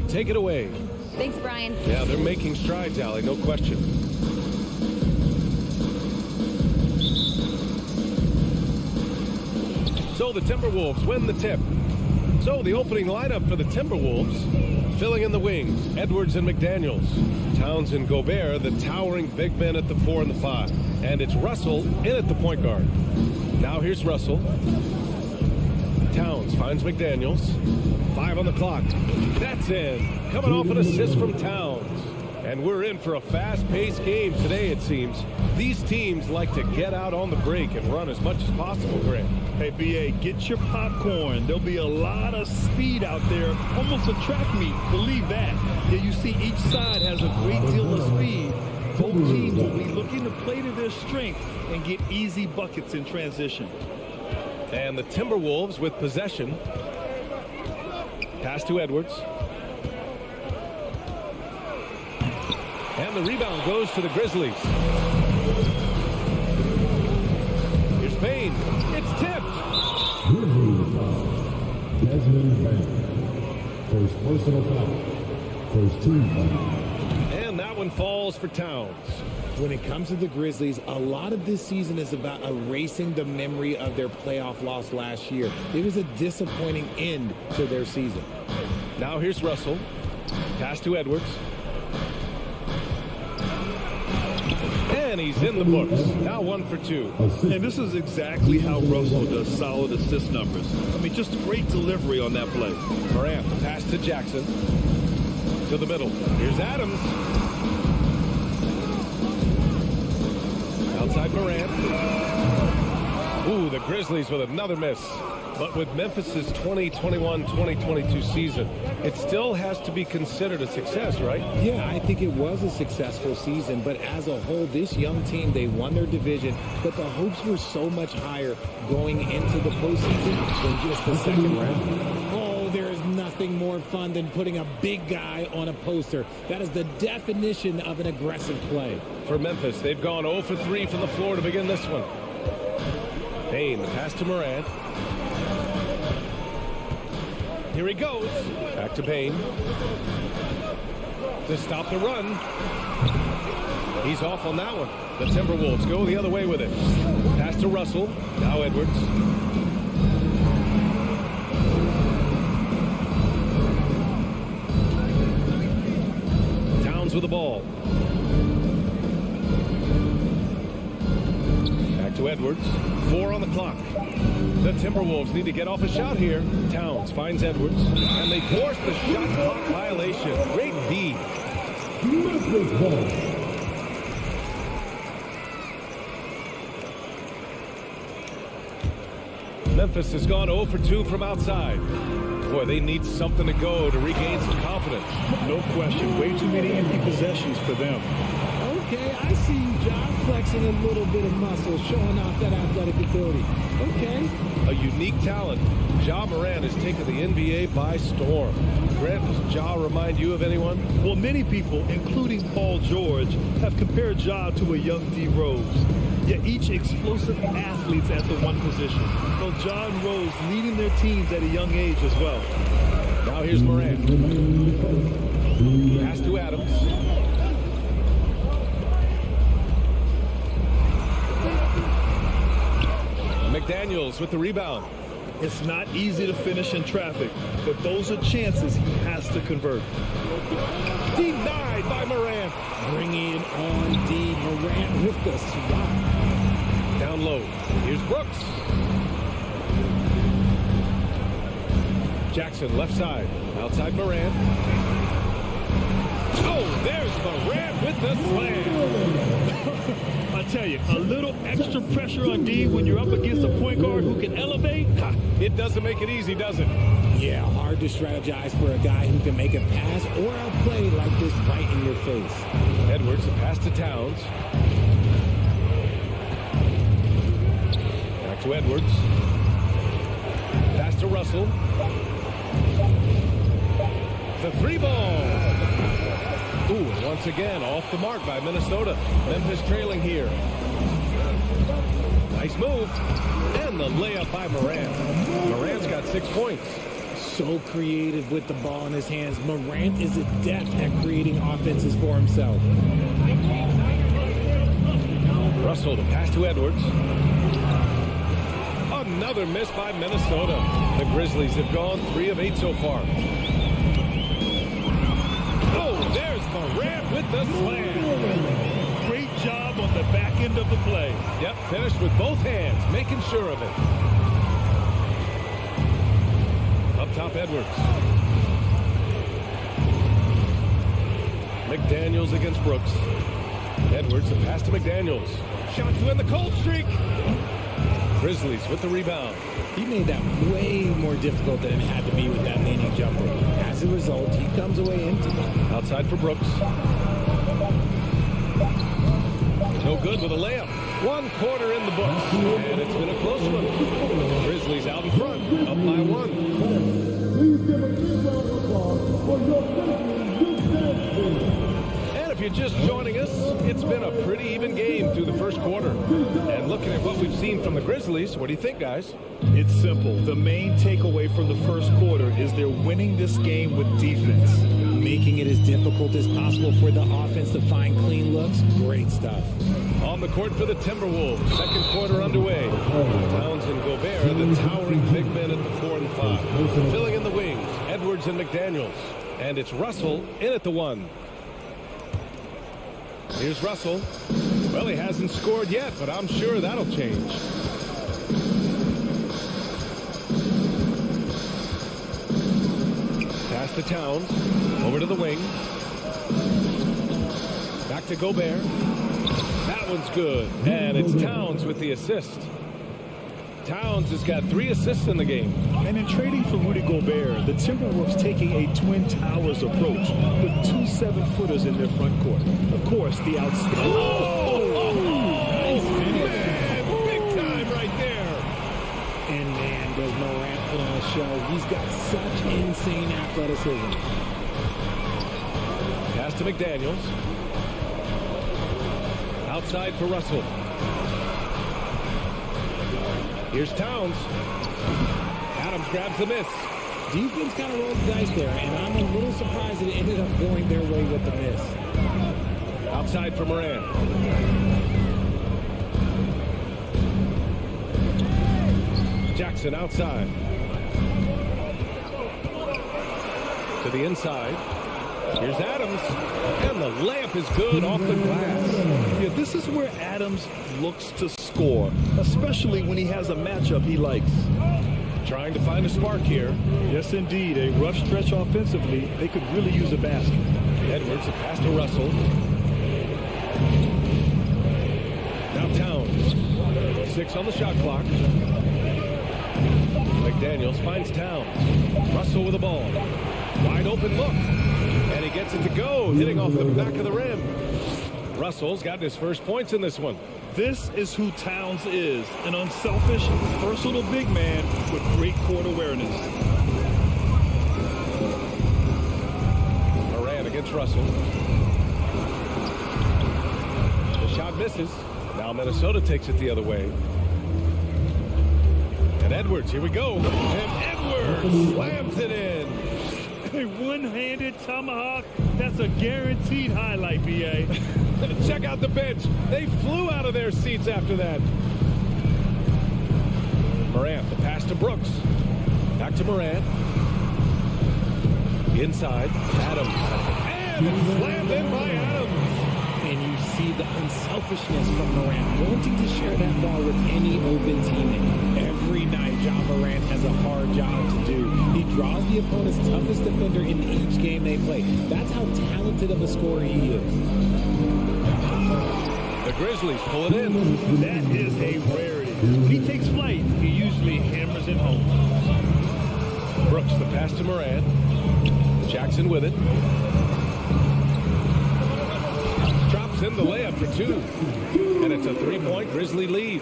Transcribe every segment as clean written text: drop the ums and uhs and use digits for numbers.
take it away. Thanks, Brian. Yeah, they're making strides, Allie, no question. So the Timberwolves win the tip. So the opening lineup for the Timberwolves, filling in the wings, Edwards and McDaniels. Towns and Gobert, the towering big men at the 4 and the 5. And it's Russell in at the point guard. Now here's Russell. Towns finds McDaniels. 5 on the clock. That's in. Coming off an assist from Towns. And we're in for a fast-paced game today, it seems. These teams like to get out on the break and run as much as possible, Grant. Hey, B.A., get your popcorn. There'll be a lot of speed out there, almost a track meet. Believe that. Yeah, you see each side has a great deal of speed. Both teams will be looking to play to their strength and get easy buckets in transition. And the Timberwolves with possession. Pass to Edwards. And the rebound goes to the Grizzlies. Here's Payne. It's tipped. First personal foul. First team foul. And that one falls for Towns. When it comes to the Grizzlies, a lot of this season is about erasing the memory of their playoff loss last year. It was a disappointing end to their season. Now here's Russell. Pass to Edwards. And he's in the books. Now 1 for 2. And this is exactly how Russell does solid assist numbers. I mean, just great delivery on that play. Morant, pass to Jackson. To the middle. Here's Adams. Outside Morant. Ooh, the Grizzlies with another miss. But with Memphis's 2021-2022 season, it still has to be considered a success, right? Yeah, I think it was a successful season, but as a whole, this young team, they won their division, but the hopes were so much higher going into the postseason than just the second round. Oh, there is nothing more fun than putting a big guy on a poster. That is the definition of an aggressive play. For Memphis, they've gone 0 for 3 from the floor to begin this one. Payne, the pass to Morant. Here he goes. Back to Payne. To stop the run. He's off on that one. The Timberwolves go the other way with it. Pass to Russell. Now Edwards. Towns with the ball. Back to Edwards. 4 on the clock. The Timberwolves need to get off a shot here. Towns finds Edwards, and they force the shot clock violation. Great D. Memphis has gone 0 for 2 from outside. Boy, they need something to go to regain some confidence. No question. Way too many empty possessions for them. Okay, I see you, John, flexing a little bit of muscle, showing off that athletic ability. Okay. A unique talent. Ja Morant has taken the NBA by storm. Grant, does Ja remind you of anyone? Well, many people, including Paul George, have compared Ja to a young D. Rose. Yet each explosive athletes at the one position. Well, Ja and Rose leading their teams at a young age as well. Now here's Morant. Pass to Adams. McDaniels with the rebound. It's not easy to finish in traffic, but those are chances he has to convert. Denied by Morant. Bringing it on D. Morant with the swat. Down low. Here's Brooks. Jackson left side. Outside Morant. Oh, there's Morant with the slam. I tell you, a little extra pressure on D when you're up against a point guard who can elevate. It doesn't make it easy, does it? Yeah, hard to strategize for a guy who can make a pass or a play like this right in your face. Edwards, a pass to Towns. Back to Edwards. Pass to Russell. The 3-ball. Ooh, once again, off the mark by Minnesota. Memphis trailing here. Nice move. And the layup by Morant. Morant's got 6 points. so creative with the ball in his hands. Morant is adept at creating offenses for himself. Russell, the pass to Edwards. Another miss by Minnesota. The Grizzlies have gone 3 of 8 so far. Oh, there's Morant with the slam. Great job on the back end of the play. Yep, finished with both hands, making sure of it. Up top, Edwards. McDaniels against Brooks. Edwards, the pass to McDaniels. Shot to end the cold streak. Grizzlies with the rebound. He made that way more difficult than it had to be with that leaning jumper. As a result, he comes away empty. Outside for Brooks. No good with a layup. 1 quarter in the books, and it's been a close one. Grizzlies out in front, up by 1. Please give a big round of applause for your Grizzlies defense team. And if you're just joining us, it's been a pretty even game through the first quarter. And looking at what we've seen from the Grizzlies, what do you think, guys? It's simple. The main takeaway from the first quarter is they're winning this game with defense. Making it as difficult as possible for the offense to find clean looks. Great stuff. On the court for the Timberwolves, second quarter underway. Towns and Gobert, the towering big men at the 4 and 5. Filling in the wings, Edwards and McDaniels. And it's Russell in at the 1. Here's Russell. Well, he hasn't scored yet, but I'm sure that'll change. Pass to Towns. Over to the wing. Back to Gobert. That one's good. And it's Towns with the assist. Towns has got 3 assists in the game. And in trading for Rudy Gobert, the Timberwolves taking a Twin Towers approach with 2 7-footers in their front court. Of course, the outstanding. Nice finish. Man, big time right there. And man, does Morant put on a show. He's got such insane athleticism. Pass to McDaniels. Outside for Russell. Here's Towns. Adams grabs the miss. Defense kind of rolled the dice there, and I'm a little surprised that it ended up going their way with the miss. Outside for Morant. Jackson outside. To the inside. Here's Adams. And the layup is good off the glass. Yeah, this is where Adams looks to score, especially when he has a matchup he likes. Trying to find a spark here. Yes, indeed. A rough stretch offensively. They could really use a basket. Edwards, a pass to Russell. Now Towns. 6 on the shot clock. McDaniels finds Towns. Russell with the ball. Wide open look. And he gets it to go, hitting off the back of the rim. Russell's got his first points in this one. This is who Towns is, an unselfish, versatile big man with great court awareness. Morant against Russell. The shot misses. Now Minnesota takes it the other way. And Edwards, here we go. And Edwards slams it in. A one-handed tomahawk, that's a guaranteed highlight, B.A. Check out the bench. They flew out of their seats after that. Morant, the pass to Brooks. Back to Morant. Inside, Adams. And it's slammed in by Adams. And you see the unselfishness from Morant, wanting to share that ball with any open teammate. Every night, John Morant has a hard job to do. He draws the opponent's toughest defender in each game they play. That's how talented of a scorer he is. The Grizzlies pull it in. That is a rarity. When he takes flight, he usually hammers it home. Brooks, the pass to Morant. Jackson with it. Drops in the layup for 2. And it's a 3-point Grizzly lead.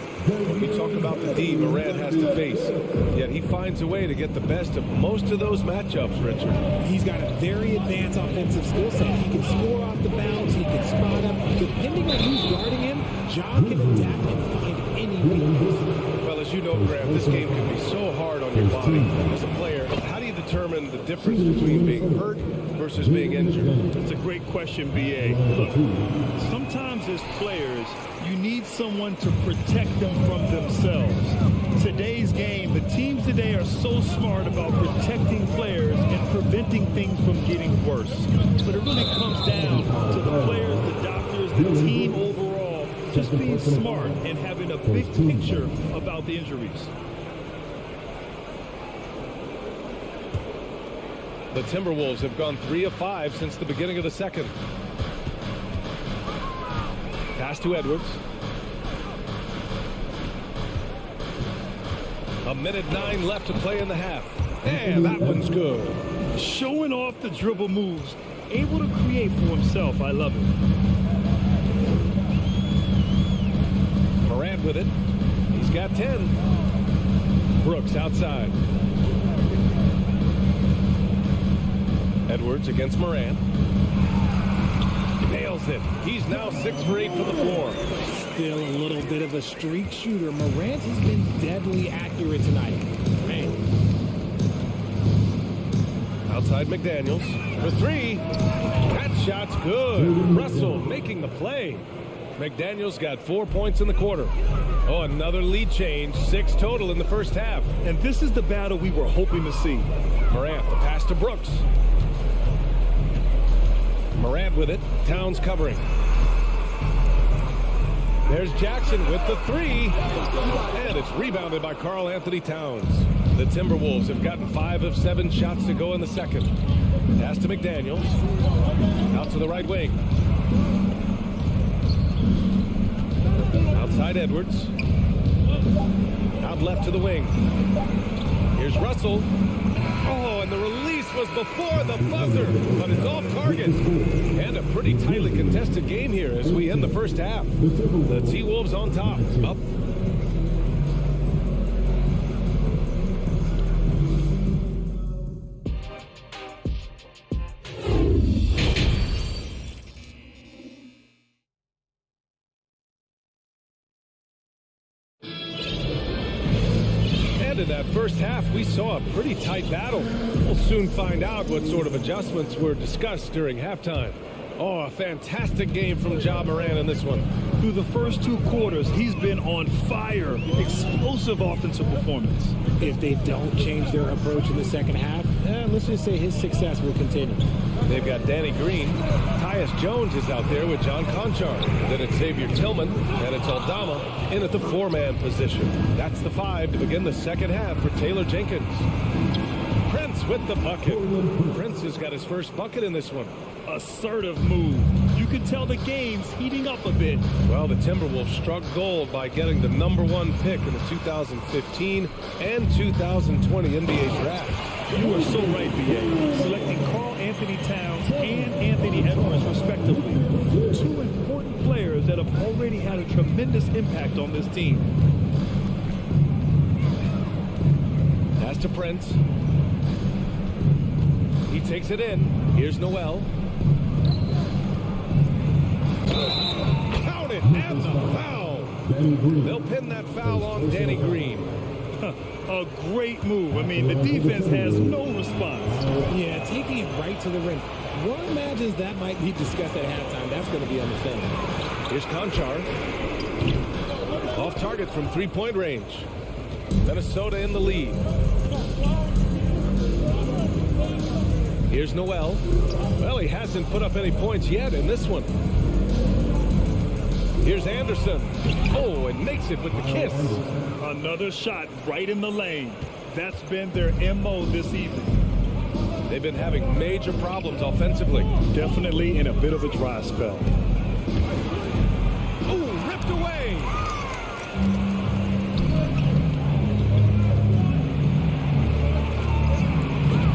We talk about the D Morant has to face. Yet he finds a way to get the best of most of those matchups, Richard. He's got a very advanced offensive skill set. He can score off the bounce. He can spot up. Depending on who's guarding him, John can adapt and find any weakness. Well, as you know, Graham, this game can be so hard on your body as a player. How do you determine the difference between being hurt versus being injured? That's a great question, B.A. Look, sometimes as players, you need someone to protect them from themselves. Today's game, the teams today are so smart about protecting players and preventing things from getting worse. But it really comes down to the players, the doctors, the team overall, just being smart and having a big picture about the injuries. The Timberwolves have gone 3 of 5 since the beginning of the second. Pass to Edwards. A minute 9 left to play in the half. And that one's good. Showing off the dribble moves, able to create for himself. I love it. Morant with it. He's got 10. Brooks outside. Edwards against Morant. Nails it. He's now 6 for 8 from the floor. Still a little bit of a streak shooter. Morant has been deadly accurate tonight. Man. Outside McDaniels for 3. That shot's good. Russell making the play. McDaniels got 4 points in the quarter. Oh, another lead change. 6 total in the first half. And this is the battle we were hoping to see. Morant, the pass to Brooks. Morant with it. Towns covering. There's Jackson with the 3. And it's rebounded by Karl Anthony Towns. The Timberwolves have gotten 5 of 7 shots to go in the second. Pass to McDaniels. Out to the right wing. Outside Edwards. Out left to the wing. Here's Russell. Oh, and the release was before the buzzer, but it's off target. And a pretty tightly contested game here as we end the first half. The T-Wolves on top. Up. In that first half, we saw a pretty tight battle. We'll soon find out what sort of adjustments were discussed during halftime. Oh, a fantastic game from Ja Morant in this one. Through the first 2 quarters, he's been on fire. Explosive offensive performance. If they don't change their approach in the second half, let's just say his success will continue. They've got Danny Green. Tyus Jones is out there with John Conchar. Then it's Xavier Tillman, and it's Aldama in at the 4-man position. That's the 5 to begin the second half for Taylor Jenkins. Prince with the bucket. Prince has got his first bucket in this one. Assertive move. You can tell the game's heating up a bit. Well, the Timberwolves struck gold by getting the #1 pick in the 2015 and 2020 NBA draft. You are so right, B.A. Selecting Karl Anthony Towns and Anthony Edwards, respectively. 2 important players that have already had a tremendous impact on this team. Pass to Prince. He takes it in. Here's Noel. Count it, and the foul. They'll pin that foul on Danny Green. A great move. I mean, the defense has no response. Yeah, taking it right to the rim. One imagines that might be discussed at halftime. That's going to be on the film. Here's Conchar. Off target from 3-point range. Minnesota in the lead. Here's Noel. Well, he hasn't put up any points yet in this one. Here's Anderson. Oh, and makes it with the kiss. Another shot right in the lane. That's been their MO this evening. They've been having major problems offensively. Definitely in a bit of a dry spell. Ooh, ripped away.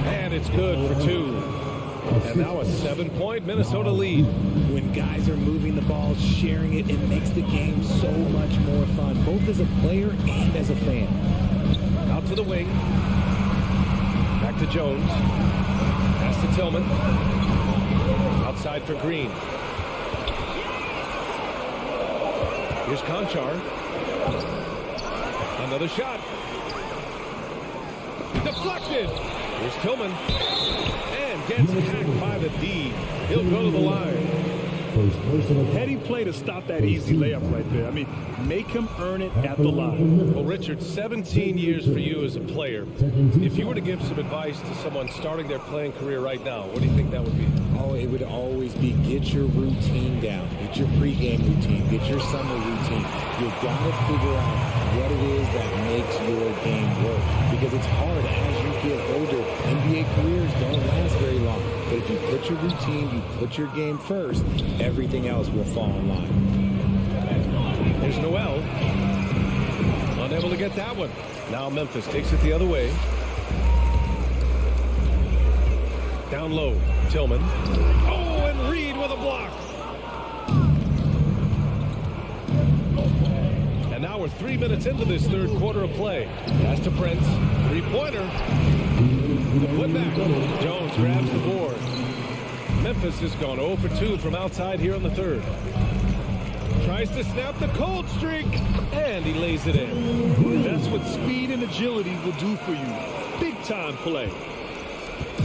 And it's good for 2. And now a 7-point Minnesota lead. When guys are moving the ball, sharing it, it makes the game so much more fun, both as a player and as a fan. Out to the wing. Back to Jones. Pass to Tillman. Outside for Green. Here's Conchar. Another shot. Deflected. Here's Tillman. And gets hacked by the D. He'll go to the line. Heady play to stop that easy layup right there. I mean, make him earn it at the line. Well, Richard, 17 years for you as a player. If you were to give some advice to someone starting their playing career right now, what do you think that would be? Oh, it would always be get your routine down. Get your pregame routine. Get your summer routine. You've got to figure out what it is that makes your game work. Because it's hard as you get older. NBA careers don't last very long. But if you put your routine, you put your game first, everything else will fall in line. There's Noel. Unable to get that one. Now Memphis takes it the other way. Down low, Tillman. Oh, and Reed with a block. And now we're 3 minutes into this third quarter of play. Pass to Prince. Three-pointer. The putback. Jones grabs the board. Memphis has gone 0 for 2 from outside here in the third. Tries to snap the cold streak, and he lays it in. That's what speed and agility will do for you. Big-time play.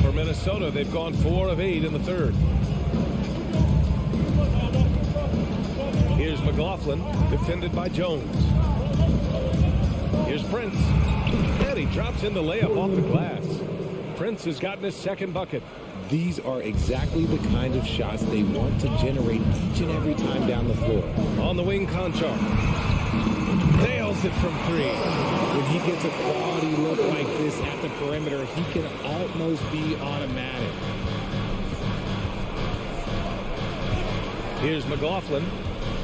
For Minnesota, they've gone 4 of 8 in the third. Here's McLaughlin, defended by Jones. Here's Prince. And he drops in the layup off the glass. Prince has gotten his second bucket. These are exactly the kind of shots they want to generate each and every time down the floor. On the wing, Conchar. Nails it from 3. When he gets a quality look like this at the perimeter, he can almost be automatic. Here's McLaughlin,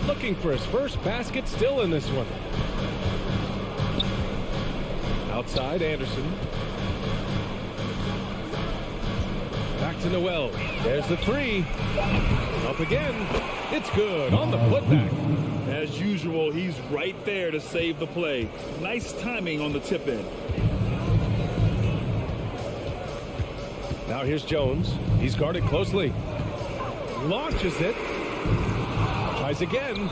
looking for his first basket, still in this one. Outside, Anderson. Back to Noel. There's the 3. Up again. It's good on the putback. As usual, he's right there to save the play. Nice timing on the tip in. Now here's Jones. He's guarded closely. Launches it. Tries again.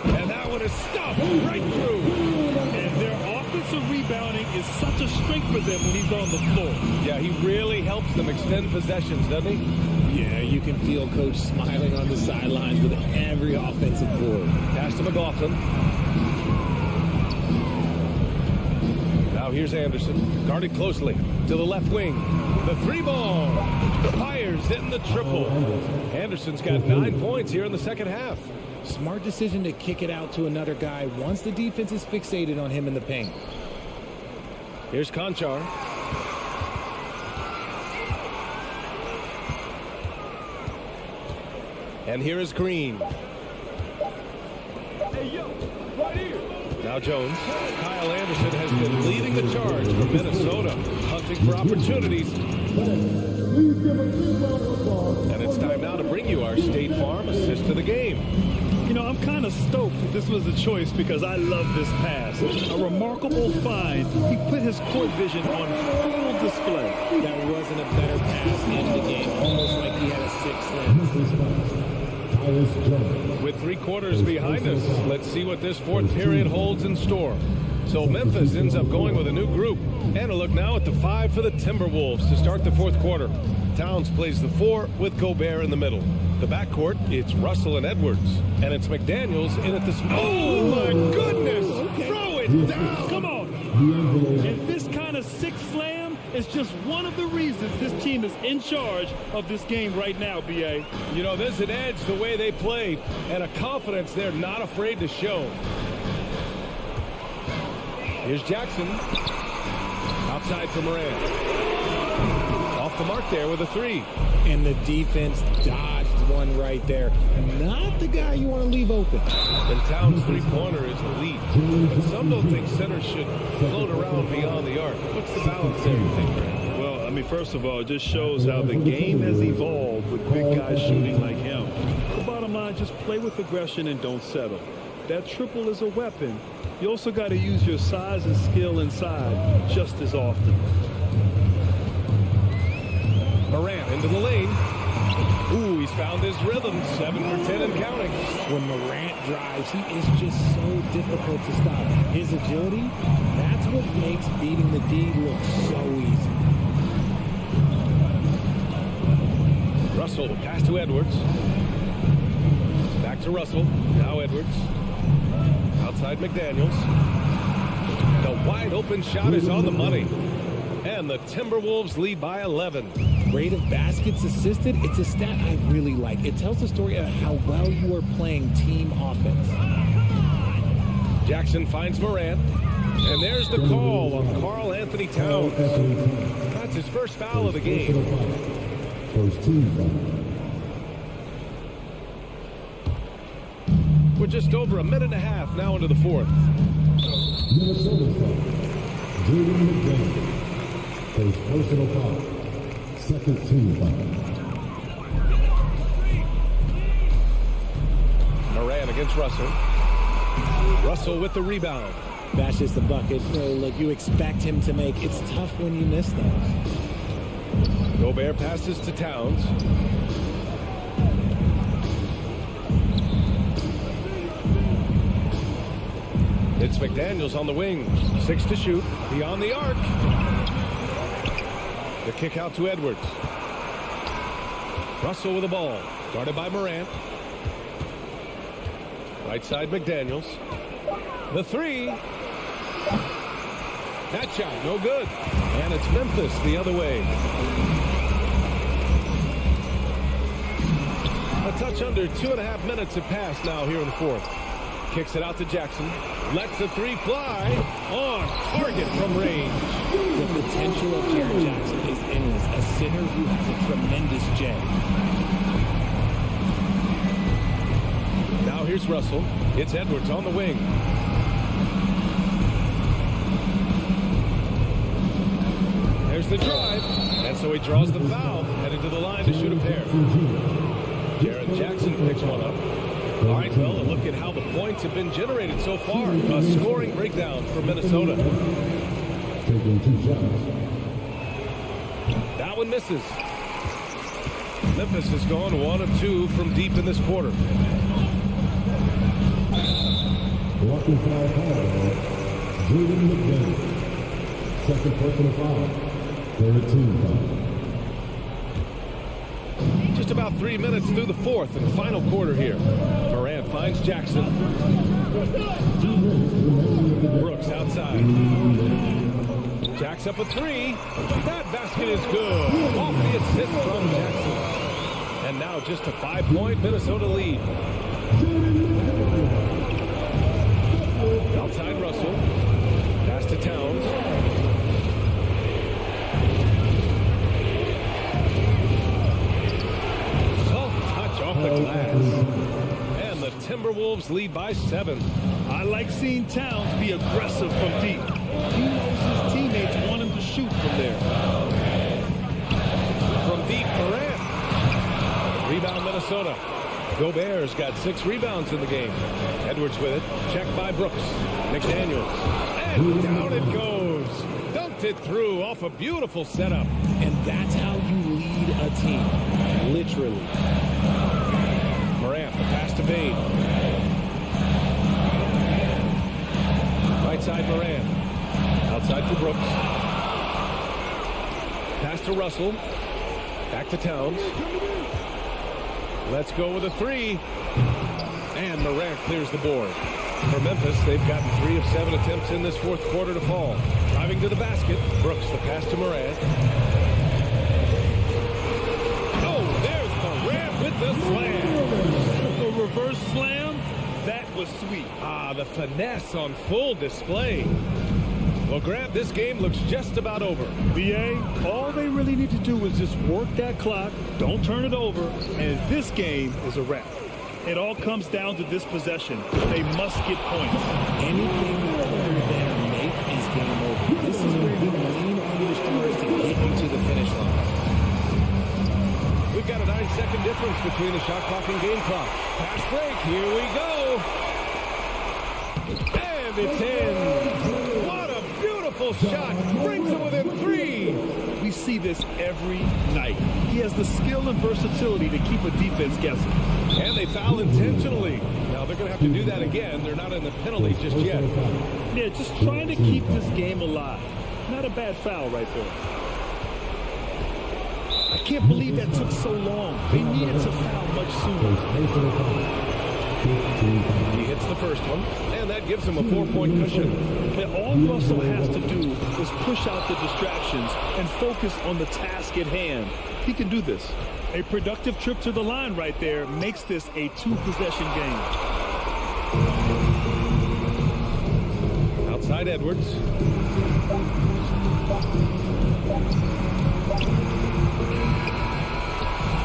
And that one is stuffed right through. And their offensive rebounding is such a strength for them when he's on the floor. Yeah, he really helps them extend possessions, doesn't he? Yeah, you can feel Coach smiling on the sidelines with every offensive board. Pass to McLaughlin. Now here's Anderson, guarded closely to the left wing. The 3-ball. Fires hitting the triple. Anderson's got 9 points here in the second half. Smart decision to kick it out to another guy once the defense is fixated on him in the paint. Here's Conchar. And here is Green. Hey, yo, right here. Now Jones. Kyle Anderson has been leading the charge for Minnesota, hunting for opportunities. And it's time now to bring you our State Farm assist of the game. You know, I'm kind of stoked that this was a choice because I love this pass. A remarkable find. He put his court vision on full display. That wasn't a better pass in the game, almost like he had a sixth sense. With 3 quarters behind us, let's see what this fourth period holds in store. So Memphis ends up going with a new group. And a look now at the 5 for the Timberwolves to start the fourth quarter. Towns plays the 4 with Gobert in the middle. The backcourt, it's Russell and Edwards. And it's McDaniels in at the... Oh, my goodness! Okay. Throw it down! Come on. And this kind of sick slam is just one of the reasons this team is in charge of this game right now, B.A. You know, there's an edge the way they play and a confidence they're not afraid to show. Here's Jackson. Outside for Morant. Off the mark there with a 3. And the defense dodged one right there. Not the guy you want to leave open. And Towns' three-pointer is elite. But some don't think centers should float around beyond the arc. What's the balance there, you think, Brad? Well, I mean, first of all, it just shows how the game has evolved with big guys shooting like him. The bottom line, just play with aggression and don't settle. That triple is a weapon. You also got to use your size and skill inside just as often. Morant into the lane. Ooh, he's found his rhythm. 7 for 10 and counting. When Morant drives, he is just so difficult to stop. His agility, that's what makes beating the D look so easy. Russell, pass to Edwards. Back to Russell. Now Edwards. Outside McDaniels. The wide open shot is on the money. And the Timberwolves lead by 11. Rate of baskets assisted, it's a stat I really like. It tells the story of how well you are playing team offense. Jackson finds Morant. And there's the call on Karl Anthony Towns. That's his first foul of the game. First team foul. We're just over a minute and a half now into the fourth. Minnesota foul. Jaden McDaniels. First personal foul. Second team foul. Morant against Russell. Russell with the rebound. That's just the bucket. Look, you expect him to make. It's tough when you miss those. Gobert passes to Towns. It's McDaniels on the wing. 6 to shoot. Beyond the arc. The kick out to Edwards. Russell with the ball. Guarded by Morant. Right side McDaniels. The three. That shot, no good. And it's Memphis the other way. A touch under 2.5 minutes have passed now here in the fourth. Kicks it out to Jackson. Lets the three fly. On target from range. The potential of Jaren Jackson is endless. A center who has a tremendous jab. Now here's Russell. It's Edwards on the wing. There's the drive. And so he draws the foul. Headed to the line to shoot a pair. Jaren Jackson picks one up. All right, well, a look at how the points have been generated so far. A scoring breakdown for Minnesota. Taking 2 shots. That one misses. Memphis has gone 1 of 2 from deep in this quarter. Blocking foul called. Jaden McDaniels. Second personal foul. Third team foul. Just about 3 minutes through the fourth and final quarter here. Morant finds Jackson. Brooks outside. Jacks up a three. That basket is good. Off the assist from Jackson. And now just a 5-point Minnesota lead. Outside Russell. Pass to Towns. Off the glass. And the Timberwolves lead by 7. I like seeing Towns be aggressive from deep. He knows his teammates want him to shoot from there. From deep, Morant. Rebound, Minnesota. Gobert's got 6 rebounds in the game. Edwards with it. Checked by Brooks. McDaniels. And down it goes. Dunked it through off a beautiful setup. And that's how you lead a team. Literally. Morant, the pass to Bade. Right side, Morant. Outside for Brooks. Pass to Russell. Back to Towns. Let's go with a three. And Morant clears the board. For Memphis, they've gotten 3 of 7 attempts in this fourth quarter to fall. Driving to the basket. Brooks, the pass to Morant. Oh, there's Morant with the slam. A reverse slam? That was sweet. Ah, the finesse on full display. Well, Grant, this game looks just about over. BA, all they really need to do is just work that clock, don't turn it over, and this game is a wrap. It all comes down to this possession. They must get points. Anything other than make is game over. This is where you lean on your stars to get you to the finish line. We've got a 9-second difference between the shot clock and game clock. Fast break, here we go. And it's in. What a beautiful shot. Brings it within 3. We see this every night. He has the skill and versatility to keep a defense guessing. And they foul intentionally. Now they're going to have to do that again. They're not in the penalty just yet. Yeah, just trying to keep this game alive. Not a bad foul right there. I can't believe that took so long. They needed to foul much sooner. He hits the first one, and that gives him a 4-point cushion. And all Russell has to do is push out the distractions and focus on the task at hand. He can do this. A productive trip to the line right there makes this a 2-possession game. Outside Edwards.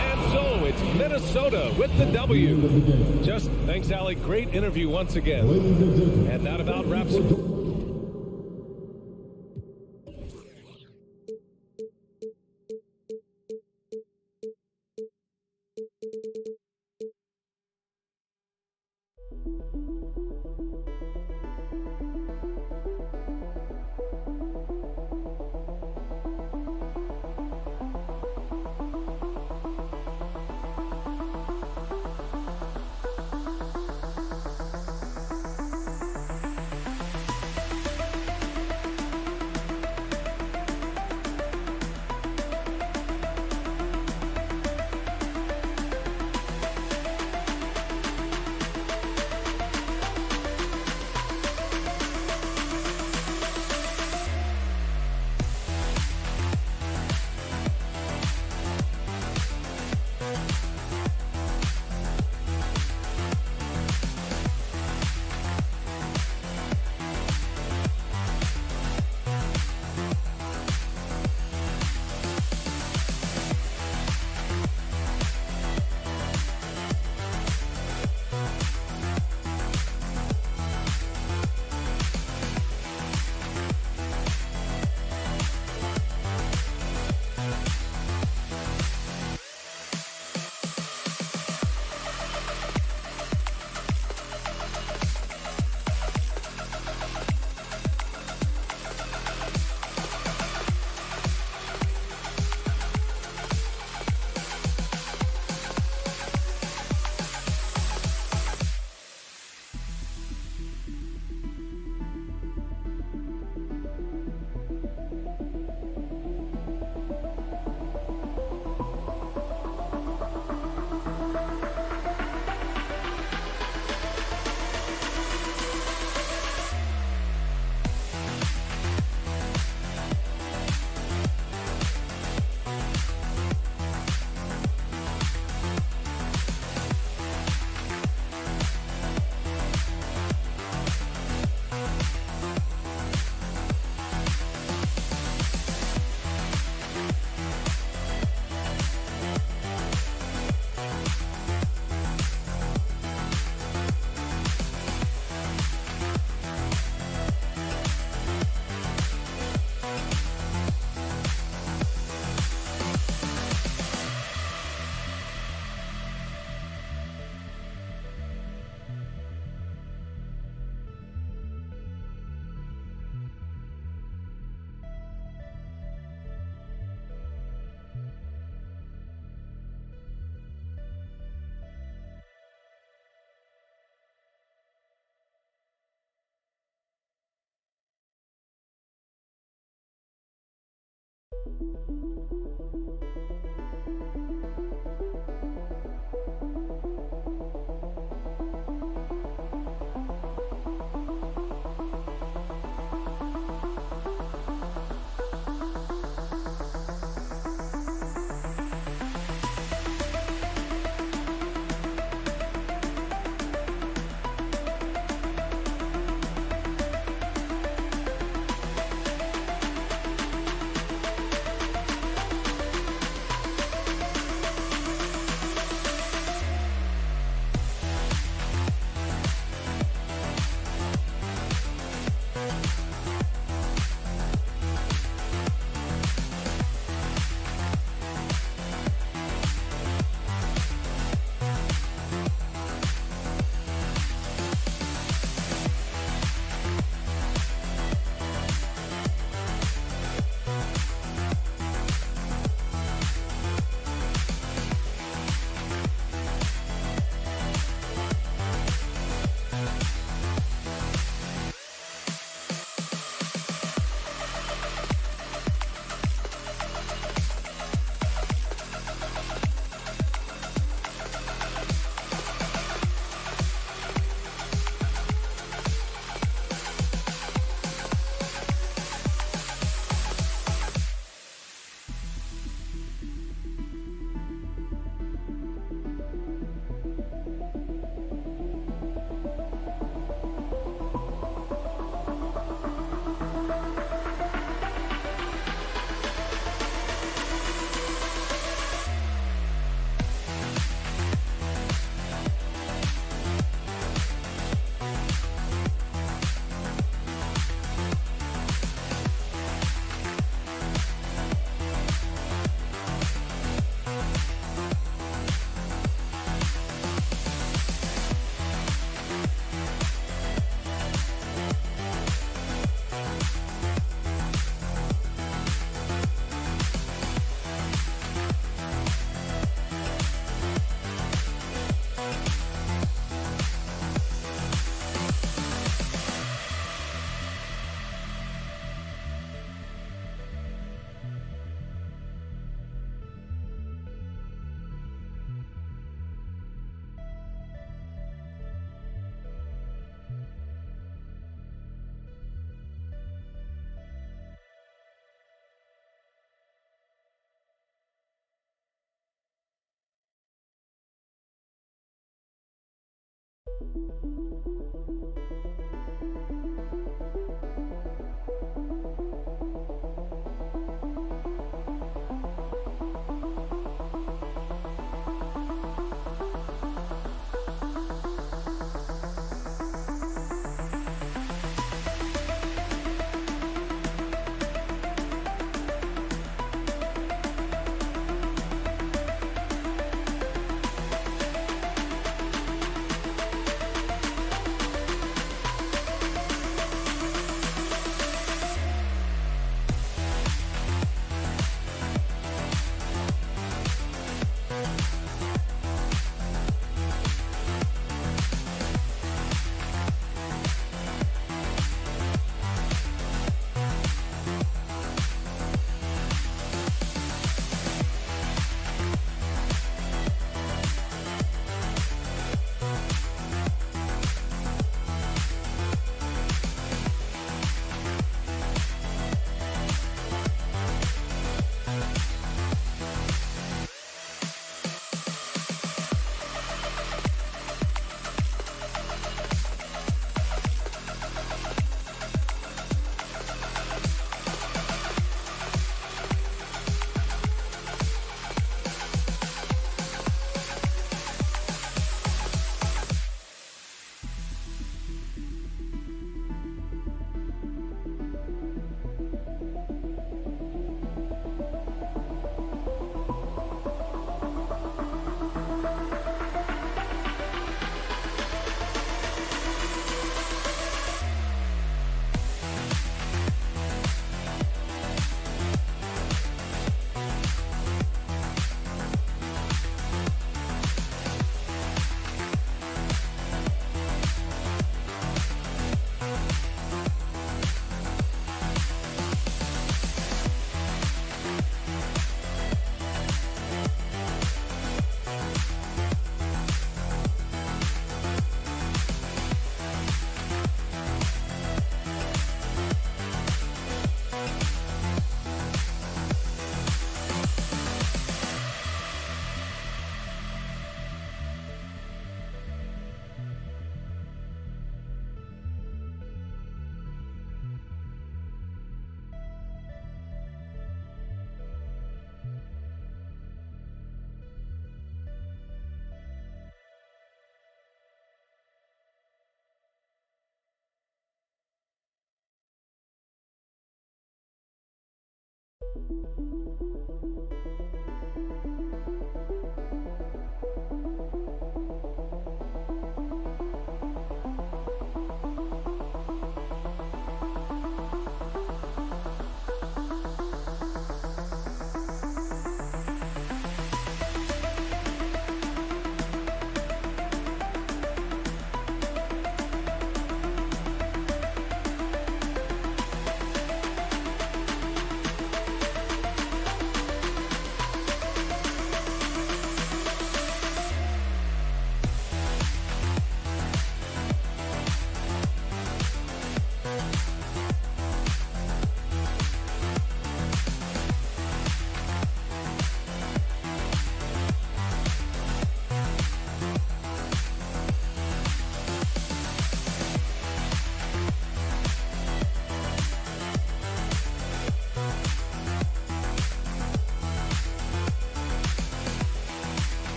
And so it's Minnesota with the W. Just thanks, Allie. Great interview once again. And that about wraps it.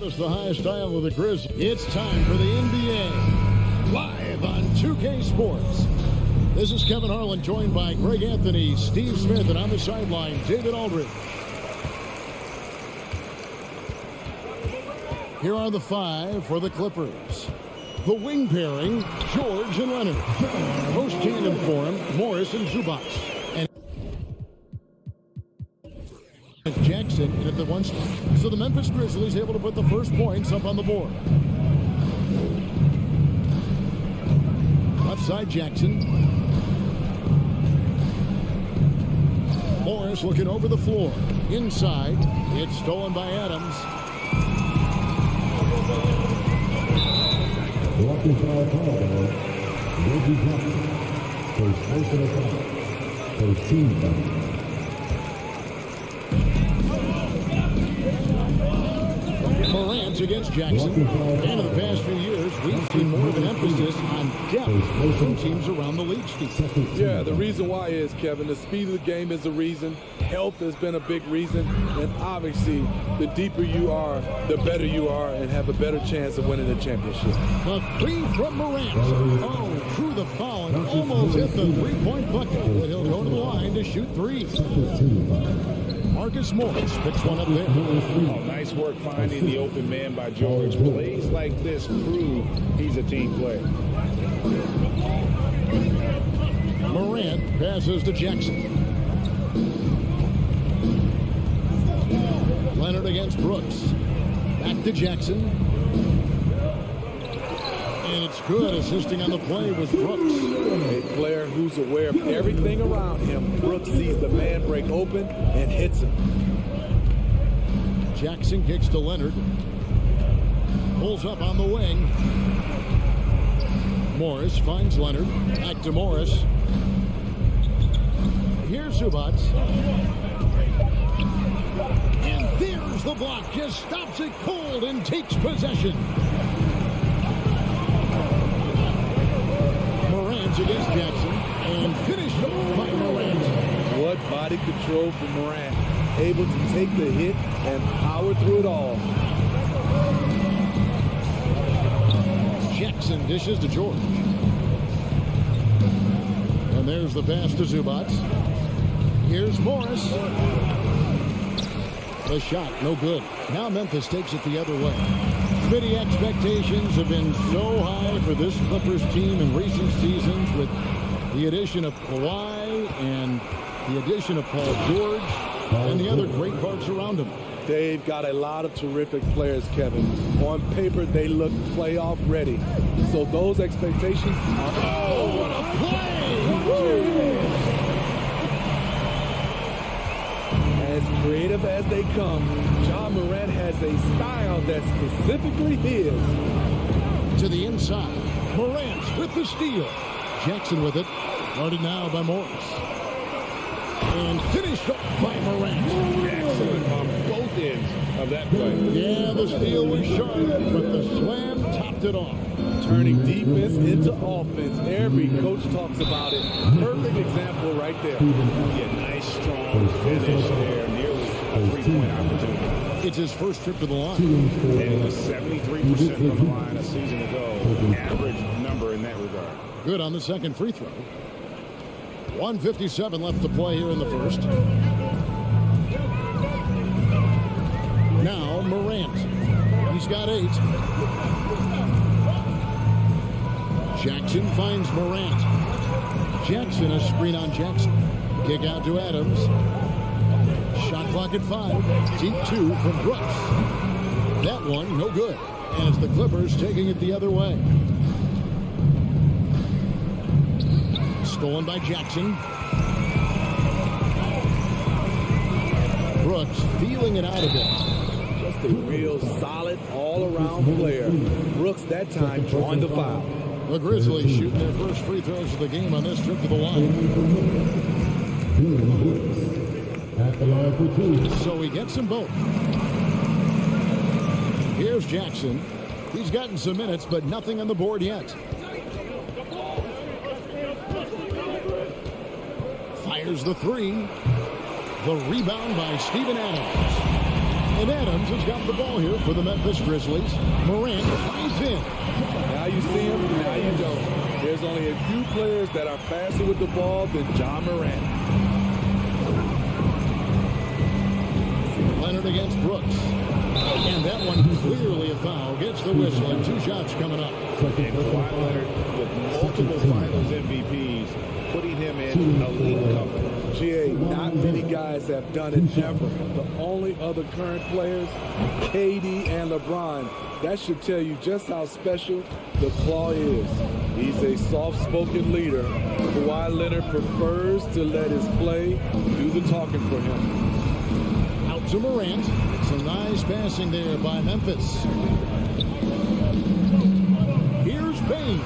Notice the high style with the Grizzlies. It's time for the NBA. Live on 2K Sports. This is Kevin Harlan, joined by Greg Anthony, Steve Smith, and on the sideline, David Aldridge. Here are the five for the Clippers. The wing pairing, George and Leonard. Post tandem for him, Morris and Zubac. And Jackson in at the one spot. So the Memphis Grizzlies able to put the first points up on the board. side, Jackson. Morris looking over the floor. Inside. It's stolen by Adams. Walking foul call by Reggie Jackson. First personal foul. First team foul. Morant against Jackson. And in the past few years, we've seen more of an emphasis on depth from teams around the league, Steve. Yeah, the reason why is, Kevin, the speed of the game is the reason. Health has been a big reason. And obviously, the deeper you are, the better you are and have a better chance of winning the championship. The three from Morant. Oh, through the foul and almost hit the three-point bucket. But he'll go to the line to shoot three. Marcus Morris picks one up there. Oh, nice work finding the open man by George. Plays like this prove he's a team player. Morant passes to Jackson. Leonard against Brooks. Back to Jackson. And it's good. Assisting on the play was Brooks. A player who's aware of everything around him. Brooks sees the man break open and hits him. Jackson kicks to Leonard. Pulls up on the wing. Morris finds Leonard. Back to Morris. Here's Zubac. And there's the block. Just stops it cold and takes possession. Morant against Jackson. And finished off by Morant. What body control from Morant. Able to take the hit and power through it all. Jackson dishes to George. And there's the pass to Zubac. Here's Morris. The shot, no good. Now Memphis takes it the other way. Many expectations have been so high for this Clippers team in recent seasons with the addition of Kawhi and the addition of Paul George and the other great parts around him. They've got a lot of terrific players, Kevin. On paper, they look playoff ready. So those expectations are... Oh, what a play! As creative as they come, John Morant has a style that's specifically his. To the inside. Morant with the steal. Jackson with it. Guarded now by Morris. And finished up by Morant. Excellent on both ends of that play. Yeah, the steal was sharp, but the slam topped it off. Turning defense into offense. Every coach talks about it. Perfect example right there. Yeah, nice, strong finish there. Nearly a three-point opportunity. It's his first trip to the line. And it was 73% from the line a season ago. Average number in that regard. Good on the second free throw. 1:57 left to play here in the first. Now Morant. He's got 8. Jackson finds Morant. Jackson, a screen on Jackson. Kick out to Adams. Shot clock at 5. Deep 2 from Brooks. That one, no good. And it's the Clippers taking it the other way. Stolen by Jackson. Brooks feeling it out a bit. Just a real solid all-around player. Brooks that time drawing the foul. The Grizzlies shooting their first free throws of the game on this trip to the line. At the line for 2. So he gets them both. Here's Jackson. He's gotten some minutes, but nothing on the board yet. Fires the 3. The rebound by Steven Adams. And Adams has got the ball here for the Memphis Grizzlies. Morant flies in. Now you see him, now you don't. There's only a few players that are faster with the ball than John Morant. Leonard against Brooks. And that one clearly a foul. Gets the whistle and 2 shots coming up. And Kawhi Leonard with multiple finals MVPs, putting him in elite company. GA, not many guys have done it ever. The only other current players, KD and LeBron. That should tell you just how special the Claw is. He's a soft-spoken leader. Kawhi Leonard prefers to let his play do the talking for him. Out to Morant. Some nice passing there by Memphis. Here's Bane.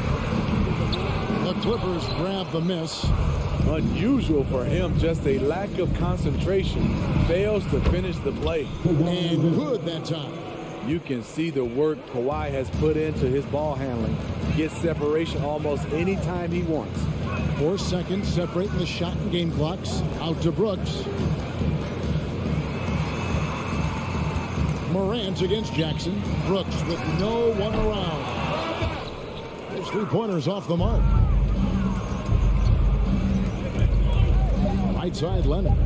The Clippers grab the miss. Unusual for him, just a lack of concentration. Fails to finish the play. And good that time. You can see the work Kawhi has put into his ball handling. Gets separation almost any time he wants. 4 seconds separating the shot and game clocks. Out to Brooks. Morant against Jackson. Brooks with no one around. His 3-pointers off the mark. Right side, Leonard.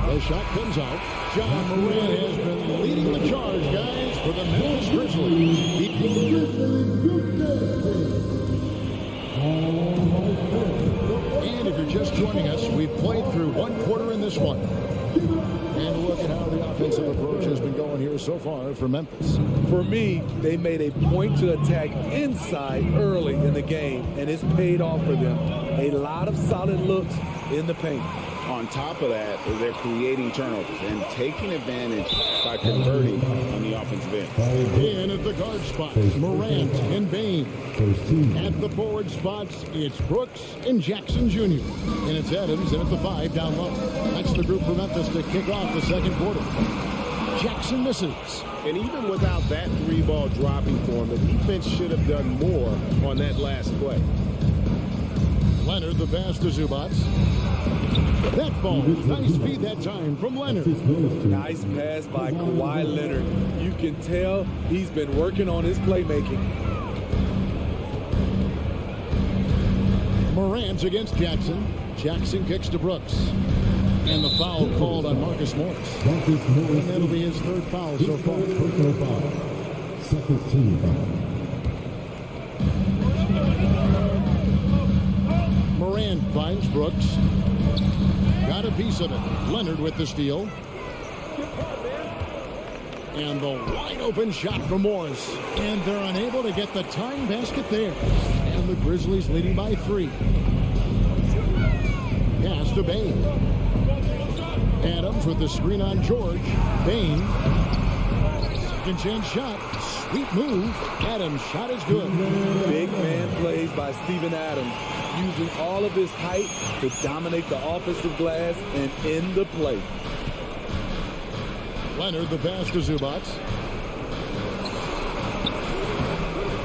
The shot comes out. John Morant has been leading the charge, guys, for the Memphis Grizzlies. And if you're just joining us, we've played through 1 quarter in this one. And look at how the offensive approach has been going here so far for Memphis. For me, they made a point to attack inside early in the game, and it's paid off for them. A lot of solid looks in the paint. On top of that, they're creating turnovers and taking advantage by converting on the offensive end. In at the guard spots, Morant and Bane. At the forward spots, it's Brooks and Jackson Jr. And it's Adams in at the 5 down low. That's the group for Memphis to kick off the second quarter. Jackson misses. And even without that 3-ball dropping for him, the defense should have done more on that last play. Leonard, the pass to Zubats. That ball, nice feed that time from Leonard. Nice pass by Kawhi Leonard. You can tell he's been working on his playmaking. Morant against Jackson. Jackson kicks to Brooks. And the foul called on Marcus Morris. And that'll be his 3rd foul so far. Personal foul. Second team foul. Morant finds Brooks. Got a piece of it. Leonard with the steal. And the wide open shot from Morris. And they're unable to get the tying basket there. And the Grizzlies leading by 3. Pass to Bane. Adams with the screen on George. Bane. Second chance shot. Sweet move. Adams' shot is good. Big man plays by Steven Adams, using all of his height to dominate the offensive glass and end the play. Leonard, the pass to Zubats.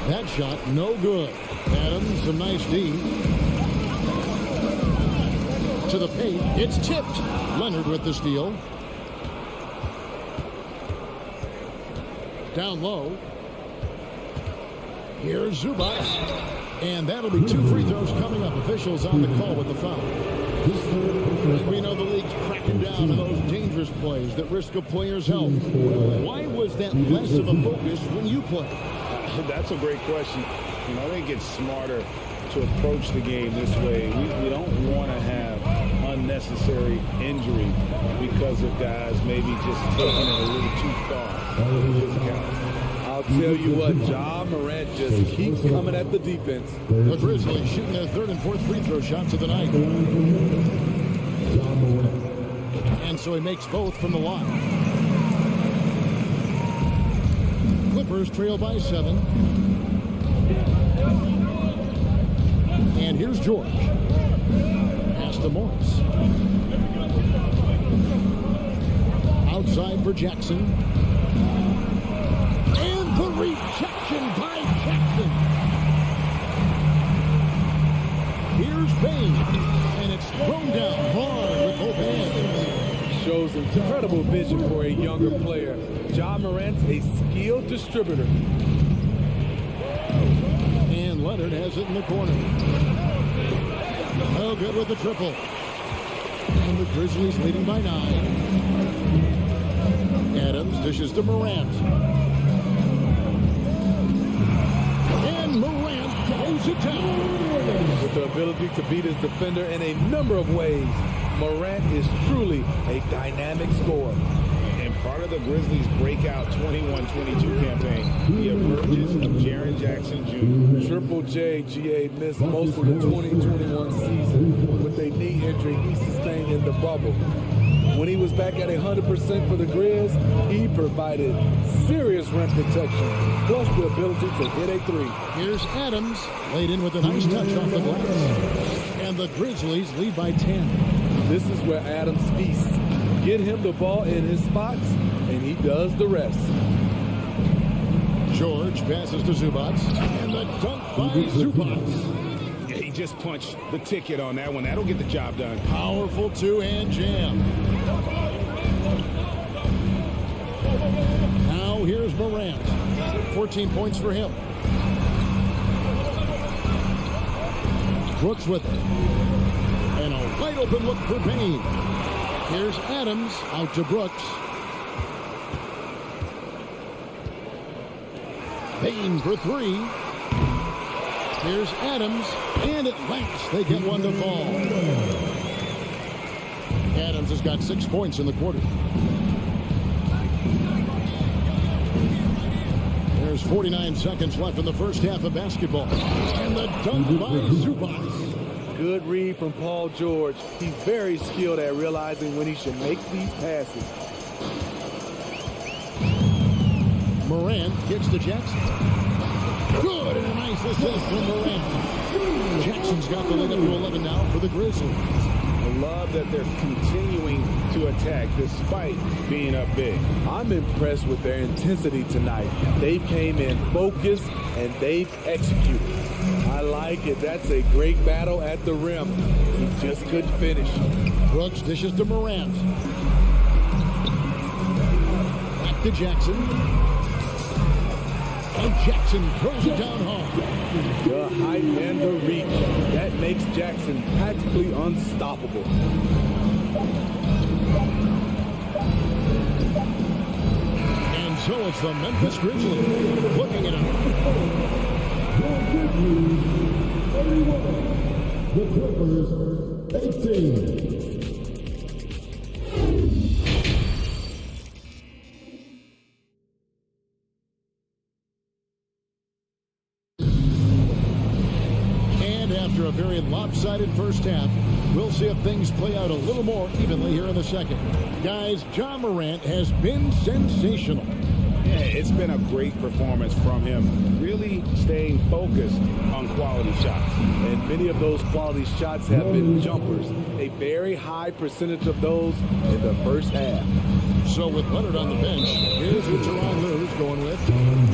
That shot, no good. Adams, some nice D. To the paint, it's tipped. Leonard with the steal. Down low. Here's Zubats. And that'll be 2 free throws coming up. Officials on the call with the foul. We know the league's cracking down on those dangerous plays that risk a player's health. Why was that less of a focus when you play? That's a great question. I think it's smarter to approach the game this way. We don't want to have unnecessary injury because of guys maybe just taking it a little too far. I'll tell you what, Ja Morant just keeps coming at the defense. The Grizzlies shooting their 3rd and 4th free throw shots of the night. And so he makes both from the line. Clippers trail by 7. And here's George. Pass to Morris. Outside for Jackson. And the rejection by Jackson. Here's Bane. And it's thrown down hard with both hands. Shows incredible vision for a younger player. Ja Morant's a skilled distributor. And Leonard has it in the corner. Oh, good with the triple. And the Grizzlies leading by 9. Adams dishes to Morant. And Morant goes throws it down. With the ability to beat his defender in a number of ways, Morant is truly a dynamic scorer. And part of the Grizzlies' breakout 21-22 campaign, the emergence of Jaren Jackson Jr. Triple J, GA, missed most of the 2021 season with a knee injury he sustained in the bubble. When he was back at 100% for the Grizz, he provided serious rim protection, plus the ability to hit a three. Here's Adams, laid in with a nice touch off the glass. And the Grizzlies lead by 10. This is where Adams feasts. Get him the ball in his spots, and he does the rest. George passes to Zubac, and the dunk by Zubac. Yeah, he just punched the ticket on that one. That'll get the job done. Powerful two-hand jam. Now here's Morant. 14 points for him. Brooks with it. And a wide open look for Payne. Here's Adams out to Brooks. Payne for three. Here's Adams, and it lands. They get one to fall. Adams has got 6 points in the quarter. There's 49 seconds left in the first half of basketball. And the dunk by Zubac. Good read from Paul George. He's very skilled at realizing when he should make these passes. Morant kicks to Jackson. Good, and a nice assist from Morant. Jackson's got the lead up to 11 now for the Grizzlies. I love that they're continuing to attack despite being up big. I'm impressed with their intensity tonight. They came in focused and they've executed. I like it. That's a great battle at the rim. He just couldn't finish. Brooks dishes to Morant. Back to Jackson. And Jackson throws it down hard. The height and the reach. That makes Jackson practically unstoppable. And so it's the Memphis Grizzlies looking at him. The Clippers, 18. And after a very lopsided first half, we'll see if things play out a little more evenly here in the second. Guys, Ja Morant has been sensational. Yeah, it's been a great performance from him, really staying focused on quality shots. And many of those quality shots have been jumpers. A very high percentage of those in the first half. So with Leonard on the bench, here's who Teron Lue's going with.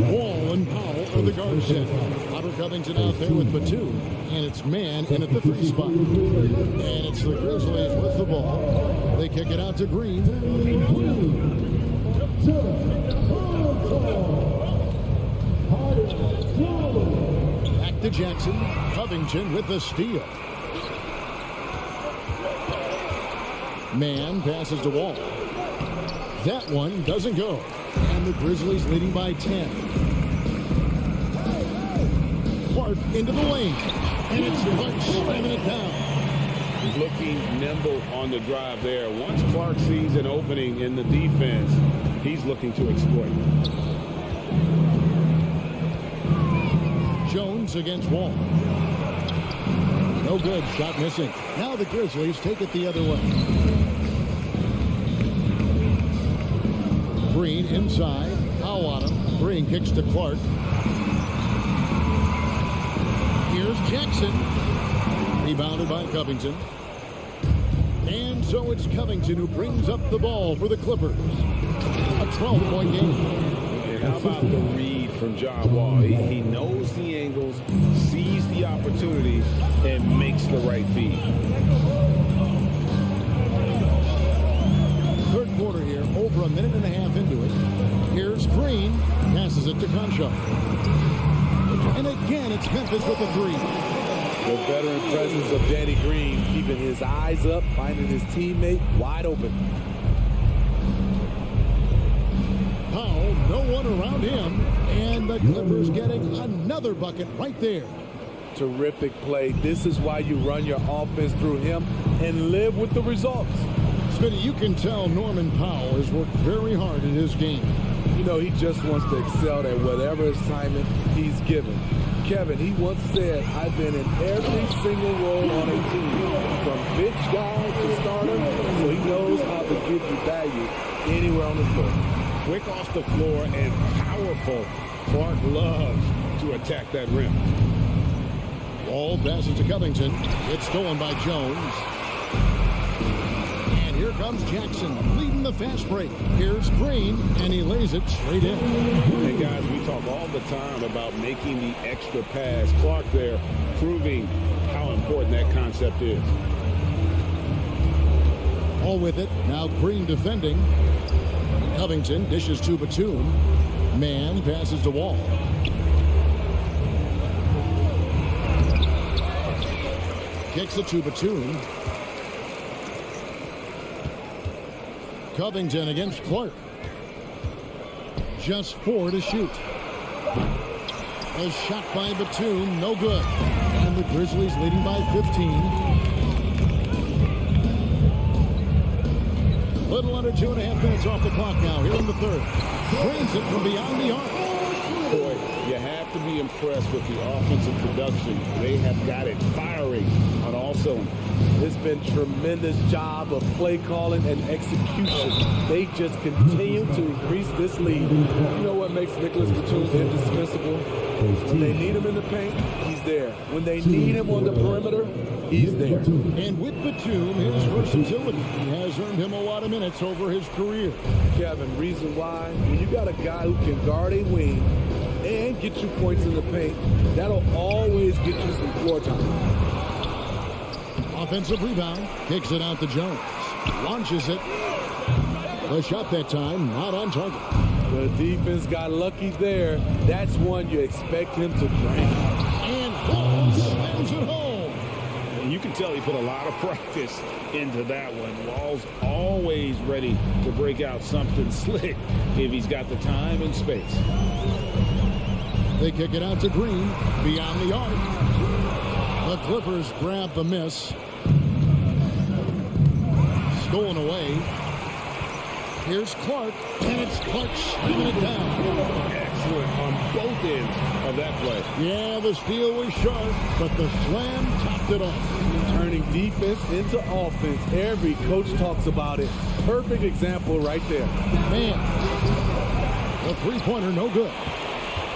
Wall and Powell are the guard set. Robert Covington out there with Batum. And it's man in at the three spot. And it's the Grizzlies with the ball. They kick it out to Green. Back to Jackson. Covington with the steal. Man passes to Wall. That one doesn't go. And the Grizzlies leading by 10. Clark into the lane. And it's Clark slamming it down. Looking nimble on the drive there. Once Clark sees an opening in the defense, he's looking to exploit. Jones against Wall. No good. Shot missing. Now the Grizzlies take it the other way. Green inside. Powell on him. Green kicks to Clark. Here's Jackson. Rebounded by Covington. And so it's Covington who brings up the ball for the Clippers. A 12-point game. And how about the read from John Wall? He knows the angles, sees the opportunity, and makes the right feed. Third quarter here, over a minute and a half into it. Here's Green, passes it to Concho. And again, it's Memphis with a three. The veteran presence of Danny Green, keeping his eyes up, finding his teammate wide open. Powell, no one around him, and the Clippers getting another bucket right there. Terrific play. This is why you run your offense through him and live with the results. Smitty, you can tell Norman Powell has worked very hard in his game. You know, he just wants to excel at whatever assignment he's given. Kevin, he once said, I've been in every single role on a team, from bench guy to starter, so he knows how to give you value anywhere on the floor. Quick off the floor and powerful. Clark loves to attack that rim. Ball passes to Covington. It's stolen by Jones. And here comes Jackson leading the fast break. Here's Green, and he lays it straight in. And guys, we talk all the time about making the extra pass. Clark there proving how important that concept is. All with it. Now Green defending. Covington dishes to Batum. Man passes to Wall. Kicks it to Batum. Covington against Clark. Just 4 to shoot. A shot by Batum, no good. And the Grizzlies leading by 15. Little under 2.5 minutes off the clock now, here in the third. Drains it from beyond the arc. Boy, you have to be impressed with the offensive production. They have got it firing on all cylinders. It's been tremendous job of play calling and execution. They just continue to increase this lead. You know what makes Nicholas Batum indispensable? When they need him in the paint, he's there. When they need him on the perimeter, he's there. And with Batum, his versatility has earned him a lot of minutes over his career. Kevin, reason why? When you got a guy who can guard a wing and get you points in the paint, that'll always get you some floor time. Offensive rebound, kicks it out to Jones. Launches it. The shot that time, not on target. The defense got lucky there. That's one you expect him to drain. And Wall slams it home. And you can tell he put a lot of practice into that one. Wall's always ready to break out something slick if he's got the time and space. They kick it out to Green, beyond the arc. The Clippers grab the miss. Stolen away. Here's Clark, and it's Clark slamming it down. Excellent on both ends of that play. Yeah, the steal was sharp, but the slam topped it off. Turning defense into offense. Every coach talks about it. Perfect example right there. Man, the three-pointer, no good.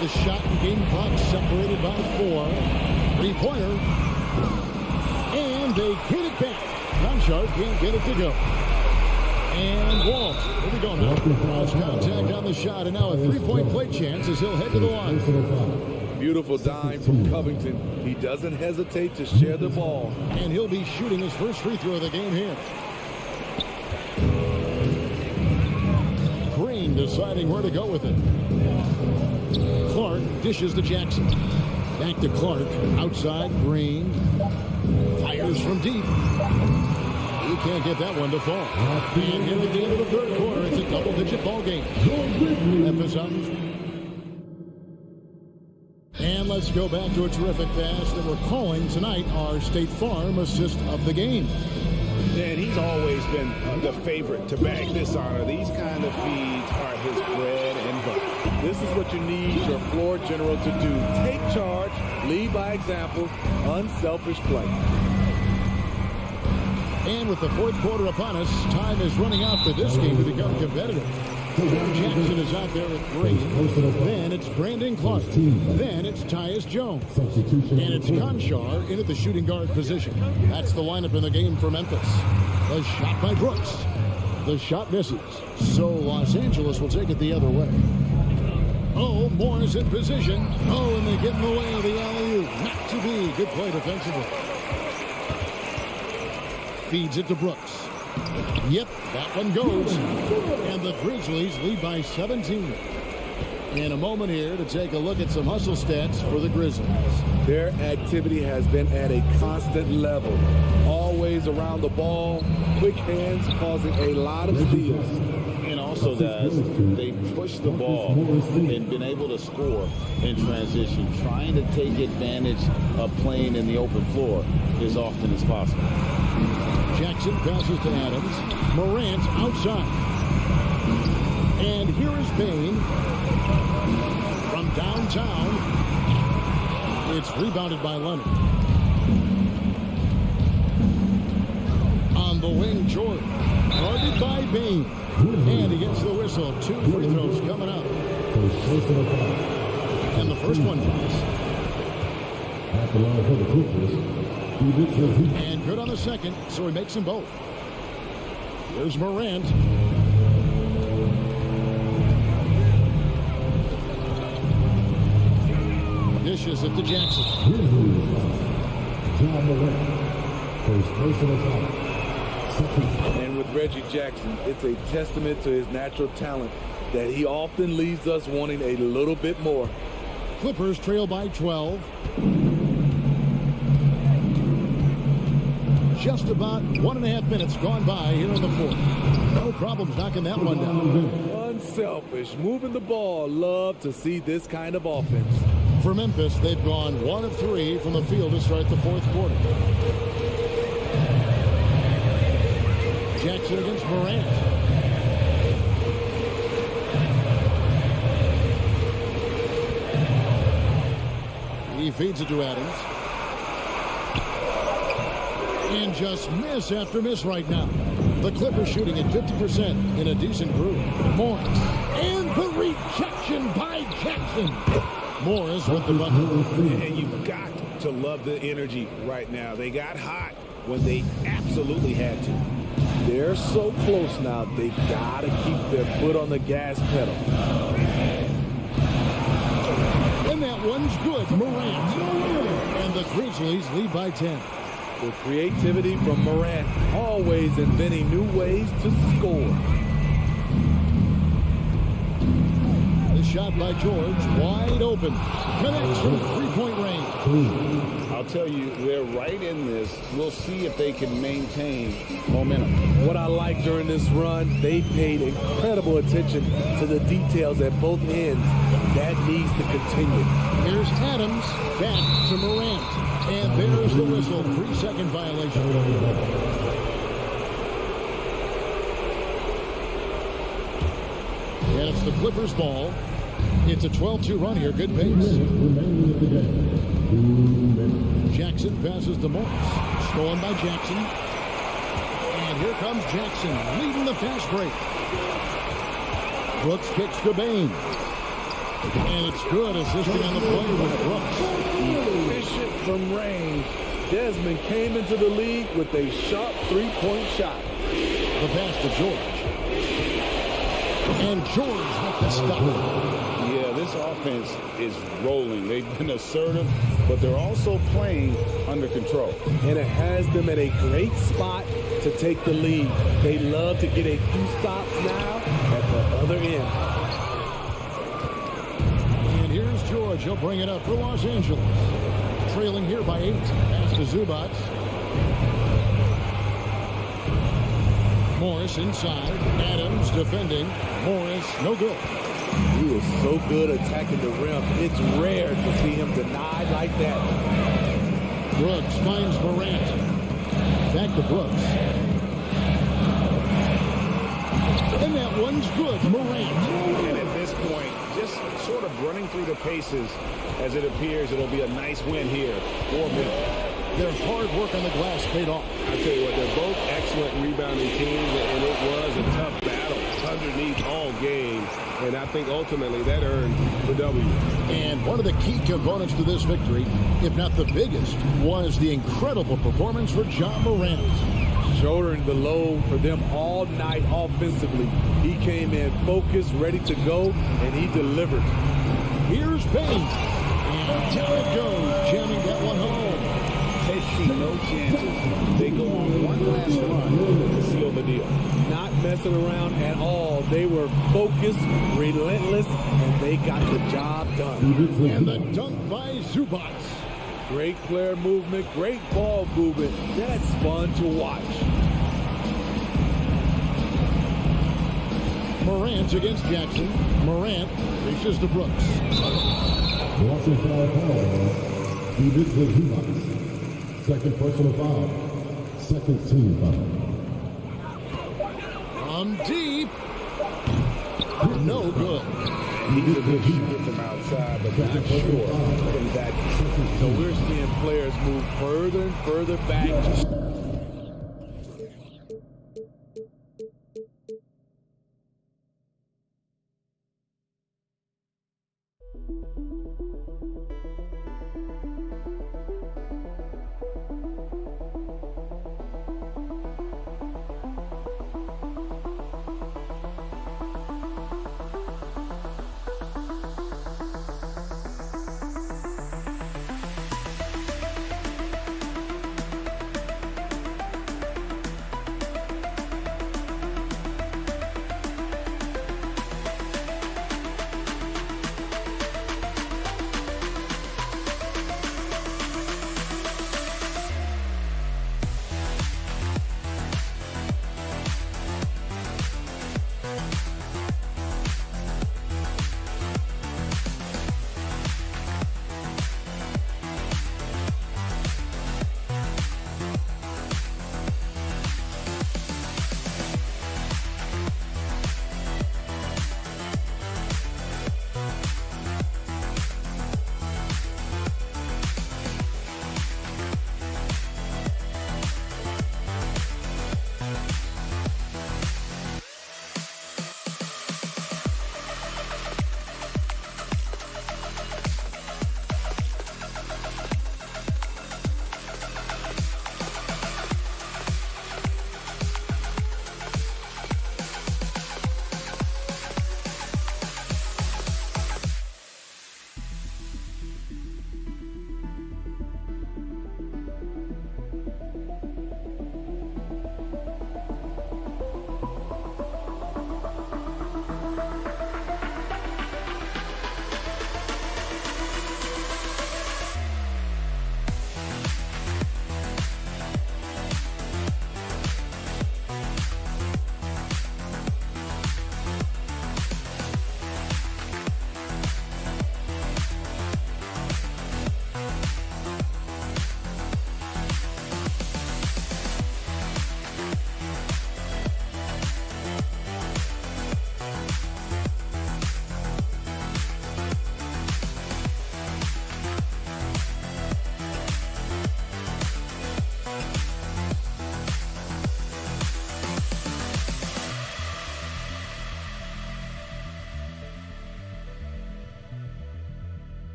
The shot and game clock separated by 4. Three-pointer. And they get it back. Conchard can't get it to go. And Wall, here we go now. Cross contact on the shot, and now a three-point play chance as he'll head to the line. Beautiful dime from Covington. He doesn't hesitate to share the ball. And he'll be shooting his first free throw of the game here. Green deciding where to go with it. Clark dishes to Jackson. Back to Clark. Outside, Green. Fires from deep. He can't get that one to fall. And here at the end of the third quarter, it's a double-digit ball game. Memphis up. And let's go back to a terrific pass that we're calling tonight our State Farm assist of the game. And he's always been the favorite to bag this honor. These kind of feeds are his bread and butter. This is what you need your floor general to do. Take charge, lead by example, unselfish play. And with the fourth quarter upon us, time is running out for this game to become competitive. Jackson is out there at Green. Then it's Brandon Clark. Then it's Tyus Jones. And it's Conchar in at the shooting guard position. That's the lineup in the game for Memphis. The shot by Brooks. The shot misses. So Los Angeles will take it the other way. Oh, Moore's in position. Oh, and they get in the way of the alley-oop. Not to be. Good play defensively. Feeds it to Brooks. Yep, that one goes. And the Grizzlies lead by 17. In a moment here to take a look at some hustle stats for the Grizzlies. Their activity has been at a constant level. Always around the ball. Quick hands causing a lot of steals. And also does, they push the ball and been able to score in transition, trying to take advantage of playing in the open floor as often as possible. Jackson passes to Adams. Morant outside. And here is Payne from downtown. It's rebounded by Leonard. On the wing, George. Guarded by Payne. And he gets the whistle. 2 free throws coming up. And the first one falls. And good on the second, so he makes them both. Here's Morant. Dishes it to Jackson. And with Reggie Jackson, it's a testament to his natural talent that he often leaves us wanting a little bit more. Clippers trail by 12. Just about 1.5 minutes gone by here in the fourth. No problems knocking that one down. Unselfish, moving the ball. Love to see this kind of offense. For Memphis, they've gone 1 of 3 from the field to start the fourth quarter. Jackson against Morant. He feeds it to Adams. And just miss after miss right now. The Clippers shooting at 50% in a decent groove. Morris. And the rejection by Jackson. Morris with the bucket. And you've got to love the energy right now. They got hot when they absolutely had to. They're so close now, they've got to keep their foot on the gas pedal. And that one's good. Morant. And the Grizzlies lead by 10. The creativity from Morant, always inventing new ways to score. The shot by George, wide open. Connects from three-point range. I'll tell you, they're right in this. We'll see if they can maintain momentum. What I like during this run, they paid incredible attention to the details at both ends. That needs to continue. Here's Adams, back to Morant. And there's the whistle, 3-second violation. And it's the Clippers ball. It's a 12-2 run here, good pace. Jackson passes to Morris. Stolen by Jackson. And here comes Jackson, leading the fast break. Brooks kicks to Bain. And it's good, assisting on the play with Brooks. Efficient from range. Desmond came into the league with a sharp three-point shot. The pass to George. And George with the stop. Yeah, this offense is rolling. They've been assertive, but they're also playing under control. And it has them at a great spot to take the lead. They love to get a few stops now at the other end. And here's George. He'll bring it up for Los Angeles. Trailing here by 8. Pass to Zubac. Morris inside. Adams defending. Morris, no good. He is so good attacking the rim. It's rare to see him denied like that. Brooks finds Morant. Back to Brooks. And that one's good. Morant. And at this point, just sort of running through the paces as it appears it'll be a nice win here for Memphis. Their hard work on the glass paid off. I tell you what, they're both excellent rebounding teams, and it was a tough battle underneath all game. And I think ultimately that earned the W. And one of the key components to this victory, if not the biggest, was the incredible performance for John Morant. Shouldering the load for them all night offensively. He came in focused, ready to go, and he delivered. Here's Payne. And there it goes, jamming that one home. They see no chances. They go on one last run to seal the deal. Not messing around at all. They were focused, relentless, and they got the job done. And the dunk by Zubac. Great player movement, great ball movement. That's fun to watch. Morant against Jackson. Morant reaches to Brooks. Watching foul call. He did the Xellark. Second personal foul. Second team foul. From deep. No good. He's a good shooter from outside, but not sure from that. So we're seeing players move further and further back.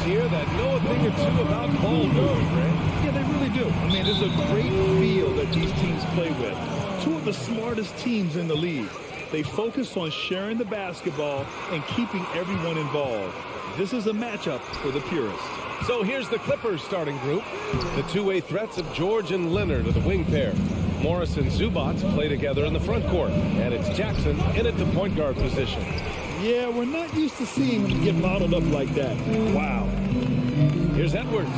Here that know a thing or two about ball movement, right? Yeah, they really do. I mean, there's a great feel that these teams play with. Two of the smartest teams in the league. They focus on sharing the basketball and keeping everyone involved. This is a matchup for the purists. So here's the Clippers starting group. The two-way threats of George and Leonard are the wing pair. Morris and Zubats play together in the front court, and it's Jackson in at the point guard position. Yeah, we're not used to seeing him get modeled up like that. Wow. Here's Edwards.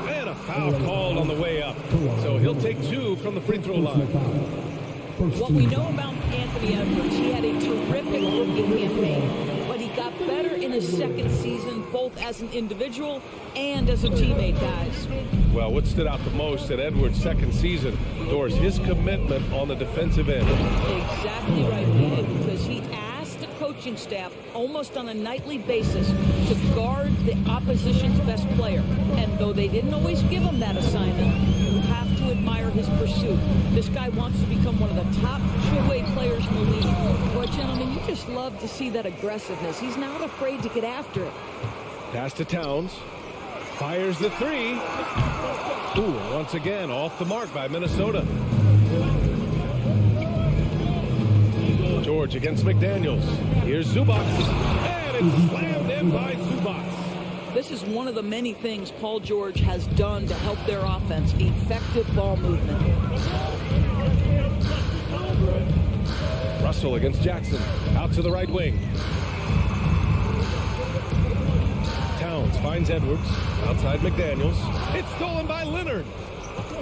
And a foul called on the way up. So he'll take 2 from the free throw line. What we know about Anthony Edwards, he had a terrific rookie campaign, but he got better in his second season, both as an individual and as a teammate, guys. Well, what stood out the most at Edwards' second season, Doris, his commitment on the defensive end. Exactly right, Dave, because he asked the coaching staff almost on a nightly basis to guard the opposition's best player. And though they didn't always give him that assignment, you have to admire his pursuit. This guy wants to become one of the top two-way players in the league. Well, gentlemen, you just love to see that aggressiveness. He's not afraid to get after it. Pass to Towns. Fires the 3. Ooh, once again, off the mark by Minnesota. George against McDaniels. Here's Zubats. And it's slammed in by Zubats. This is one of the many things Paul George has done to help their offense. Effective ball movement. Russell against Jackson. Out to the right wing. Towns finds Edwards. Outside McDaniels. It's stolen by Leonard.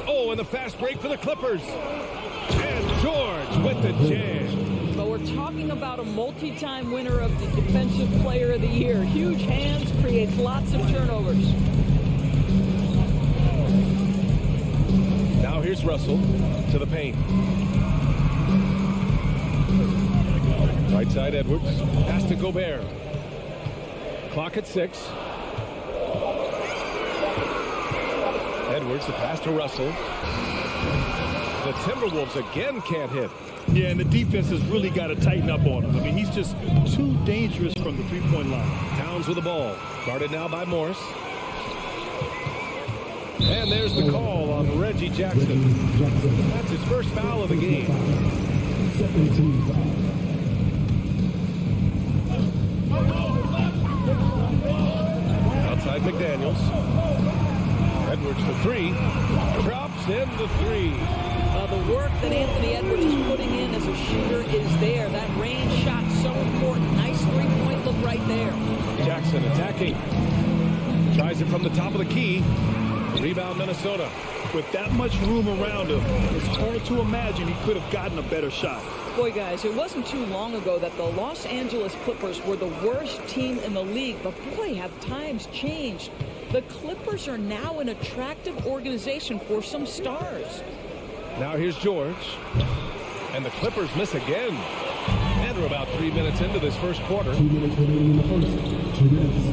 Oh, and the fast break for the Clippers. And George with the jam. But we're talking about a multi-time winner of the Defensive Player of the Year. Huge hands, creates lots of turnovers. Now here's Russell to the paint. Right side Edwards. Pass to Gobert. Clock at 6. Edwards, the pass to Russell. The Timberwolves again can't hit. Yeah, and the defense has really got to tighten up on him. I mean, he's just too dangerous from the three-point line. Towns with the ball. Guarded now by Morris. And there's the call on Reggie Jackson. That's his first foul of the game. Outside McDaniels. Edwards for 3. Drops in the 3. The work that Anthony Edwards is putting in as a shooter is there. That range shot so important. Nice three-point look right there. Jackson attacking. Tries it from the top of the key. Rebound Minnesota. With that much room around him, it's hard to imagine he could have gotten a better shot. Boy, guys, it wasn't too long ago that the Los Angeles Clippers were the worst team in the league. But boy, have times changed. The Clippers are now an attractive organization for some stars. Now here's George. And the Clippers miss again. And we're about 3 minutes into this first quarter. 2 minutes remaining in the first. 2 minutes.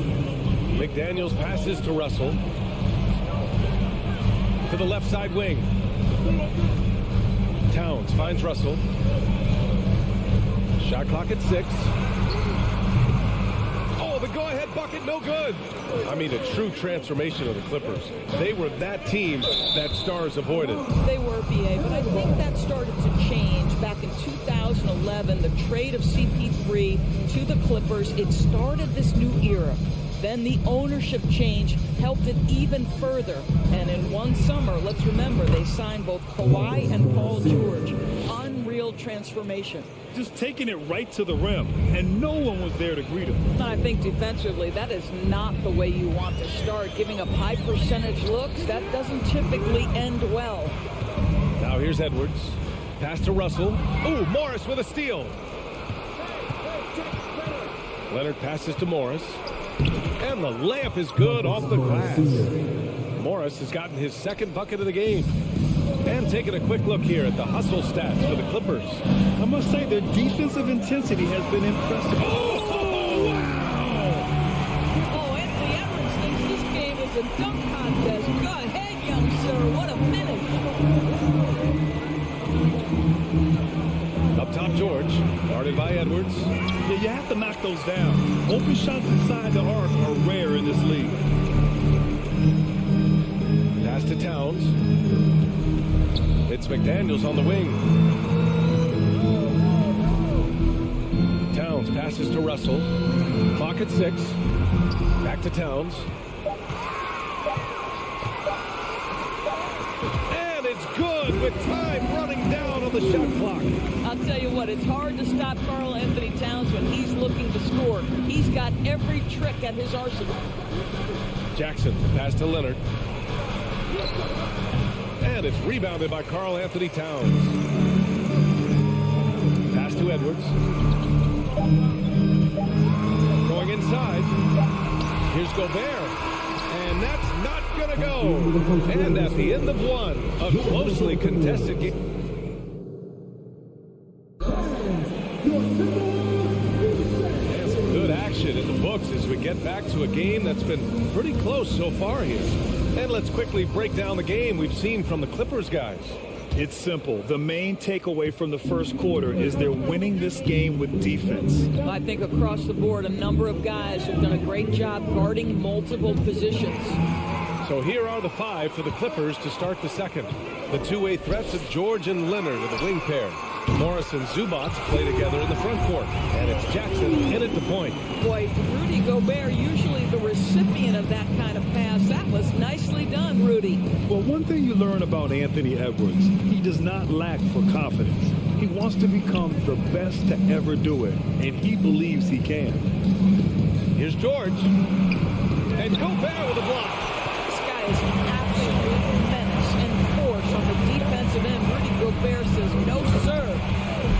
McDaniels passes to Russell. To the left side wing. Towns finds Russell. Shot clock at 6. Oh, the go-ahead bucket, no good. I mean, a true transformation of the Clippers. They were that team that stars avoided. They were, BA, but I think that started to change back in 2011. The trade of CP3 to the Clippers, it started this new era. Then the ownership change helped it even further. And in one summer, let's remember, they signed both Kawhi and Paul George. Unreal transformation. Just taking it right to the rim, and no one was there to greet him. I think defensively, that is not the way you want to start. Giving up high percentage looks, that doesn't typically end well. Now here's Edwards. Pass to Russell. Ooh, Morris with a steal. Leonard passes to Morris. And the layup is good off the glass. Morris has gotten his second bucket of the game. And taking a quick look here at the hustle stats for the Clippers. I must say their defensive intensity has been impressive. Oh, Oh, Anthony Edwards thinks this game is a dunk contest. Go ahead, young sir. What a finish. Up top, George. Guarded by Edwards. Yeah, you have to knock those down. Open shots inside the arc are rare in this league. Pass to Towns. It's McDaniels on the wing. Towns passes to Russell. Clock at 6. Back to Towns. And it's good. good with time running down on the shot clock. I'll tell you what, it's hard to stop Karl Anthony Towns when he's looking to score. He's got every trick at his arsenal. Jackson, pass to Leonard. And it's rebounded by Karl Anthony Towns. Pass to Edwards. Going inside. Here's Gobert. And that's not going to go. And at the end of one, a closely contested game. And some good action in the books as we get back to a game that's been pretty close so far here. And let's quickly break down the game we've seen from the Clippers guys. It's simple. The main takeaway from the first quarter is they're winning this game with defense. I think across the board, a number of guys have done a great job guarding multiple positions. So here are the five for the Clippers to start the second. The two-way threats of George and Leonard are the wing pair. Morris and Zubac play together in the front court. And it's Jackson in at the point. Boy, Rudy Gobert, usually the recipient of that kind of pass. That was nicely done, Rudy. Well, one thing you learn about Anthony Edwards, he does not lack for confidence. He wants to become the best to ever do it, and he believes he can. Here's George. And Gobert with a block. This guy is an absolute menace and force on the defensive end. Rudy Gobert says, no, sir.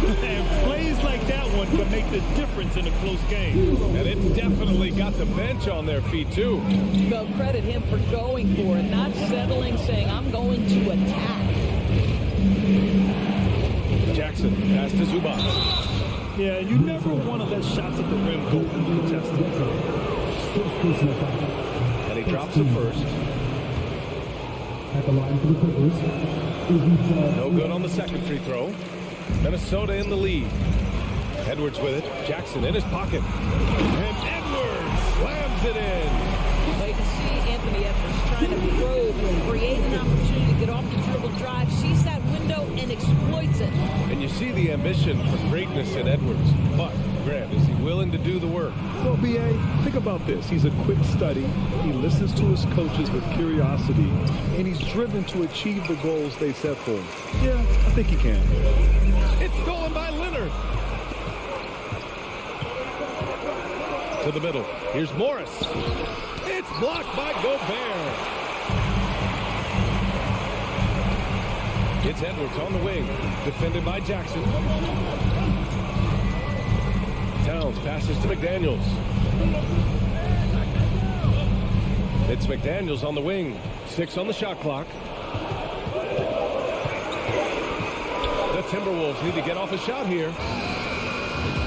And plays like that one can make the difference in a close game. And it definitely got the bench on their feet, too. Well, credit him for going for it, not settling, saying, I'm going to attack. Jackson, pass to Zubac. Yeah, you never want to let shots at the rim go uncontested. And he drops the first. At the line for the Clippers. No good on the second free throw. Minnesota in the lead. Edwards with it. Jackson in his pocket. And Edwards slams it in. Well, you can see Anthony Edwards trying to probe, create an opportunity to get off the dribble drive, sees that window and exploits it. And you see the ambition for greatness in Edwards. But, Grant, is he willing to do the work? Well, B.A., think about this. He's a quick study. He listens to his coaches with curiosity, and he's driven to achieve the goals they set for him. Yeah, I think he can. It's stolen by Leonard. To the middle. Here's Morris. It's blocked by Gobert. It's Edwards on the wing. Defended by Jackson. Towns passes to McDaniels. It's McDaniels on the wing. 6 on the shot clock. The Timberwolves need to get off a shot here.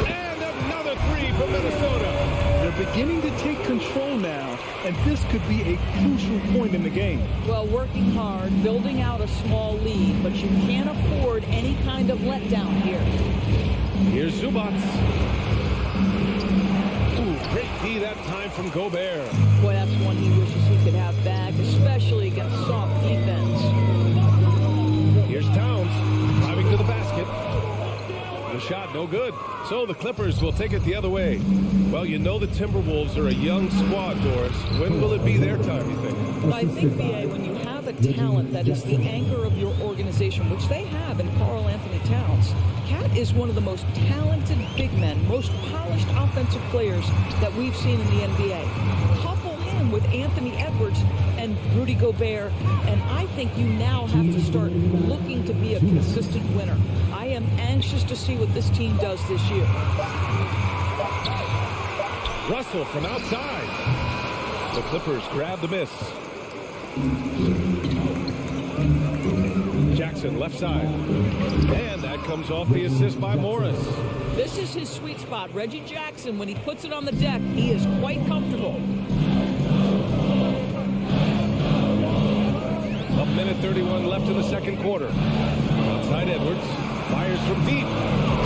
And another three from Minnesota. They're beginning to take control now, and this could be a crucial point in the game. Well, working hard, building out a small lead, but you can't afford any kind of letdown here. Here's Zubac. Ooh, great D that time from Gobert. Boy, that's one he wishes he could have back, especially against soft defense. Here's Towns driving to the basket. The shot no good. So the Clippers will take it the other way. Well, you know the Timberwolves are a young squad, Doris. When will it be their time, you think? Well, I think, B.A., when you have a talent that is the anchor of your organization, which they have in Karl Anthony Towns, Cat is one of the most talented big men, most polished offensive players that we've seen in the NBA. Couple him with Anthony Edwards and Rudy Gobert, and I think you now have to start looking to be a consistent winner. I am anxious to see what this team does this year. Russell from outside. The Clippers grab the miss. Jackson left side. And that comes off the assist by Morris. This is his sweet spot. Reggie Jackson, when he puts it on the deck, he is quite comfortable. A minute 31 left in the second quarter. Outside Edwards. Fires from deep.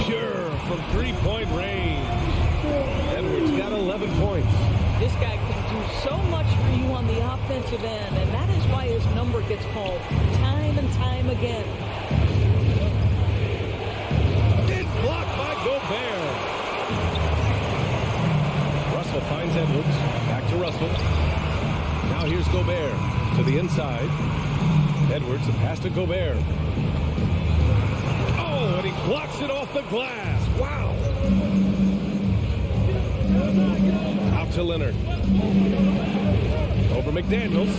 Pure from three-point range. Edwards got 11 points. This guy can do so much for you on the offensive end, and that is why his number gets called time and time again. It's blocked by Gobert. Russell finds Edwards. Back to Russell. Now here's Gobert to the inside. Edwards Edwards, the pass to Gobert. Oh, and he blocks it off the glass. Wow. Out to Leonard. Over McDaniels.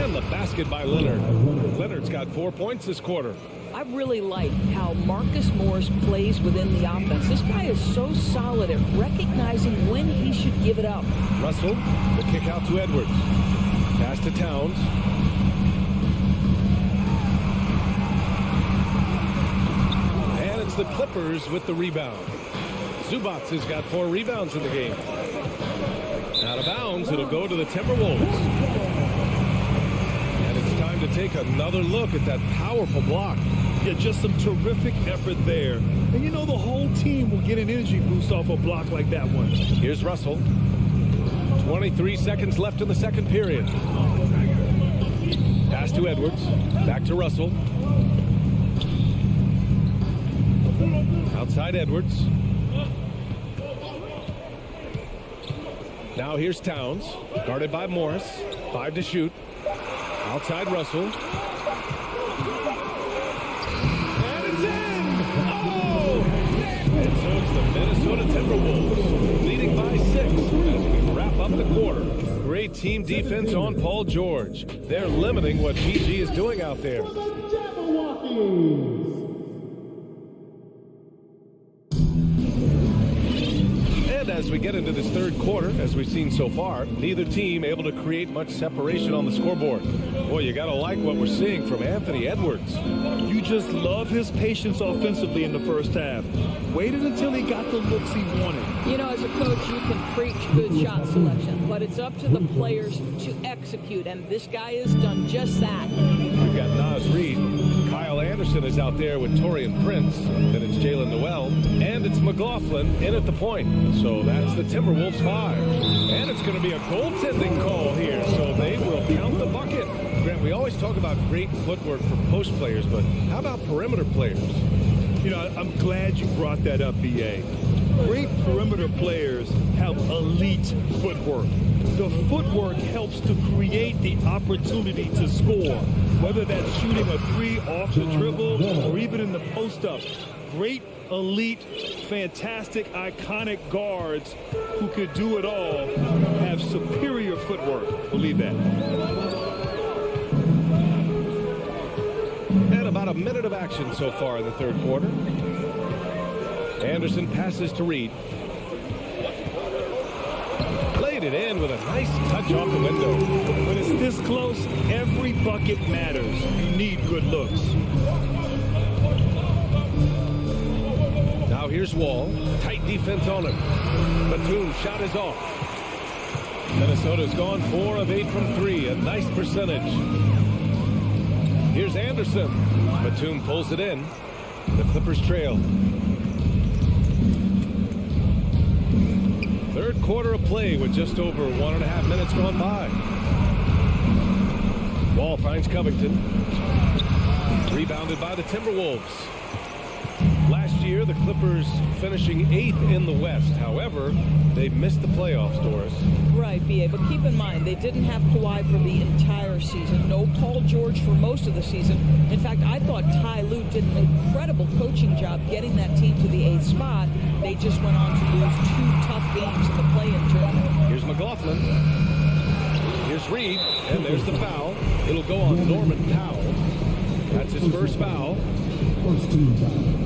And the basket by Leonard. Leonard's got 4 points this quarter. I really like how Marcus Morris plays within the offense. This guy is so solid at recognizing when he should give it up. Russell, the kick out to Edwards. Pass to Towns. And it's the Clippers with the rebound. Zubac has got 4 rebounds in the game. Out of bounds, it'll go to the Timberwolves. And it's time to take another look at that powerful block. Yeah, just some terrific effort there. And you know the whole team will get an energy boost off a block like that one. Here's Russell. 23 seconds left in the second period. Pass to Edwards. Back to Russell. Outside Edwards. Now here's Towns. Guarded by Morris. 5 to shoot. Outside Russell. And so it's the Minnesota Timberwolves leading by 6 as we wrap up the quarter. Great team defense on Paul George. They're limiting what PG is doing out there. And as we get into this third quarter, as we've seen so far, neither team able to create much separation on the scoreboard. Boy, you got to like what we're seeing from Anthony Edwards. You just love his patience offensively in the first half. Waited until he got the looks he wanted. You know, as a coach, you can preach good shot selection, but it's up to the players to execute, and this guy has done just that. We've got Naz Reid. Kyle Anderson is out there with Taurean Prince. Then it's Jalen Noel. And it's McLaughlin in at the point. So that's the Timberwolves 5. And it's going to be a goaltending call here, so they will count the bucket. Grant, we always talk about great footwork for post players, but how about perimeter players? You know, I'm glad you brought that up, B.A. Great perimeter players have elite footwork. The footwork helps to create the opportunity to score, whether that's shooting a 3 off the dribble or even in the post-up. Great, elite, fantastic, iconic guards who could do it all have superior footwork. Believe that. And about a minute of action so far in the third quarter. Anderson passes to Reed. Played it in with a nice touch off the window. When it's this close, every bucket matters. You need good looks. Now here's Wall. Tight defense on him. Batum shot is off. Minnesota's gone 4 of 8 from 3. A nice percentage. Here's Anderson. Batum pulls it in. The Clippers trail. Third quarter of play with just over 1.5 minutes gone by. Wall finds Covington. Rebounded by the Timberwolves. Last year, the Clippers finishing 8th in the West. However, they missed the playoffs, Doris. Right, B.A., but keep in mind, they didn't have Kawhi for the entire season. No Paul George for most of the season. In fact, I thought Ty Lue did an incredible coaching job getting that team to the 8th spot. They just went on to lose 2 tough games in the play-in tournament. Here's McLaughlin. Here's Reed, and there's the foul. It'll go on Norman Powell. That's his first foul. First team foul.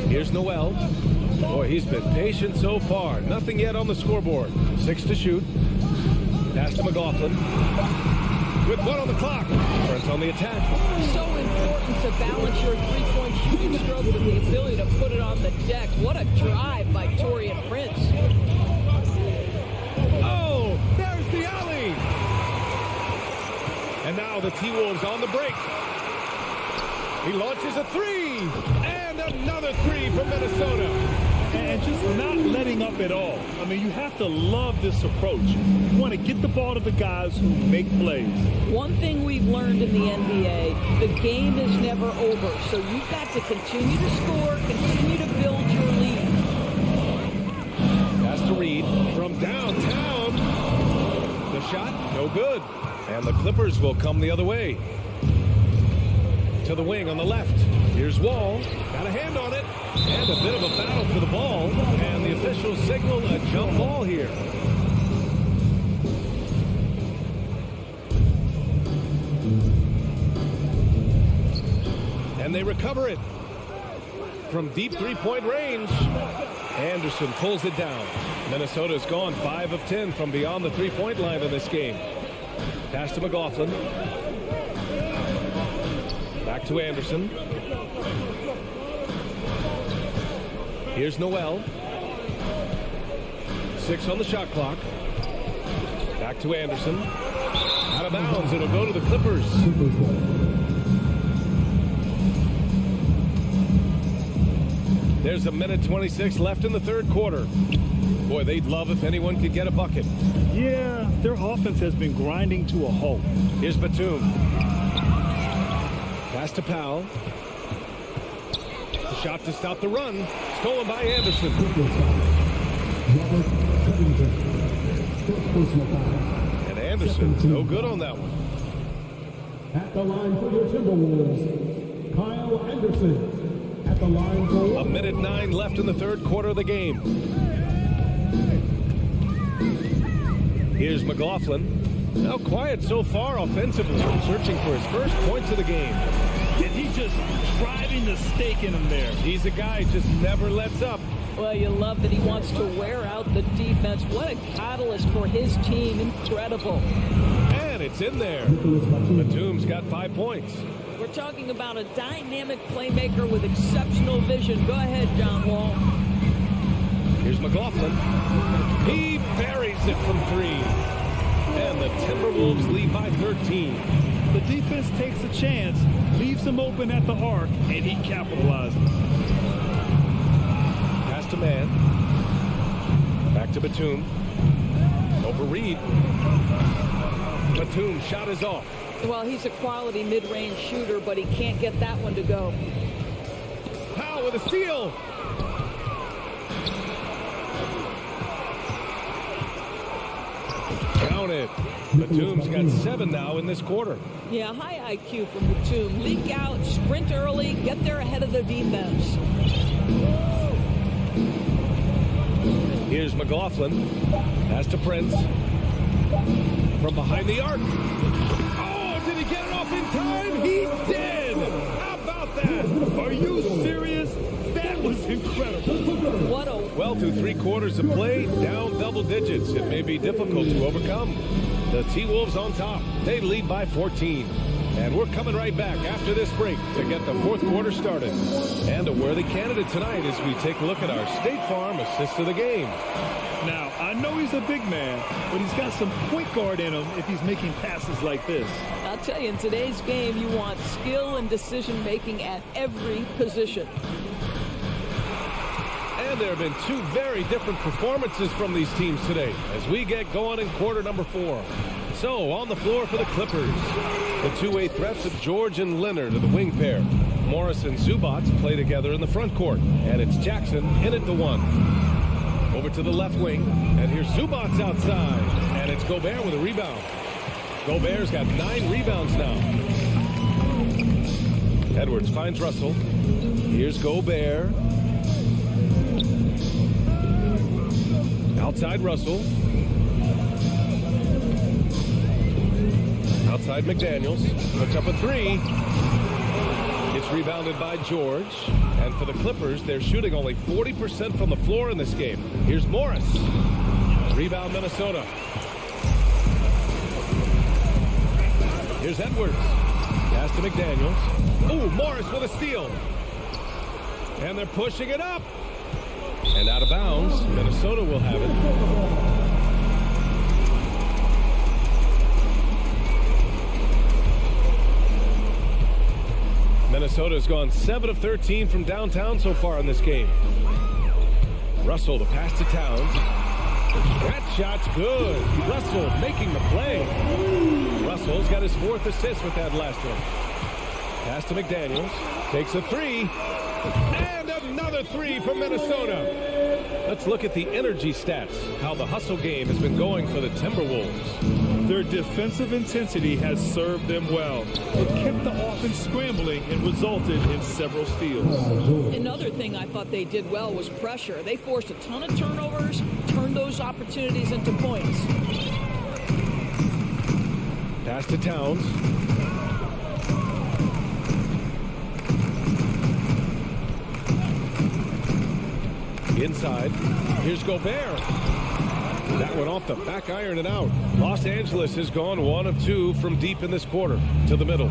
Here's Noel. Boy, he's been patient so far. Nothing yet on the scoreboard. 6 to shoot. Pass to McLaughlin. With 1 on the clock. Prince on the attack. So important to balance your three-point shooting stroke with the ability to put it on the deck. What a drive by Taurean Prince. Oh, there's the alley. And now the T-Wolves on the break. He launches a 3. And another 3 from Minnesota. And just not letting up at all. I mean, you have to love this approach. You want to get the ball to the guys who make plays. One thing we've learned in the NBA, the game is never over. So you've got to continue to score, continue to build your lead. Pass to Reed from downtown. The shot, no good. And the Clippers will come the other way. To the wing on the left. Here's Wall. Got a hand on it. And a bit of a battle for the ball. And the officials signal a jump ball here. And they recover it. From deep three-point range. Anderson pulls it down. Minnesota's gone 5 of 10 from beyond the three-point line in this game. Pass to McLaughlin. Back to Anderson. Here's Noel. 6 on the shot clock. Back to Anderson. Out of bounds. It'll go to the Clippers. There's a minute 26 left in the third quarter. Boy, they'd love if anyone could get a bucket. Yeah, their offense has been grinding to a halt. Here's Batum. Pass to Powell. Shot to stop the run. Stolen by Anderson. And Anderson's no good on that one. At the line for the Timberwolves, Kyle Anderson. At the line for... A minute 9 left in the third quarter of the game. Here's McLaughlin. Now quiet so far offensively, searching for his first points of the game. And he's just driving the stake in him there. He's a guy who just never lets up. Well, you love that he wants to wear out the defense. What a catalyst for his team. Incredible. And it's in there. Batum's got 5 points. We're talking about a dynamic playmaker with exceptional vision. Go ahead, John Wall. Here's McLaughlin. He buries it from 3. And the Timberwolves lead by 13. The defense takes a chance, leaves him open at the arc, and he capitalizes. Pass to Man. Back to Batum. Over Reed. Batum's shot is off. Well, he's a quality mid-range shooter, but he can't get that one to go. Powell with a steal. Count it. Batum's got 7 now in this quarter. Yeah, high IQ from Batum. Leak out, sprint early, get there ahead of the defense. Here's McLaughlin. Pass to Prince. From behind the arc. Oh, did he get it off in time? He did! How about that? Are you serious? That was incredible. What a... Well, through 3 quarters of play, down double digits. It may be difficult to overcome. The T-Wolves on top. They lead by 14. And we're coming right back after this break to get the fourth quarter started. And a worthy candidate tonight as we take a look at our State Farm assist of the game. Now, I know he's a big man, but he's got some point guard in him if he's making passes like this. I'll tell you, in today's game, you want skill and decision-making at every position. And there have been 2 very different performances from these teams today as we get going in quarter number 4. So, on the floor for the Clippers, the two-way threats of George and Leonard are the wing pair. Morris and Zubac play together in the front court, and it's Jackson in at the 1. Over to the left wing, and here's Zubac outside, and it's Gobert with a rebound. Gobert's got 9 rebounds now. Edwards finds Russell. Here's Gobert. Outside Russell. Outside McDaniels. Puts up a 3. It's rebounded by George. And for the Clippers, they're shooting only 40% from the floor in this game. Here's Morris. Rebound Minnesota. Here's Edwards. Pass to McDaniels. Ooh, Morris with a steal. And they're pushing it up. And out of bounds. Minnesota will have it. Minnesota's gone 7 of 13 from downtown so far in this game. Russell, the pass to Towns. That shot's good. Russell making the play. Russell's got his 4th assist with that last one. Pass to McDaniels. Takes a 3. And another three from Minnesota. Let's look at the energy stats, how the hustle game has been going for the Timberwolves. Their defensive intensity has served them well. It kept the offense scrambling and resulted in several steals. Another thing I thought they did well was pressure. They forced a ton of turnovers, turned those opportunities into points. Pass to Towns. Inside. Here's Gobert. That one off the back iron and out. Los Angeles has gone 1 of 2 from deep in this quarter to the middle.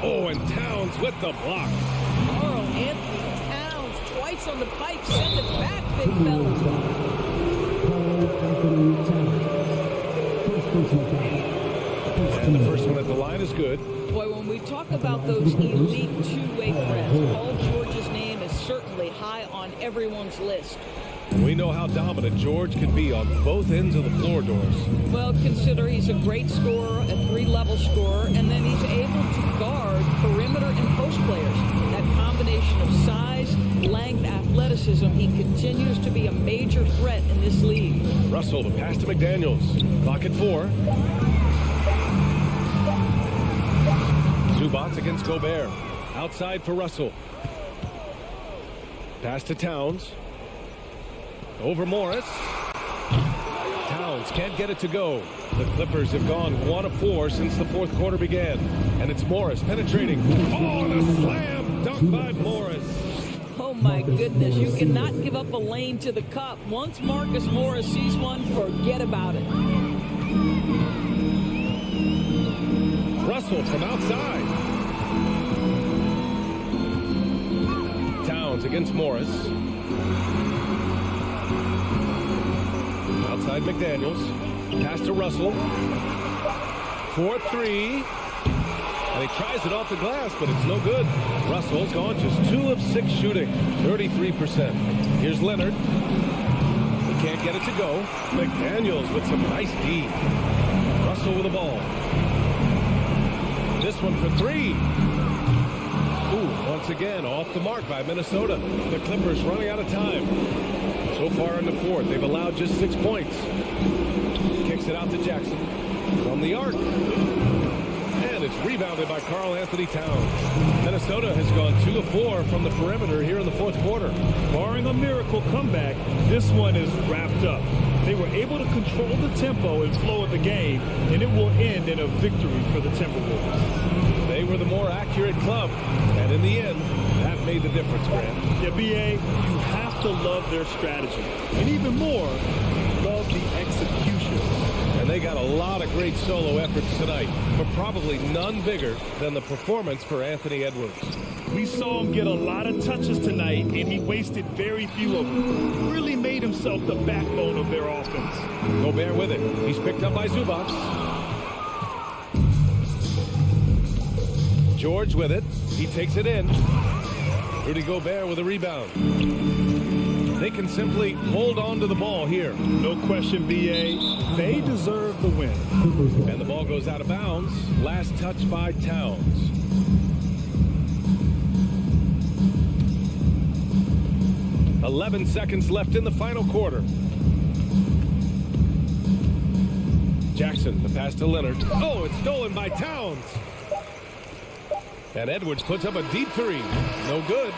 Oh, and Towns with the block. Carl Anthony Towns twice on the pipe. Send it back, big fella. And the first one at the line is good. Boy, when we talk about those elite two-way friends, Paul George's name is certainly high on everyone's list. We know how dominant George can be on both ends of the floor, Doris. Well, consider he's a great scorer, a 3-level scorer, and then he's able to guard perimeter and post players. That combination of size, length, athleticism, he continues to be a major threat in this league. Russell, the pass to McDaniels. Clock at 4. Zubats against Gobert. Outside for Russell. Pass to Towns. Over Morris. Towns can't get it to go. The Clippers have gone 1 of 4 since the fourth quarter began. And it's Morris penetrating. Oh, and a slam dunk by Morris. Oh, my goodness. You cannot give up a lane to the cup. Once Marcus Morris sees one, forget about it. Russell from outside. Towns against Morris. Outside McDaniels. Pass to Russell. 4-3. And he tries it off the glass, but it's no good. Russell's gone just 2 of 6 shooting. 33%. Here's Leonard. He can't get it to go. McDaniels with some nice D. Russell with the ball. This one for 3. Ooh, once again, off the mark by Minnesota. The Clippers running out of time. So far in the fourth, they've allowed just 6 points. Kicks it out to Jackson from the arc. And it's rebounded by Karl Anthony Towns. Minnesota has gone 2 of 4 from the perimeter here in the fourth quarter. Barring a miracle comeback, this one is wrapped up. They were able to control the tempo and flow of the game, and it will end in a victory for the Timberwolves. They were the more accurate club, and in the end, that made the difference, Grant. Yeah, B.A., you have to love their strategy, and even more, love the execution. And they got a lot of great solo efforts tonight, but probably none bigger than the performance for Anthony Edwards. We saw him get a lot of touches tonight, and he wasted very few of them. Really made himself the backbone of their offense. Gobert with it. He's picked up by Zubats. George with it. He takes it in. Rudy Gobert with a rebound. They can simply hold on to the ball here. No question, B.A. They deserve the win. And the ball goes out of bounds. Last touch by Towns. "11 seconds left in the final quarter. Jackson, the pass to Leonard. Oh, it's stolen by Towns. And Edwards puts up a deep 3. No good.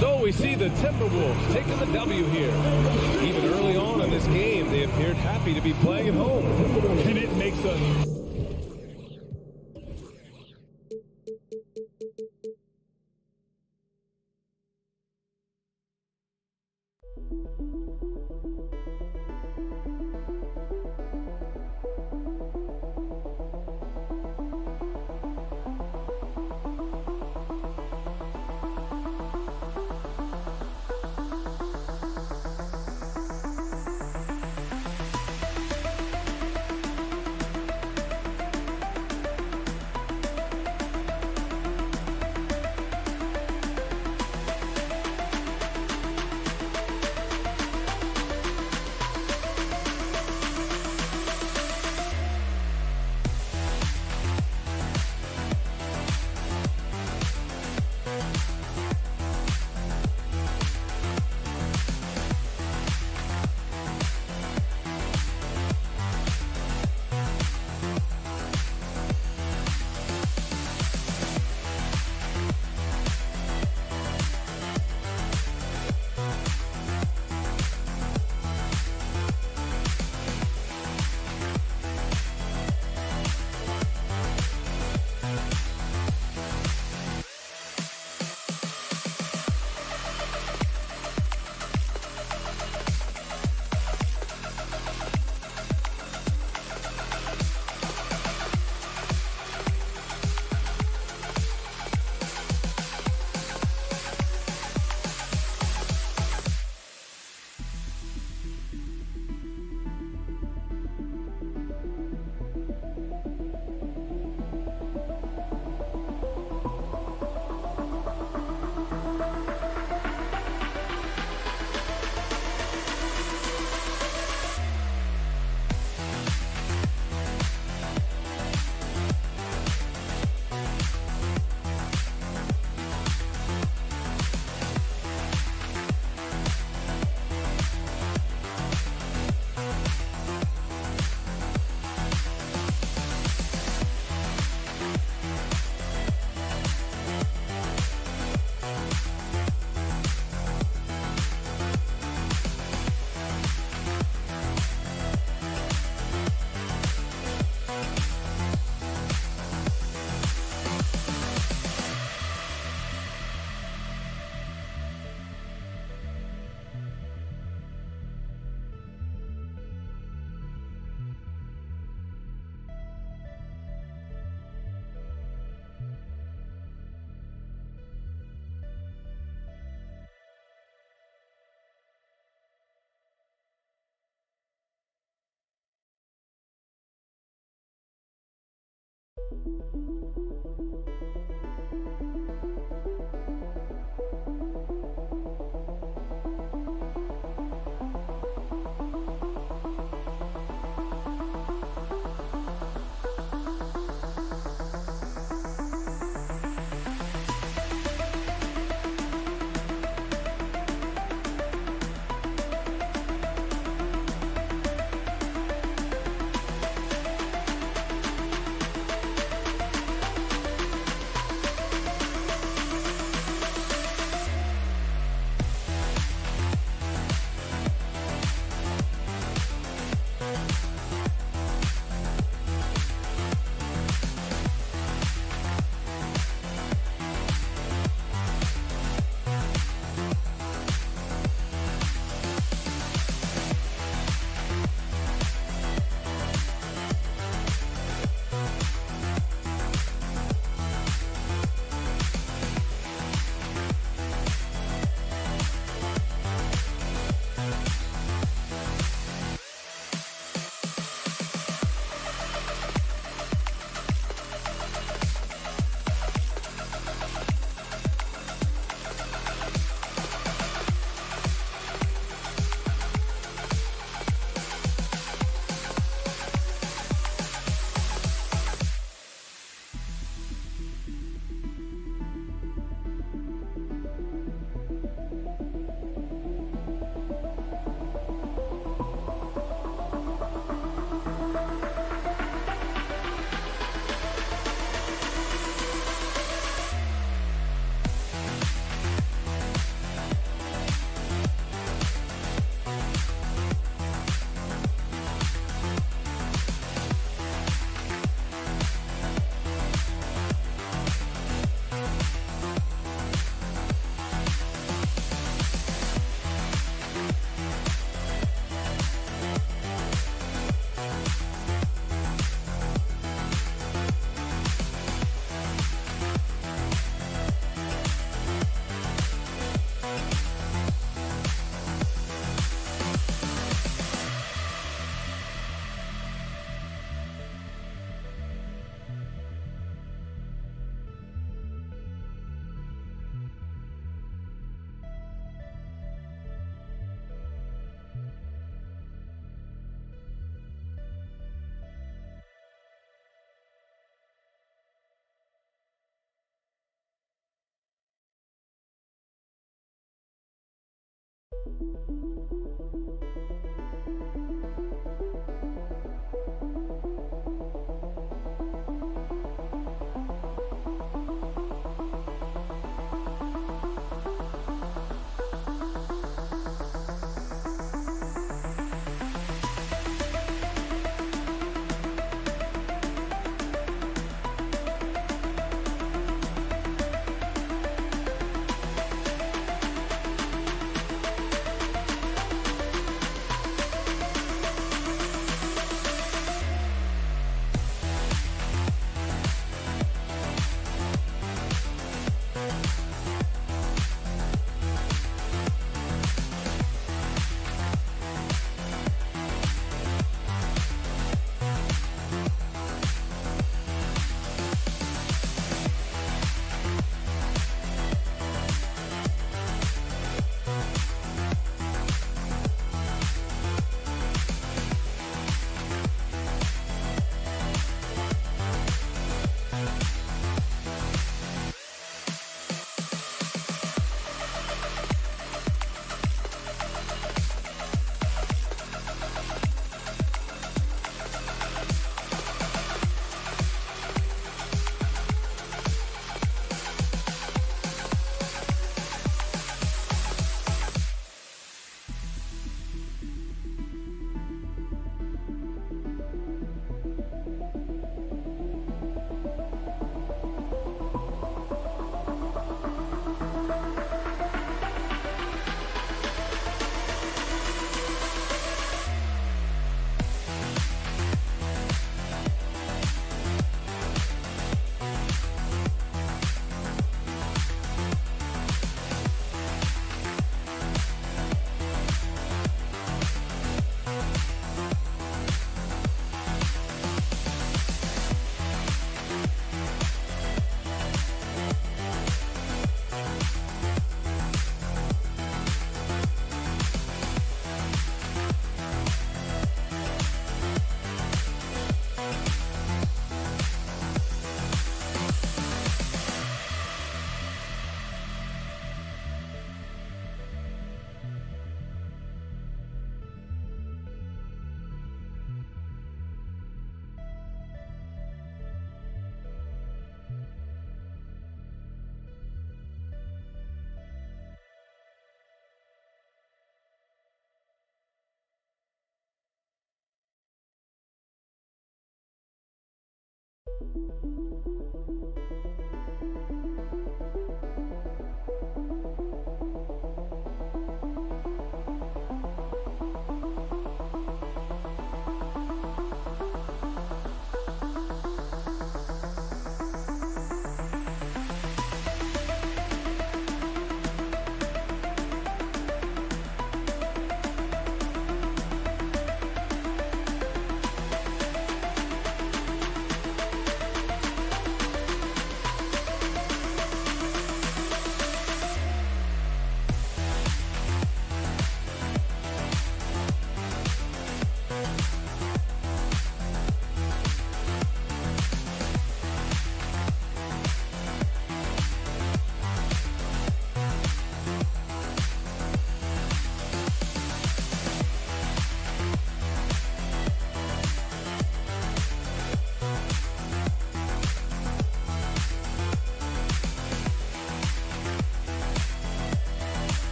So we see the Timberwolves taking the W here. Even early on in this game, they appeared happy to be playing at home. And it makes us...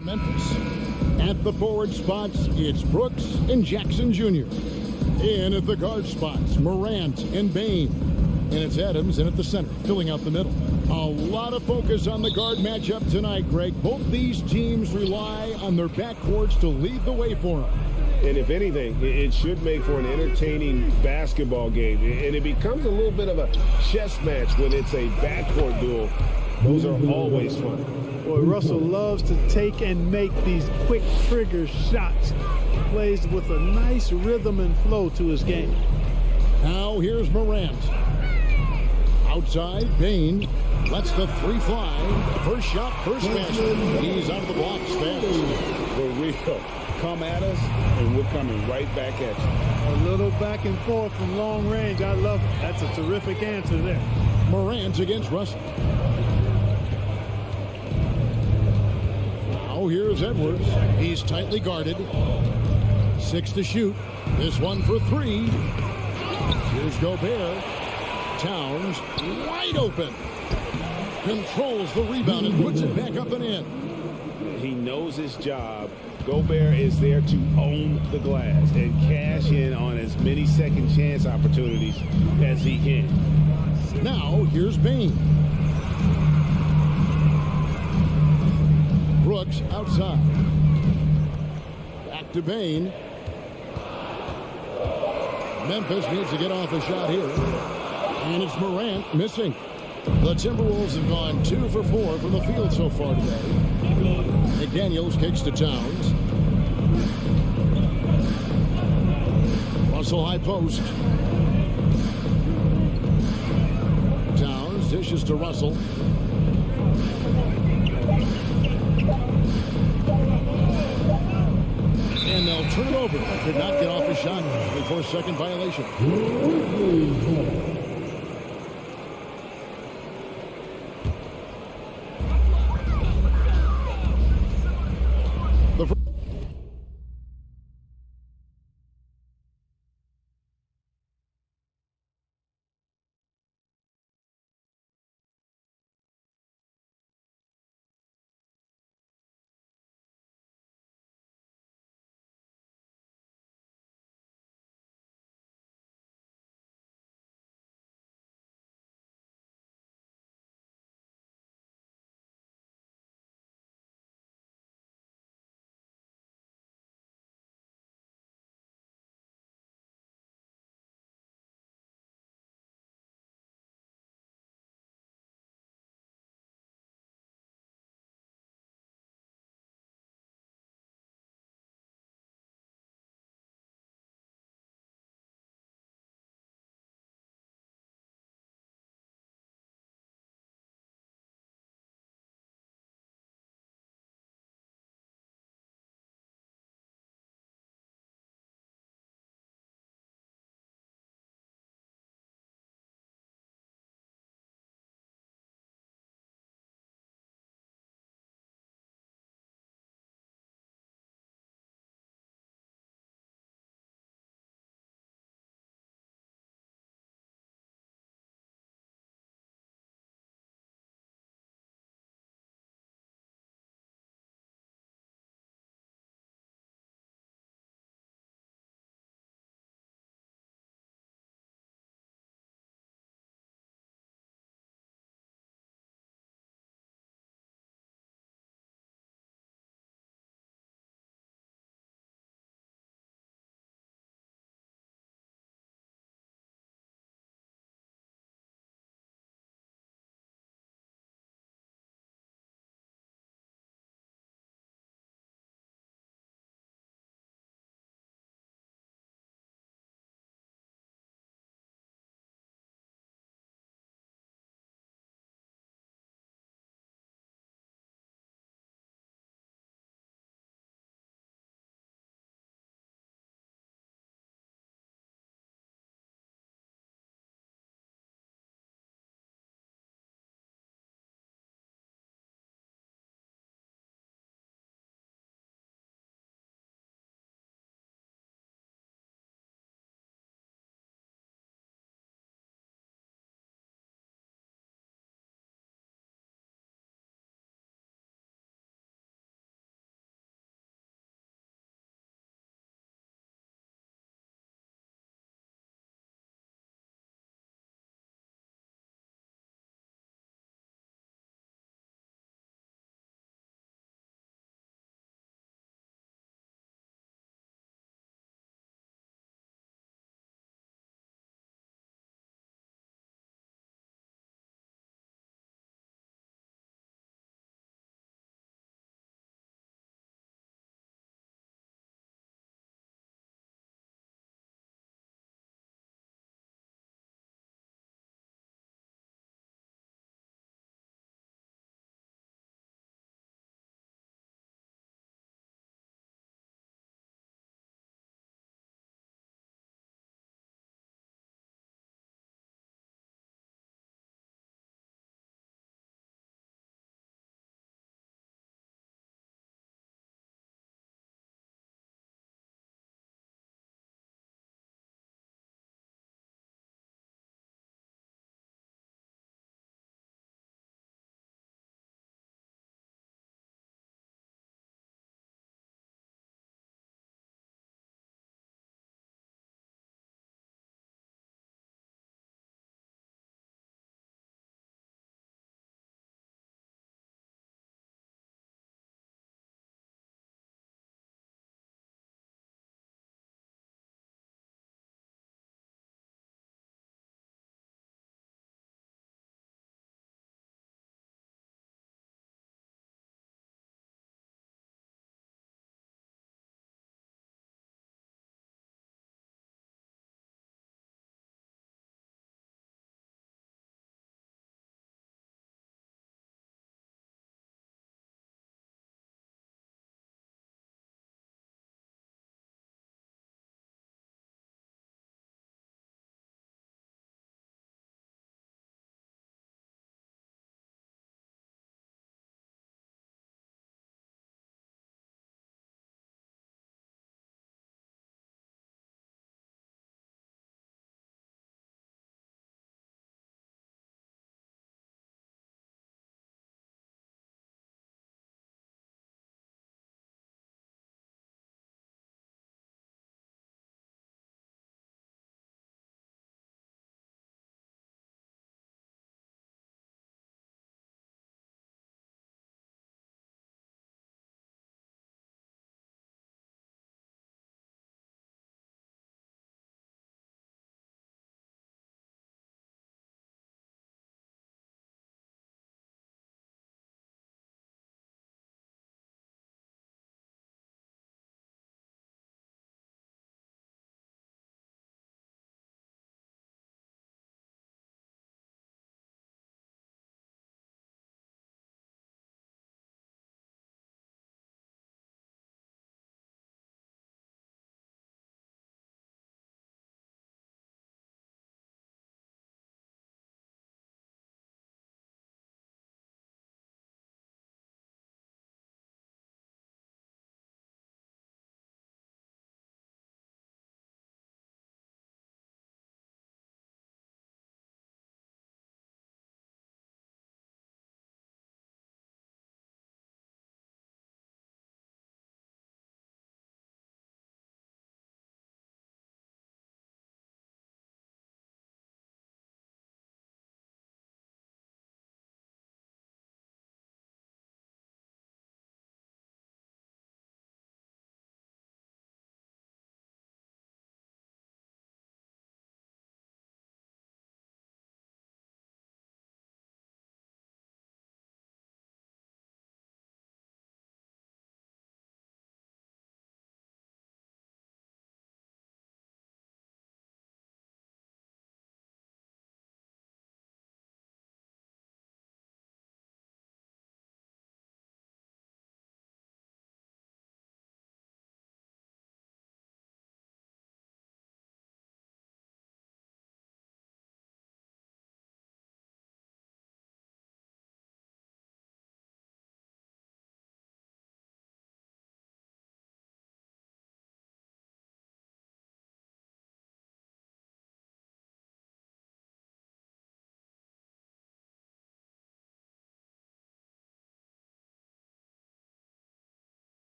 Memphis. At the forward spots, it's Brooks and Jackson Jr. In at the guard spots, Morant and Bain. And it's Adams in at the center, filling out the middle. A lot of focus on the guard matchup tonight, Greg. Both these teams rely on their backcourts to lead the way for them. And if anything, it should make for an entertaining basketball game. And it becomes a little bit of a chess match when it's a backcourt duel. Those are always fun. Boy, Russell loves to take and make these quick trigger shots. Plays with a nice rhythm and flow to his game. Now here's Morant. Outside, Bain lets the three fly. First shot, first basket. He's out of the blocks fast. For real. Come at us, and we're coming right back at you. A little back and forth from long range. I love it. That's a terrific answer there. Morant against Russell. Now here's Edwards. He's tightly guarded. 6 to shoot. This one for 3. Here's Gobert. Towns wide open. Controls the rebound and puts it back up and in. He knows his job. Gobert is there to own the glass and cash in on as many second chance opportunities as he can. Now here's Bain. Brooks outside. Back to Bain. Memphis needs to get off a shot here. And it's Morant missing. The Timberwolves have gone 2 for 4 from the field so far today. McDaniels kicks to Towns. Russell high post. Towns dishes to Russell. And they'll turn it over. Could not get off a shot before second violation.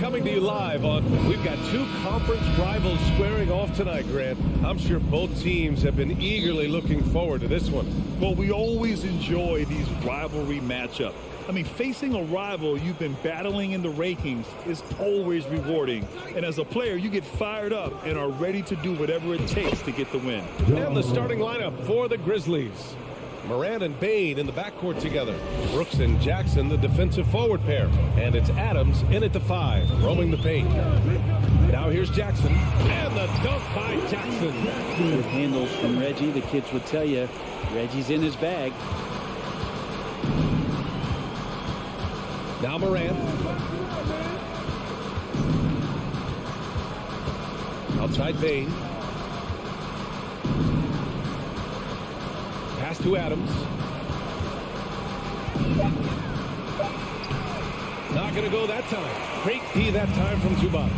Coming to you live on, we've got two conference rivals squaring off tonight, Grant. I'm sure both teams have been eagerly looking forward to this one. Well, we always enjoy these rivalry matchups. I mean, facing a rival you've been battling in the rankings is always rewarding. And as a player, you get fired up and are ready to do whatever it takes to get the win. And the starting lineup for the Grizzlies. Moran and Bain in the backcourt together. Brooks and Jackson, the defensive forward pair. And it's Adams in at the 5, roaming the paint. Now here's Jackson. And the dunk by Jackson. Good handles from Reggie. The kids would tell you, Reggie's in his bag. Now Moran. Outside Bain. Pass to Adams. Not going to go that time. Great D that time from Zubats.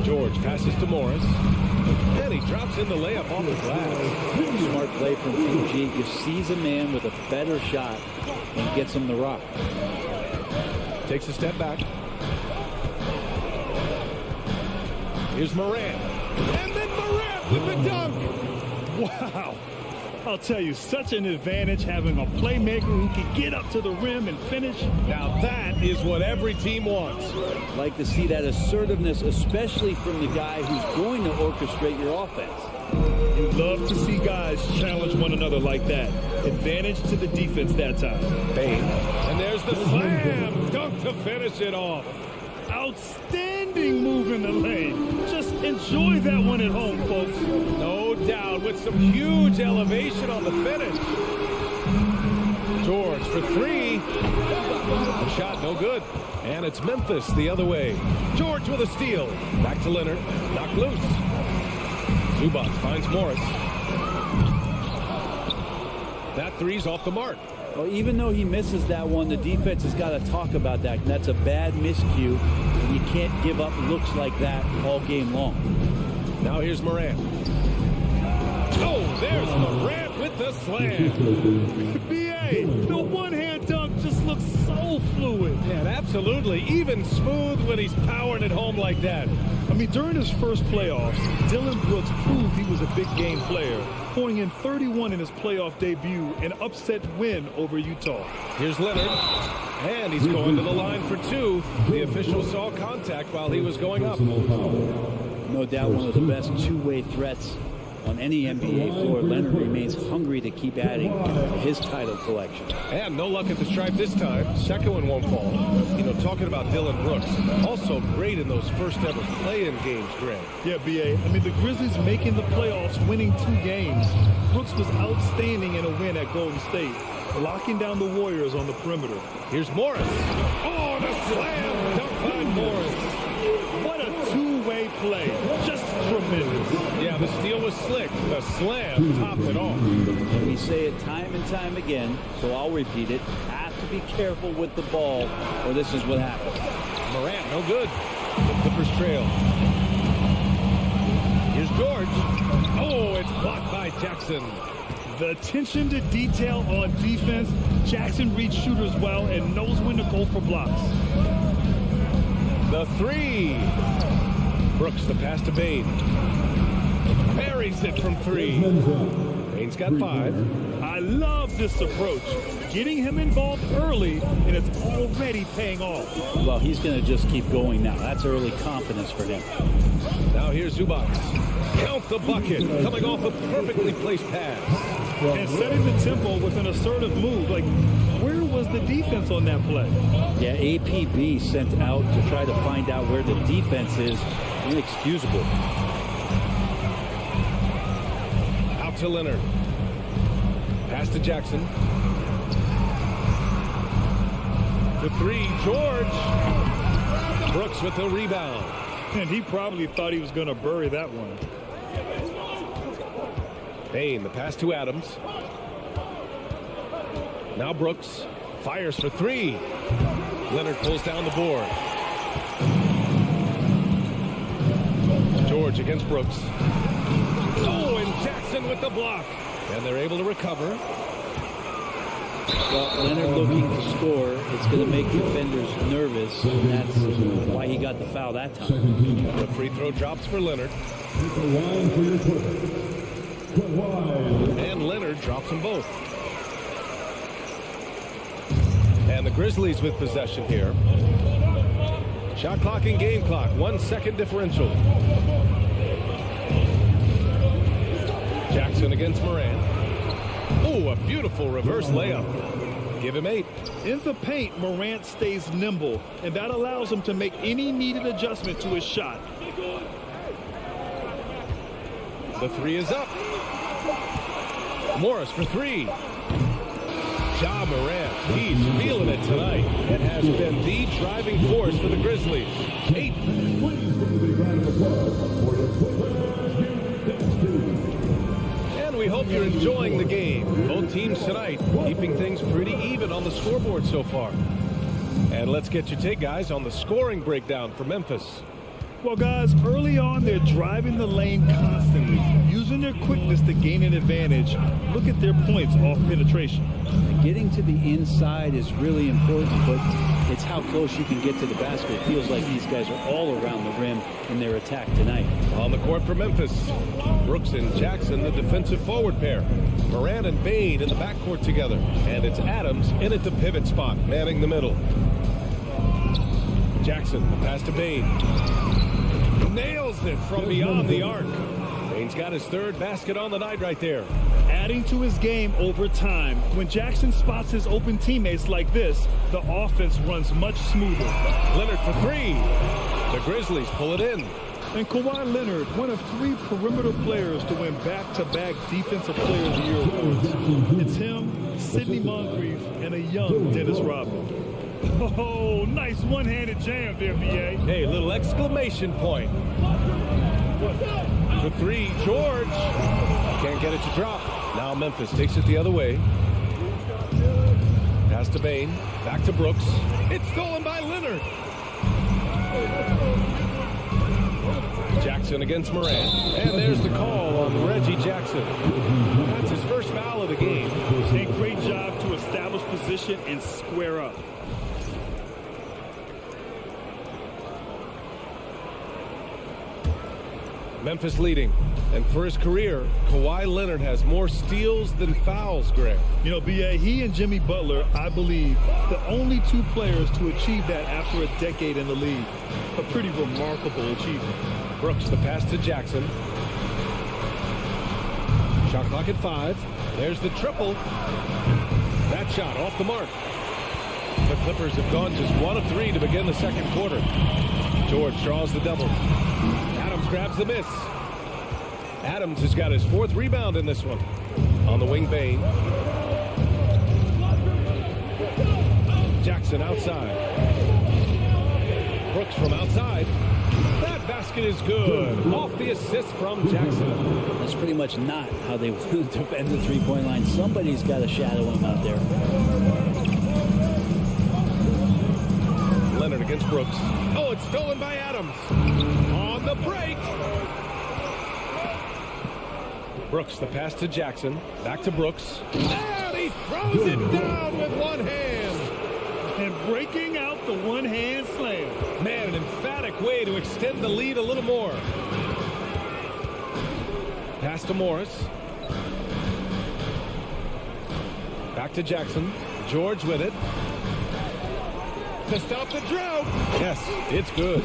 George passes to Morris. And he drops in the layup off the glass. Smart play from PG. Just sees a man with a better shot and gets him the rock. Takes a step back. Here's Moran. And then Moran with the dunk. Wow. I'll tell you, such an advantage having a playmaker who can get up to the rim and finish. Now that is what every team wants. Like to see that assertiveness, especially from the guy who's going to orchestrate your offense. You love to see guys challenge one another like that. Advantage to the defense that time. Bain. And there's the slam dunk to finish it off. Outstanding move in the lane. Just enjoy that one at home, folks. No doubt, with some huge elevation on the finish. George for 3. The shot no good. And it's Memphis the other way. George with a steal. Back to Leonard. Knocked loose. Zubats finds Morris. That 3's off the mark. Well, even though he misses that one, the defense has got to talk about that. That's a bad miscue. You can't give up looks like that all game long. Now here's Moran. Oh, there's Moran with the slam. B.A., the one-hand dunk just looks so fluid. Yeah, absolutely. Even smooth when he's powering it home like that. I mean, during his first playoffs, Dylan Brooks proved he was a big game player, pouring in 31 in his playoff debut, an upset win over Utah. Here's Leonard, and he's going to the line for 2. The official saw contact while he was going up. No doubt one of the best two-way threats on any NBA floor. Leonard remains hungry to keep adding to his title collection. And no luck at the stripe this time. Second one won't fall. You know, talking about Dylan Brooks, also great in those first ever play-in games, Grant. Yeah, B.A. I mean, the Grizzlies making the playoffs, winning 2 games. Brooks was outstanding in a win at Golden State, locking down the Warriors on the perimeter. Here's Morris. Oh, the slam dunk by Morris. What a two-way play. Just tremendous. Yeah, the steal was slick. The slam topped it off. We say it time and time again, so I'll repeat it. Have to be careful with the ball, or this is what happens. Morant, no good. The Clippers trail. Here's George. Oh, it's blocked by Jackson. The attention to detail on defense. Jackson reads shooters well and knows when to go for blocks. The 3. Brooks, the pass to Bain. Buries it from 3. Bain's got 5. I love this approach. Getting him involved early, and it's already paying off. Well, he's going to just keep going now. That's early confidence for him. Now here's Zubats. Count the bucket. Coming off a perfectly placed pass. And setting the tempo with an assertive move. Like, where was the defense on that play? Yeah, APB sent out to try to find out where the defense is. Inexcusable. Out to Leonard. Pass to Jackson. The 3, George. Brooks with the rebound. And he probably thought he was going to bury that one. Bain, the pass to Adams. Now Brooks fires for three. Leonard pulls down the board. George against Brooks. Oh, and Jackson with the block. And they're able to recover. Well, Leonard looking to score. It's going to make defenders nervous, and that's why he got the foul that time. The free throw drops for Leonard. The line for your quarter. And Leonard drops them both. And the Grizzlies with possession here. Shot clock and game clock. 1 second differential. Jackson against Moran. Oh, a beautiful reverse layup. Give him 8. In the paint, Morant stays nimble, and that allows him to make any needed adjustment to his shot. The three is up. Morris for three. Ja Morant, he's feeling it tonight and has been the driving force for the Grizzlies. 8. And we hope you're enjoying the game. Both teams tonight keeping things pretty even on the scoreboard so far. And let's get your take, guys, on the scoring breakdown for Memphis. Well, guys, early on, they're driving the lane constantly, using their quickness to gain an advantage. Look at their points off penetration. Getting to the inside is really important, but it's how close you can get to the basket. It feels like these guys are all around the rim in their attack tonight. On the court for Memphis, Brooks and Jackson, the defensive forward pair. Moran and Bain in the backcourt together. And it's Adams in at the pivot spot, manning the middle. Jackson, the pass to Bain. Nails it from beyond the arc. Bain's got his third basket on the night right there. Adding to his game over time. When Jackson spots his open teammates like this, the offense runs much smoother. Leonard for three. The Grizzlies pull it in. And Kawhi Leonard, one of 3 perimeter players to win back-to-back Defensive Player of the Year awards. It's him, Sidney Moncrief, and a young Dennis Rodman. Oh, nice one-handed jam there, B.A. Hey, little exclamation point. For three, George. Can't get it to drop. Now Memphis takes it the other way. Pass to Bain. Back to Brooks. It's stolen by Leonard. Jackson against Moran. And there's the call on Reggie Jackson. That's his first foul of the game. A great job to establish position and square up. Memphis leading. And for his career, Kawhi Leonard has more steals than fouls, Greg. You know, B.A., he and Jimmy Butler, I believe, the only 2 players to achieve that after a decade in the league. A pretty remarkable achievement. Brooks, the pass to Jackson. Shot clock at 5. There's the triple. That shot off the mark. The Clippers have gone just 1 of 3 to begin the second quarter. George draws the double. Adams grabs the miss. Adams has got his 4th rebound in this one. On the wing, Bain. Jackson outside. Brooks from outside. That basket is good. Off the assist from Jackson. That's pretty much not how they defend the three-point line. Somebody's got to shadow him out there. Leonard against Brooks. Oh, it's stolen by Adams. On the break. Brooks, the pass to Jackson. Back to Brooks. And he throws it down with one hand. And breaking out the one-hand slam. Man, an emphatic way to extend the lead a little more. Pass to Morris. Back to Jackson. George with it. To stop the drought. Yes, it's good.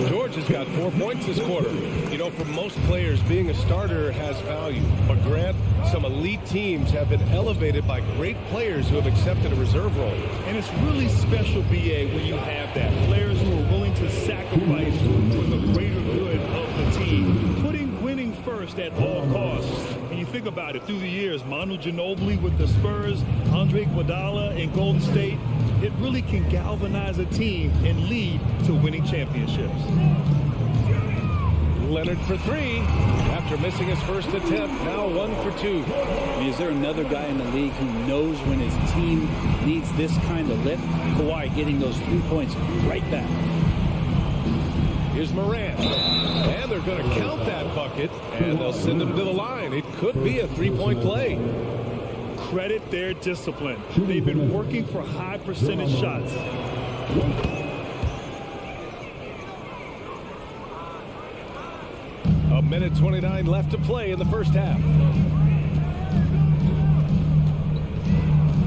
George has got 4 points this quarter. You know, for most players, being a starter has value. But Grant, some elite teams have been elevated by great players who have accepted a reserve role. And it's really special, B.A., when you have that. Players who are willing to sacrifice for the greater good of the team. Putting winning first at all costs. And you think about it, through the years, Manu Ginobili with the Spurs, Andre Iguodala in Golden State, it really can galvanize a team and lead to winning championships. Leonard for three. After missing his first attempt, now 1 for 2. I mean, is there another guy in the league who knows when his team needs this kind of lift? Kawhi getting those 3 points right back. Here's Morant. And they're going to count that bucket, and they'll send him to the line. It could be a three-point play. Credit their discipline. They've been working for high percentage shots. A minute 29 left to play in the first half.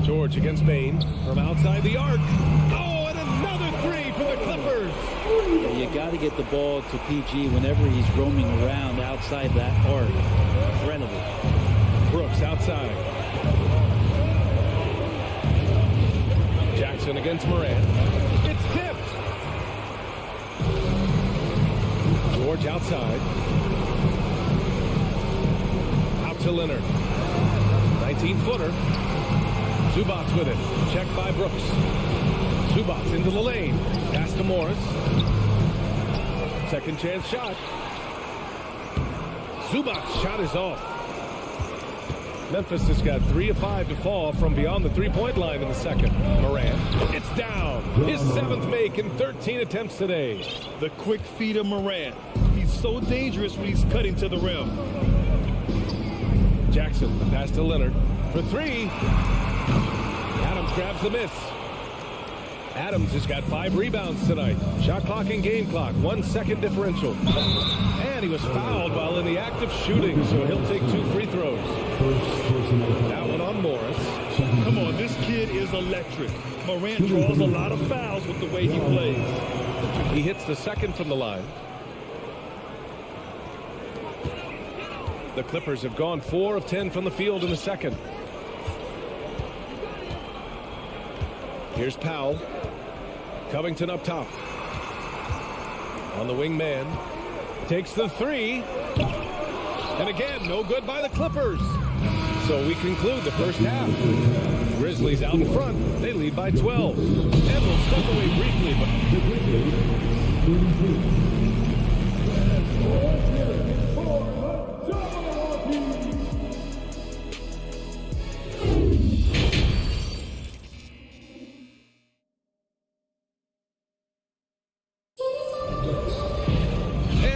George against Bain from outside the arc. Oh, and another three for the Clippers. You got to get the ball to PG whenever he's roaming around outside that arc. Incredible. Brooks outside. Jackson against Morant. It's tipped. George outside. Out to Leonard. 19-footer. Zubac with it. Checked by Brooks. Zubac into the lane. Pass to Morris. Second chance shot. Zubac's shot is off. Memphis has got 3 of 5 to fall from beyond the three-point line in the second. Morant, it's down. His 7th make in 13 attempts today. The quick feet of Morant. He's so dangerous when he's cutting to the rim. Jackson, pass to Leonard for 3. Adams grabs the miss. Adams has got 5 rebounds tonight. Shot clock and game clock, 1 second differential. And he was fouled while in the act of shooting, so he'll take 2 free throws. That one on Morris. Come on, this kid is electric. Morant draws a lot of fouls with the way he plays. He hits the second from the line. The Clippers have gone 4 of 10 from the field in the second. Here's Powell. Covington up top. On the wing man. Takes the 3. And again, no good by the Clippers. So we conclude the first half. Grizzlies out in front. They lead by 12. And we'll step away briefly.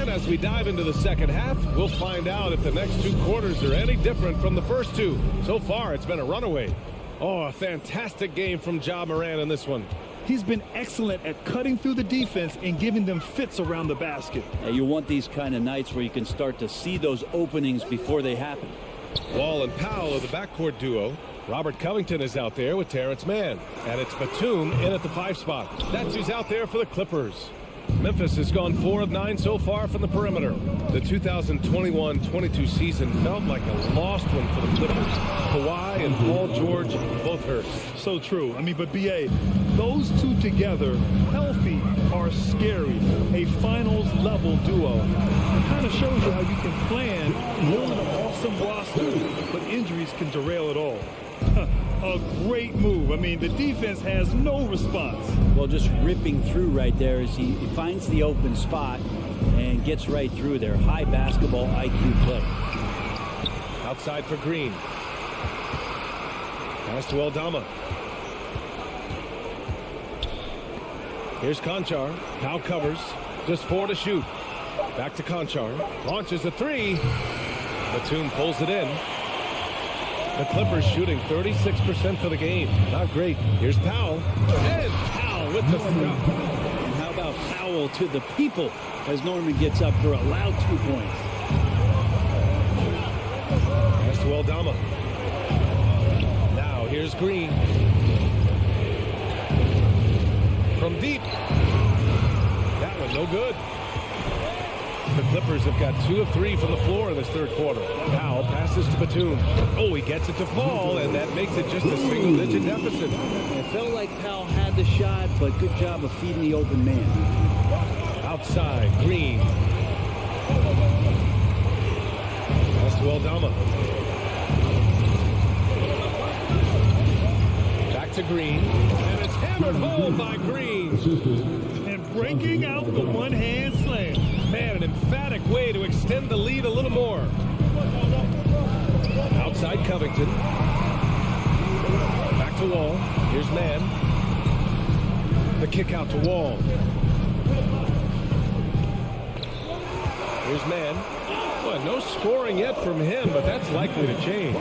As we dive into the second half, we'll find out if the next 2 quarters are any different from the first 2. So far, it's been a runaway. Oh, a fantastic game from Ja Morant in this one. He's been excellent at cutting through the defense and giving them fits around the basket. You want these kind of nights where you can start to see those openings before they happen. Wall and Powell are the backcourt duo. Robert Covington is out there with Terrence Mann. And it's Batum in at the 5 spot. That's who's out there for the Clippers. Memphis has gone 4 of 9 so far from the perimeter. The 2021-22 season felt like a lost one for the Clippers. Kawhi and Paul George both hurt. So true. I mean, but B.A., those two together, healthy, are scary. A finals-level duo. It kind of shows you how you can plan, build an awesome roster, but injuries can derail it all. A great move. I mean, the defense has no response. Well, just ripping through right there as he finds the open spot and gets right through there. High basketball IQ play. Outside for Green. Pass to Aldama. Here's Conchar. Powell covers. Just 4 to shoot. Back to Conchar. Launches a 3. Batum pulls it in. The Clippers shooting 36% for the game. Not great. Here's Powell. And Powell with the stuff. And how about Powell to the people as Norman gets up for a loud 2 points. Pass to Aldama. Now here's Green. From deep. That one no good. The Clippers have got 2 of 3 from the floor in this third quarter. Powell passes to Batum. Oh, he gets it to fall, and that makes it just a single-digit deficit. It felt like Powell had the shot, but good job of feeding the open man. Outside, Green. Pass to Aldama. Back to Green. And it's hammered home by Green. And breaking out the one-hand slam. Man, an emphatic way to extend the lead a little more. Outside Covington. Back to Wall. Here's Mann. The kick out to Wall. Here's Mann. Well, no scoring yet from him, but that's likely to change.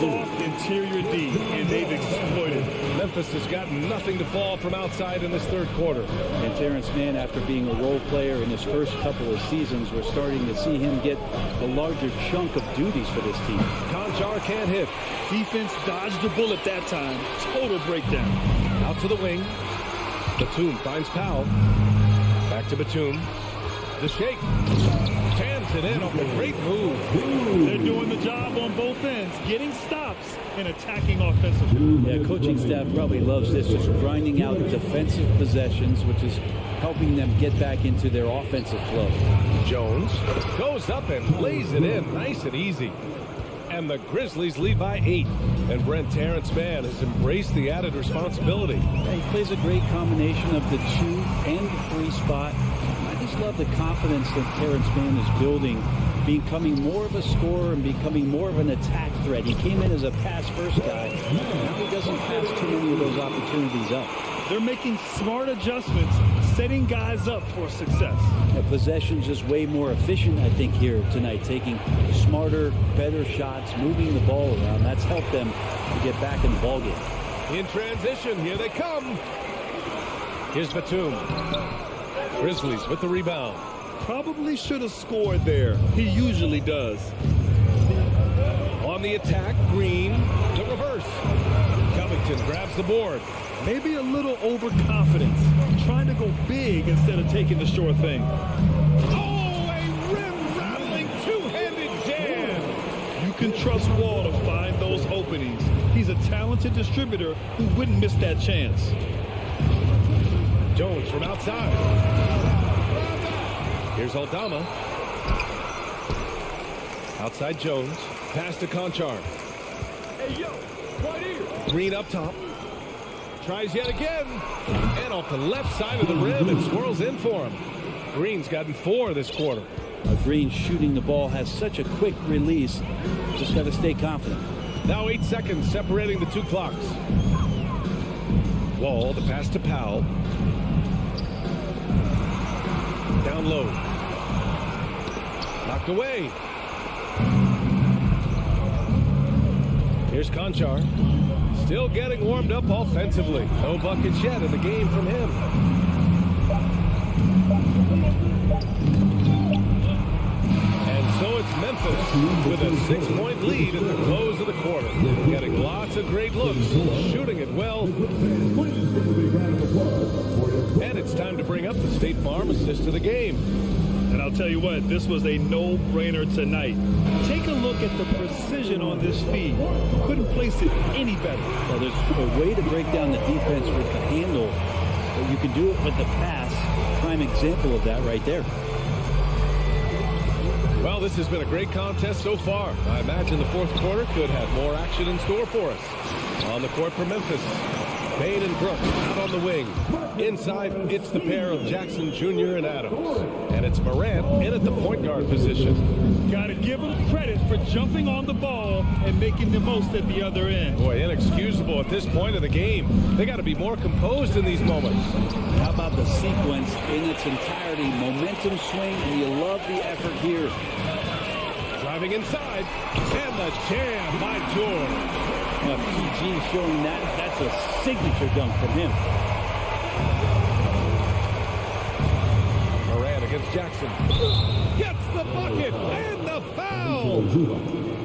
Soft interior D, and they've exploited. Memphis has got nothing to fall from outside in this third quarter. And Terrence Mann, after being a role player in his first couple of seasons, we're starting to see him get a larger chunk of duties for this team. Conchar can't hit. Defense dodged a bullet that time. Total breakdown. Out to the wing. Batum finds Powell. Back to Batum. The shake. Jams it in off a great move. They're doing the job on both ends, getting stops and attacking offensively. Yeah, coaching staff probably loves this, just grinding out defensive possessions, which is helping them get back into their offensive flow. Jones goes up and lays it in nice and easy. And the Grizzlies lead by 8. And Brent Terrence Mann has embraced the added responsibility. Yeah, he plays a great combination of the 2 and the 3 spot. I just love the confidence that Terrence Mann is building, becoming more of a scorer and becoming more of an attack threat. He came in as a pass-first guy. Now he doesn't pass too many of those opportunities up. They're making smart adjustments, setting guys up for success. The possession's just way more efficient, I think, here tonight, taking smarter, better shots, moving the ball around. That's helped them to get back in the ballgame. In transition, here they come. Here's Batum. Grizzlies with the rebound. Probably should have scored there. He usually does. On the attack, Green, the reverse. Covington grabs the board. Maybe a little overconfidence, trying to go big instead of taking the sure thing. Oh, a rim-rattling two-handed jam. You can trust Wall to find those openings. He's a talented distributor who wouldn't miss that chance. Jones from outside. Here's Aldama. Outside Jones. Pass to Conchar. Hey, yo, right here. Green up top. Tries yet again. And off the left side of the rim, it swirls in for him. Green's gotten 4 this quarter. Green shooting the ball has such a quick release. Just got to stay confident. Now 8 seconds separating the 2 clocks. Wall, the pass to Powell. Down low. Knocked away. Here's Conchar. Still getting warmed up offensively. No buckets yet in the game from him. And so it's Memphis with a 6-point lead at the close of the quarter. Getting lots of great looks, shooting it well. And it's time to bring up the State Farm assist of the game. And I'll tell you what, this was a no-brainer tonight. Take a look at the precision on this feed. Couldn't place it any better. Well, there's a way to break down the defense with the handle, but you can do it with the pass. Prime example of that right there. Well, this has been a great contest so far. I imagine the fourth quarter could have more action in store for us. On the court for Memphis, Payne and Brooks out on the wing. Inside, it's the pair of Jackson Jr. and Adams. And it's Morant in at the point guard position. Got to give them credit for jumping on the ball and making the most at the other end. Boy, inexcusable at this point of the game. They got to be more composed in these moments. How about the sequence in its entirety? Momentum swing, and you love the effort here. Driving inside, and the jam by George. PG showing that's a signature dunk from him. Morant against Jackson. Gets the bucket and the foul.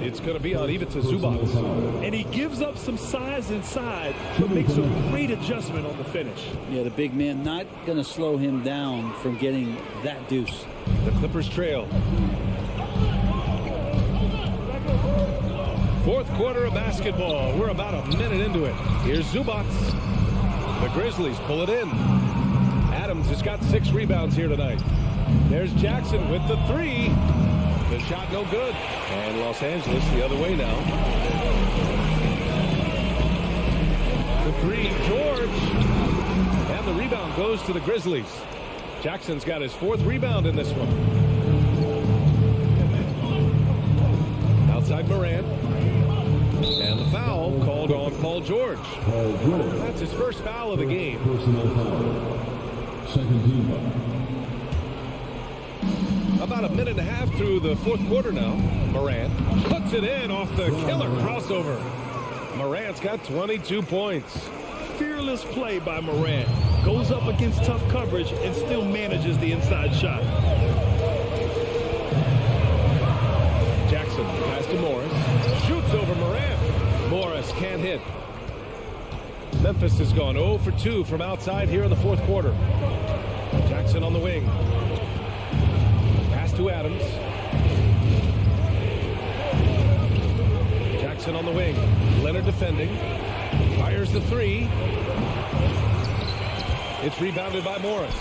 It's going to be on Ivica Zubac. And he gives up some size inside, but makes a great adjustment on the finish. Yeah, the big man not going to slow him down from getting that deuce. The Clippers trail. Fourth quarter of basketball. We're about a minute into it. Here's Zubac. The Grizzlies pull it in. Adams has got 6 rebounds here tonight. There's Jackson with the 3. The shot no good. And Los Angeles the other way now. The 3, George. And the rebound goes to the Grizzlies. Jackson's got his 4th rebound in this one. Outside Morant. And the foul called on Paul George. That's his first foul of the game. Personal foul. Second team foul. About a minute and a half through the 4th quarter now. Morant puts it in off the killer crossover. Morant's got 22 points. Fearless play by Morant. Goes up against tough coverage and still manages the inside shot. Jackson pass to Morris. Shoots over Morant. Morris can't hit. Memphis has gone 0 for 2 from outside here in the 4th quarter. Jackson on the wing. Pass to Adams. Jackson on the wing. Leonard defending. Fires the 3. It's rebounded by Morris.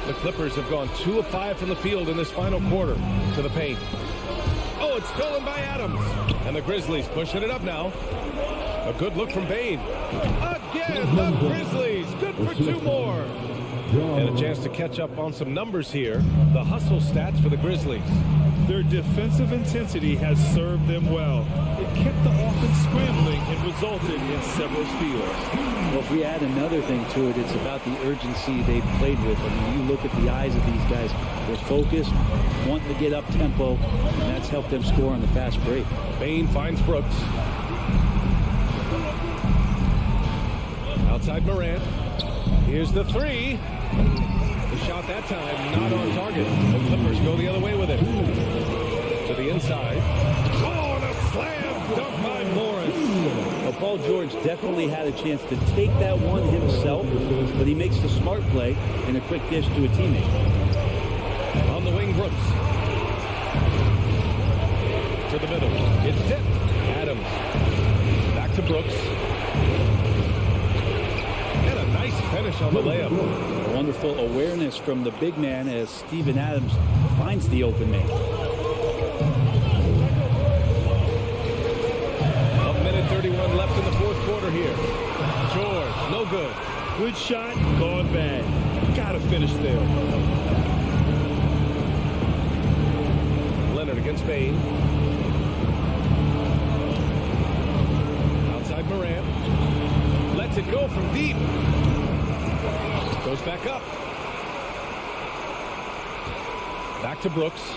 The Clippers have gone 2 of 5 from the field in this final quarter to the paint. Oh, it's stolen by Adams. And the Grizzlies pushing it up now. A good look from Bane. Again, the Grizzlies. Good for 2 more. And a chance to catch up on some numbers here. The hustle stats for the Grizzlies. Their defensive intensity has served them well. It kept the offense scrambling and resulted in several steals. Well, if we add another thing to it, it's about the urgency they've played with. I mean, you look at the eyes of these guys. They're focused, wanting to get up tempo, and that's helped them score on the fast break. Bane finds Brooks. Outside Morant. Here's the 3. The shot that time not on target. The Clippers go the other way with it. To the inside. Oh, and a slam dunk by Morris. Well, Paul George definitely had a chance to take that one himself, but he makes the smart play and a quick dish to a teammate. On the wing, Brooks. To the middle. It's tipped. Adams. Back to Brooks. And a nice finish on the layup. Wonderful awareness from the big man as Steven Adams finds the open man. A minute 31 left in the 4th quarter here. George, no good. Good shot, gone bad. Gotta finish there. Leonard against Bane. Outside Morant. Lets it go from deep. Goes back up. Back to Brooks.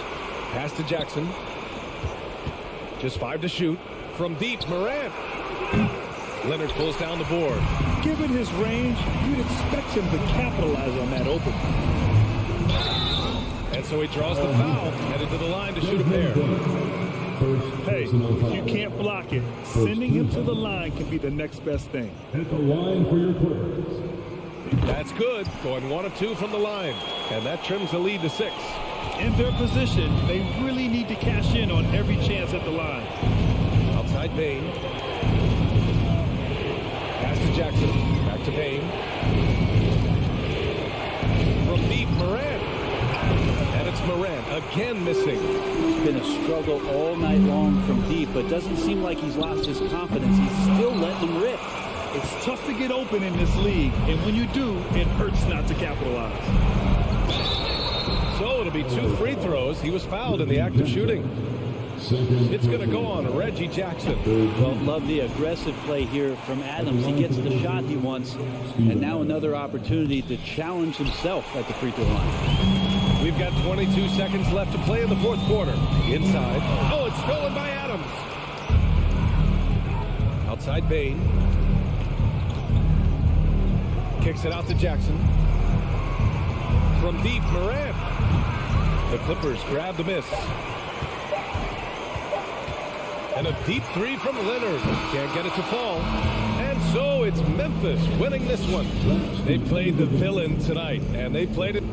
Pass to Jackson. Just 5 to shoot. From deep, Morant. Leonard pulls down the board. Given his range, you'd expect him to capitalize on that open. And so he draws the foul. Headed to the line to shoot a pair. Hey, if you can't block it, sending him to the line can be the next best thing. At the line for your Clippers. That's good. Going 1 of 2 from the line. And that trims the lead to 6. In their position, they really need to cash in on every chance at the line. Outside Bane. Pass to Jackson. Back to Bane. From deep, Morant. And it's Morant again missing. It's been a struggle all night long from deep, but doesn't seem like he's lost his confidence. He's still letting them rip. It's tough to get open in this league, and when you do, it hurts not to capitalize. So it'll be 2 free throws. He was fouled in the act of shooting. It's going to go on Reggie Jackson. Well, love the aggressive play here from Adams. He gets the shot he wants, and now another opportunity to challenge himself at the free throw line. We've got 22 seconds left to play in the 4th quarter. Inside. Oh, it's stolen by Adams. Outside Bane. Kicks it out to Jackson. From deep, Morant. The Clippers grab the miss. And a deep 3 from Leonard. Can't get it to fall. And so it's Memphis winning this one. They played the villain tonight, and they played it.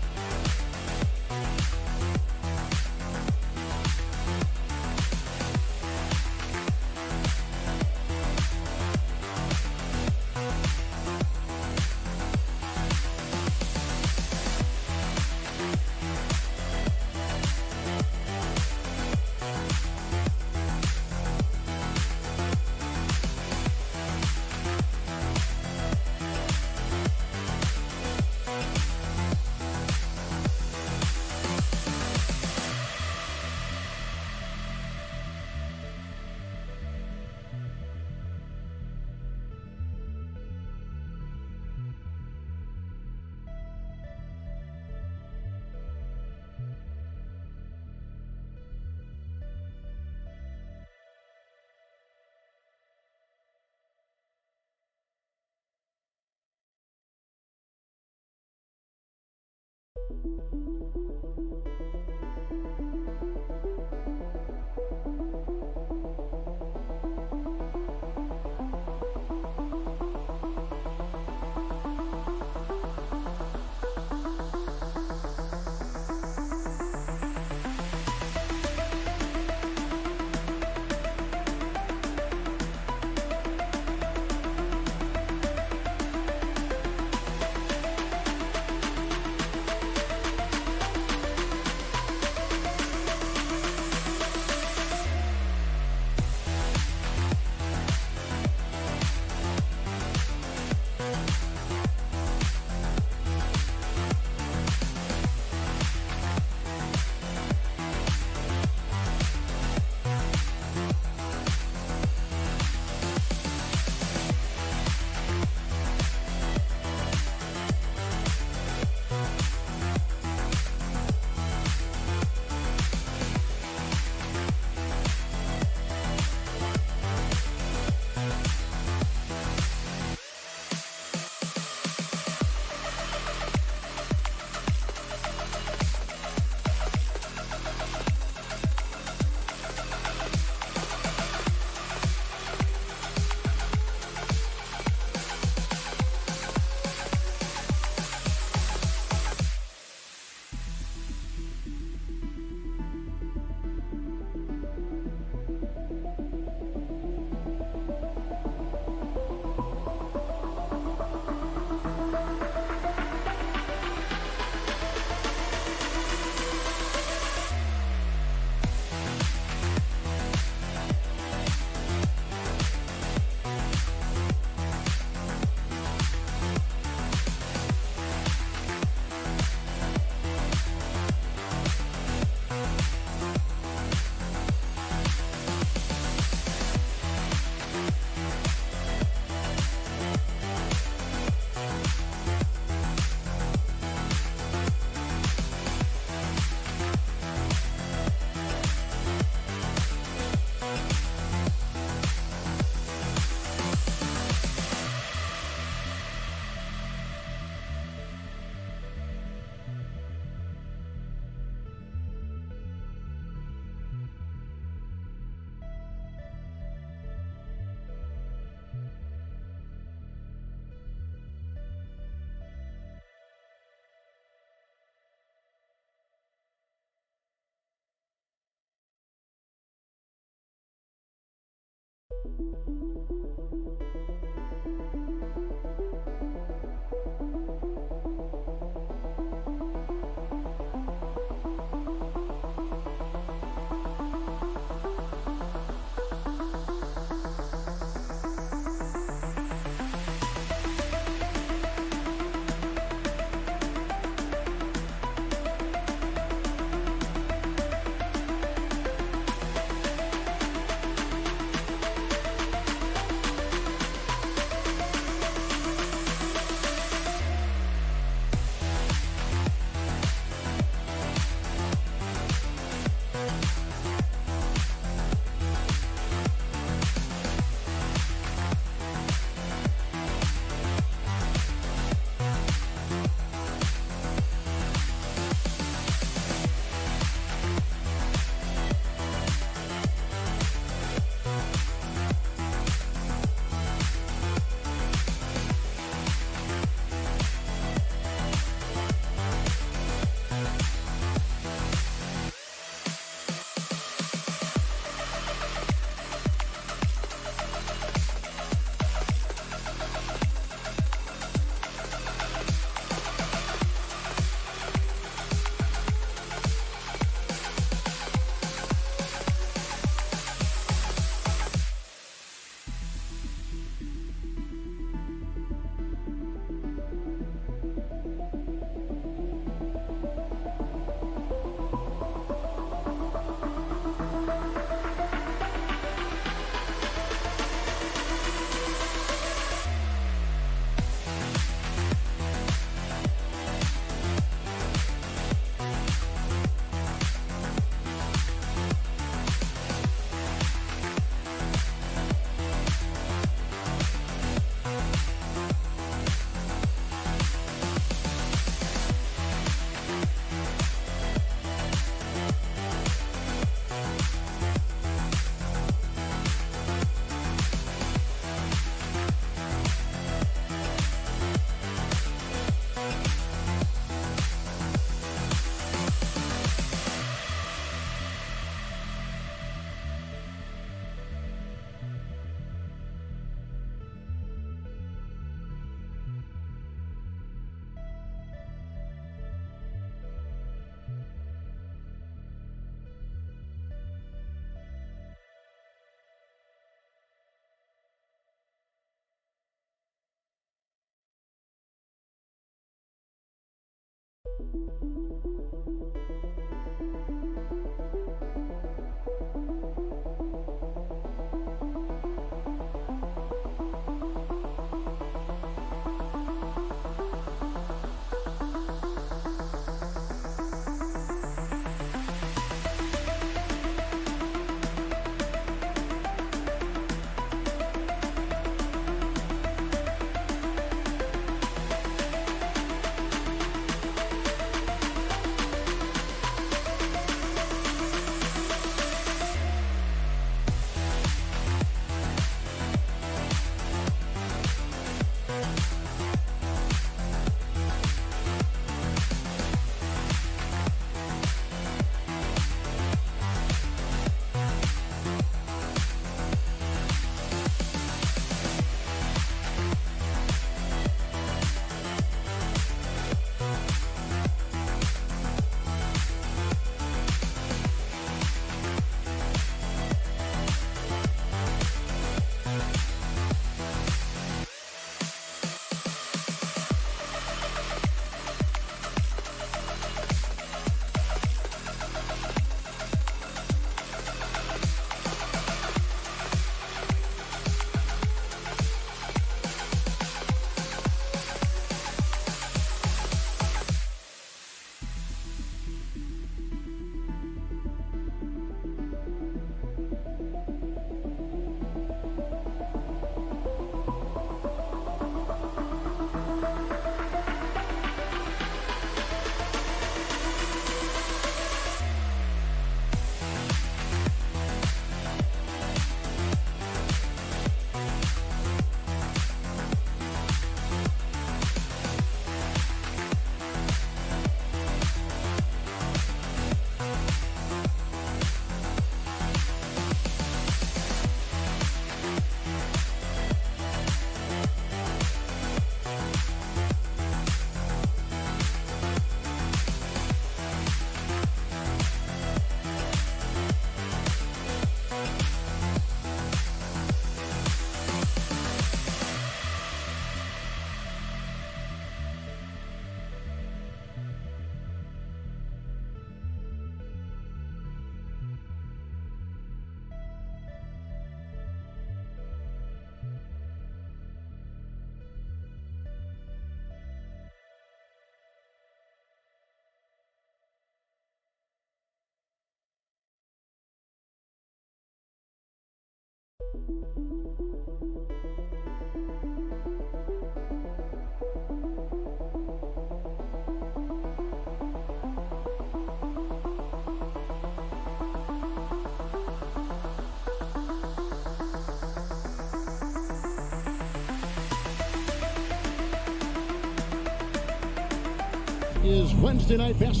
Is Wednesday night best.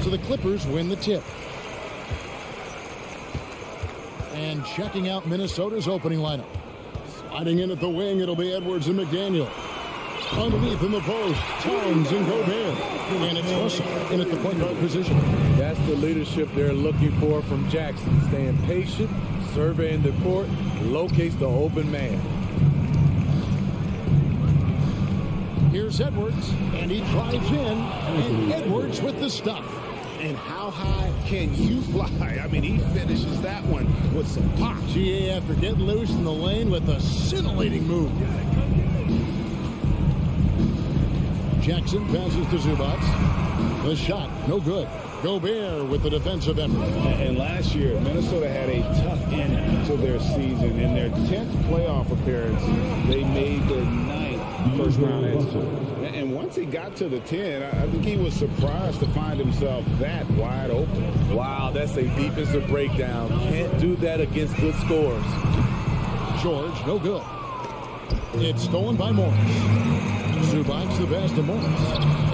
So the Clippers win the tip. And checking out Minnesota's opening lineup. Sliding in at the wing, it'll be Edwards and McDaniel. Underneath in the post, Towns and Gobert. And it's Russell in at the point guard position. That's the leadership they're looking for from Jackson. Staying patient, surveying the court, locates the open man. Here's Edwards, and he drives in, and Edwards with the stuff. And how high can you fly? I mean, he finishes that one with some pop. GA after getting loose in the lane with a scintillating move. Jackson passes to Zubac. The shot, no good. Gobert with the defensive effort. And last year, Minnesota had a tough end to their season. In their 10th playoff appearance, they made their 9th first-round exit. And once he got to the 10, I think he was surprised to find himself that wide open. Wow, that's a defensive breakdown. Can't do that against good scores. George, no good. It's stolen by Morris. Zubac the pass to Morris.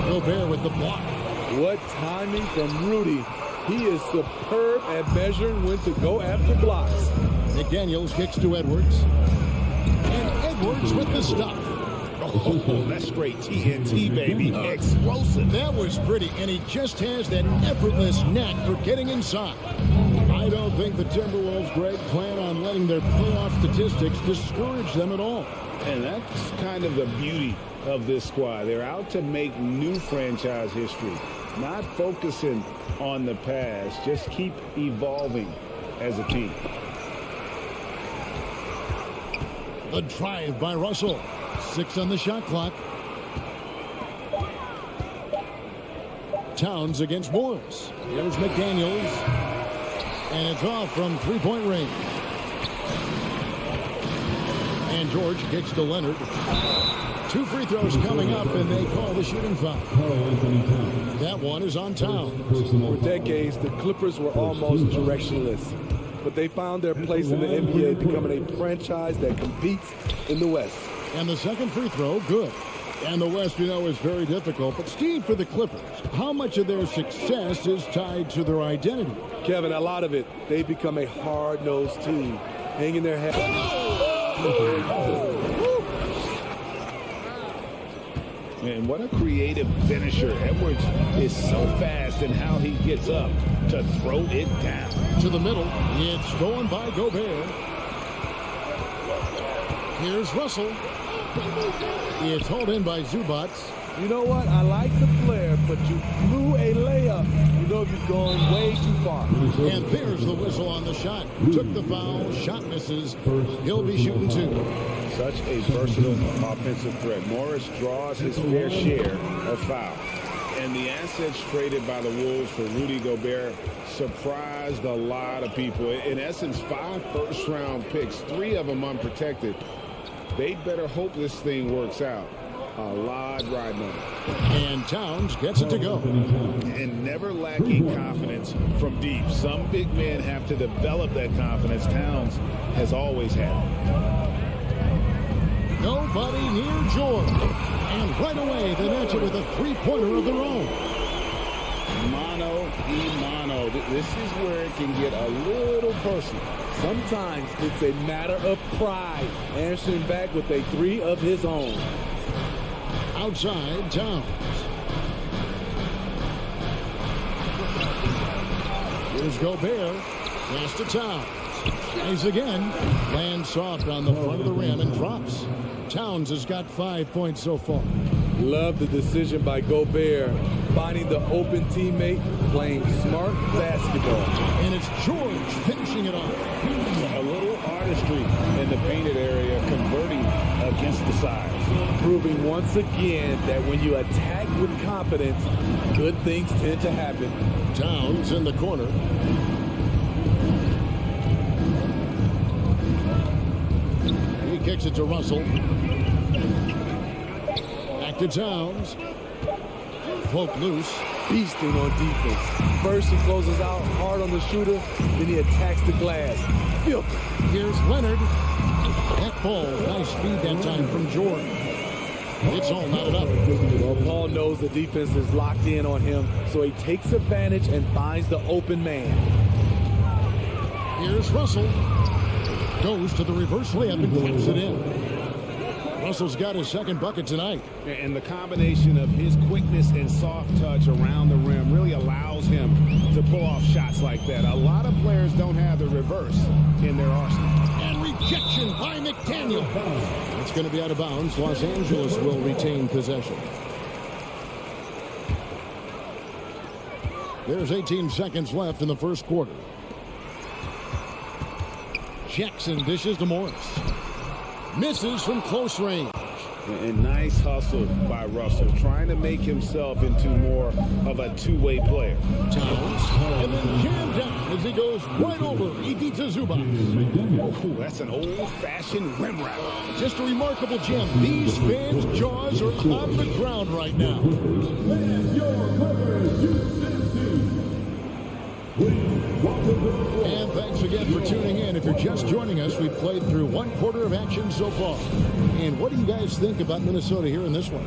Gobert with the block. What timing from Rudy. He is superb at measuring when to go after blocks. McDaniels kicks to Edwards. And Edwards with the stuff. Oh, that's straight TNT, baby. Explosive. That was pretty, and he just has that effortless knack for getting inside. I don't think the Timberwolves, Greg, plan on letting their playoff statistics discourage them at all. And that's kind of the beauty of this squad. They're out to make new franchise history, not focusing on the past. Just keep evolving as a team. The drive by Russell. 6 on the shot clock. Towns against Morris. Here's McDaniels. And it's off from three-point range. And George kicks to Leonard. 2 free throws coming up, and they call the shooting foul. That one is on Towns. For decades, the Clippers were almost directionless, but they found their place in the NBA, becoming a franchise that competes in the West. And the second free throw, good. And the West, you know, is very difficult. But, Steve, for the Clippers, how much of their success is tied to their identity? Kevin, a lot of it. They've become a hard-nosed team, hanging their head. Man, what a creative finisher. Edwards is so fast in how he gets up to throw it down. To the middle, it's stolen by Gobert. Here's Russell. It's hauled in by Zubac. You know what? I like the flair, but you blew a layup. You know you've gone way too far. And there's the whistle on the shot. Took the foul. Shot misses. He'll be shooting 2. Such a versatile offensive threat. Morris draws his fair share of fouls. And the assets traded by the Wolves for Rudy Gobert surprised a lot of people. In essence, 5 first-round picks, 3 of them unprotected. They better hope this thing works out. A lot riding on it. And Towns gets it to go. And never lacking confidence from deep. Some big men have to develop that confidence. Towns has always had it. Nobody near George. And right away, they match it with a three-pointer of their own. Mano. This is where it can get a little personal. Sometimes it's a matter of pride, answering back with a 3 of his own. Outside, Towns. Here's Gobert. Pass to Towns. Tries again. Lands soft on the front of the rim and drops. Towns has got 5 points so far. Love the decision by Gobert, finding the open teammate, playing smart basketball. And it's George finishing it off. A little artistry in the painted area, converting against the size. Proving once again that when you attack with confidence, good things tend to happen. Towns in the corner. He kicks it to Russell. Back to Towns. Poke loose. Beasting on defense. First he closes out hard on the shooter, then he attacks the glass. Filthy. Here's Leonard. That ball, nice speed that time from George. It's all knotted up. Well, Paul knows the defense is locked in on him, so he takes advantage and finds the open man. Here's Russell. Goes to the reverse layup and claps it in. Russell's got his second bucket tonight. And the combination of his quickness and soft touch around the rim really allows him to pull off shots like that. A lot of players don't have the reverse in their arsenal. And rejection by McDaniel. It's going to be out of bounds. Los Angeles will retain possession. There's 18 seconds left in the first quarter. Jackson dishes to Morris. Misses from close range. And nice hustle by Russell, trying to make himself into more of a two-way player. Towns, and then jammed down as he goes right over Ivica Zubac. Oh, that's an old-fashioned rim wrap. Just a remarkable gem. These fans' jaws are on the ground right now. And thanks again for tuning in. If you're just joining us, we've played through one quarter of action so far. And what do you guys think about Minnesota here in this one?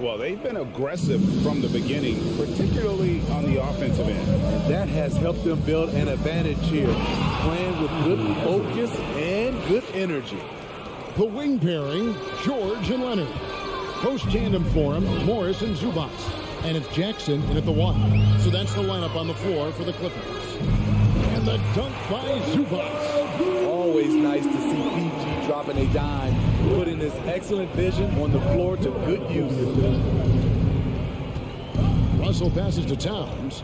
Well, they've been aggressive from the beginning, particularly on the offensive end. That has helped them build an advantage here, playing with good focus and good energy. The wing pairing, George and Leonard. Post tandem for him, Morris and Zubats. And it's Jackson in at the 1. So that's the lineup on the floor for the Clippers. And the dunk by Zubats. Always nice to see PG dropping a dime, putting his excellent vision on the floor to good use. Russell passes to Towns.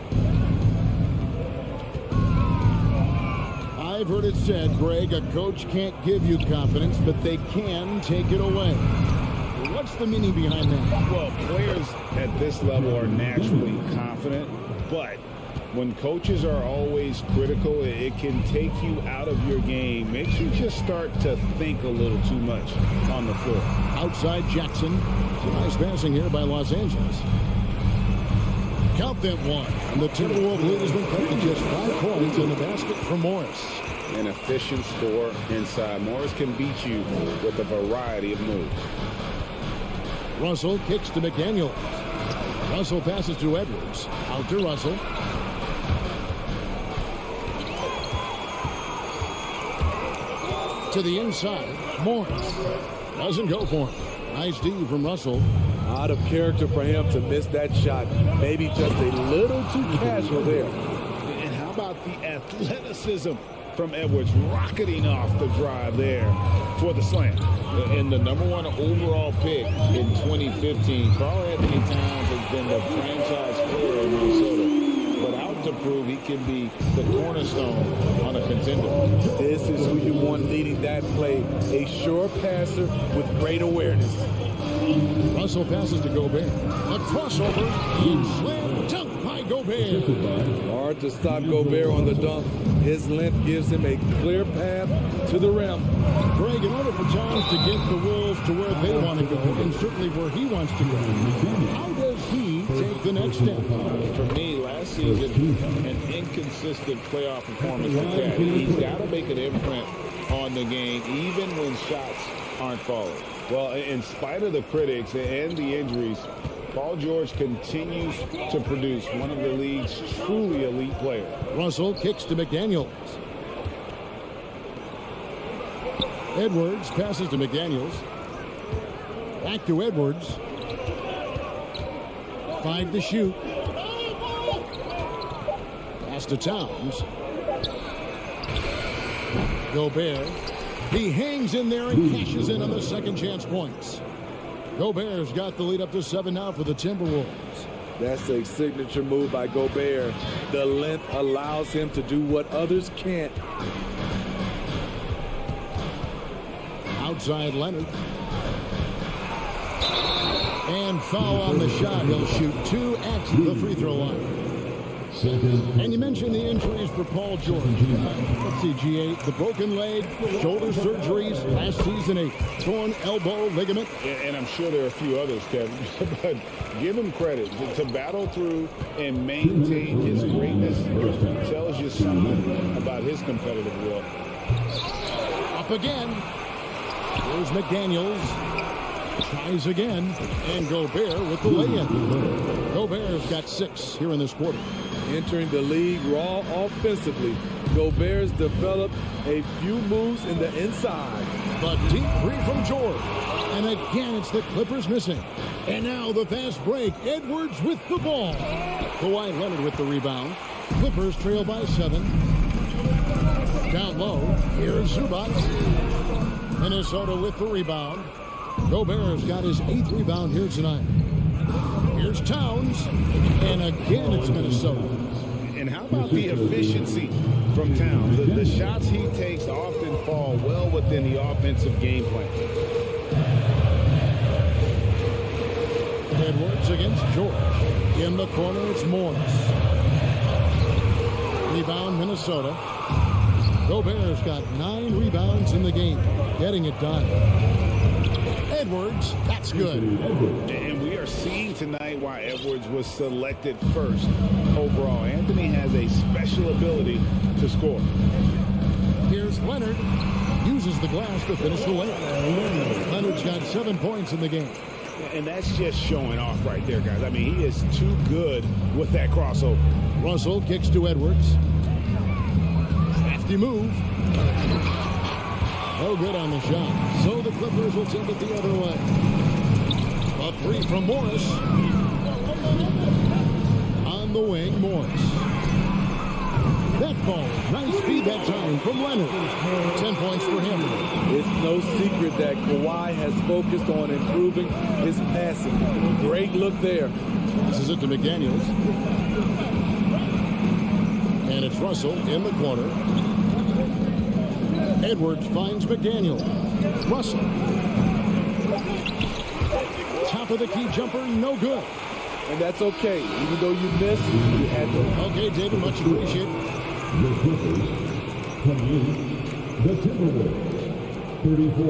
I've heard it said, Greg, a coach can't give you confidence, but they can take it away. What's the meaning behind that? Well, players at this level are naturally confident, but when coaches are always critical, it can take you out of your game. Makes you just start to think a little too much on the floor. Outside Jackson. Nice passing here by Los Angeles. Count that one. And the Timberwolves lead has been cut to just 5 points in the basket for Morris. An efficient score inside. Morris can beat you with a variety of moves. Russell kicks to McDaniel. Russell passes to Edwards. Out to Russell. To the inside. Morris. Doesn't go for him. Nice D from Russell. Out of character for him to miss that shot. Maybe just a little too casual there. And how about the athleticism from Edwards rocketing off the drive there for the slam? And the #1 overall pick in 2015, Karl-Anthony Towns has been the franchise player in Minnesota, but out to prove he can be the cornerstone on a contender. This is who you want leading that play. A sure passer with great awareness. Russell passes to Gobert. A crossover and slam dunk by Gobert. Hard to stop Gobert on the dunk. His length gives him a clear path to the rim. Greg, in order for Towns to get the Wolves to where they want to go, and certainly where he wants to go, how does he take the next step? For me, last season, an inconsistent playoff performance for Cat. He's got to make an imprint on the game, even when shots aren't falling. Well, in spite of the critics and the injuries, Paul George continues to produce one of the league's truly elite players. Russell kicks to McDaniels. Edwards passes to McDaniels. Back to Edwards. 5 to shoot. Pass to Towns. Gobert. He hangs in there and cashes in on the second chance points. Gobert's got the lead up to 7 now for the Timberwolves. That's a signature move by Gobert. The length allows him to do what others can't. Outside Leonard. And foul on the shot. He'll shoot 2 at the free throw line. And you mentioned the injuries for Paul George. Let's see, G8, the broken leg, shoulder surgeries, last season a torn elbow ligament. And I'm sure there are a few others, Kevin, but give him credit. To battle through and maintain his greatness tells you something about his competitive will. Up again. Here's McDaniels. Tries again. And Gobert with the lay-in. Gobert's got 6 here in this quarter. Entering the league raw offensively, Gobert's developed a few moves in the inside. The deep 3 from George. And again, it's the Clippers missing. And now the fast break. Edwards with the ball. Kawhi Leonard with the rebound. Clippers trail by 7. Down low. Here's Zubats. Minnesota with the rebound. Gobert's got his 8th rebound here tonight. Here's Towns. And again, it's Minnesota. And how about the efficiency from Towns? The shots he takes often fall well within the offensive game plan. Edwards against George. In the corner, it's Morris. Rebound, Minnesota. Gobert's got 9 rebounds in the game. Getting it done. Edwards, that's good. And we are seeing tonight why Edwards was selected first overall. Anthony has a special ability to score. Here's Leonard. Uses the glass to finish the layup. Leonard's got 7 points in the game. And that's just showing off right there, guys. I mean, he is too good with that crossover. Russell kicks to Edwards. Crafty move. No good on the shot. So the Clippers will take it the other way. A three from Morris. On the wing, Morris. That ball, nice feed that time from Leonard. 10 points for him. It's no secret that Kawhi has focused on improving his passing. Great look there. This is it to McDaniels. And it's Russell in the corner. Edwards finds McDaniel. Russell. Top of the key jumper, no good. And that's okay. Even though you missed, you had to. Okay, David, much appreciated. The Clippers coming in, the Timberwolves, 34.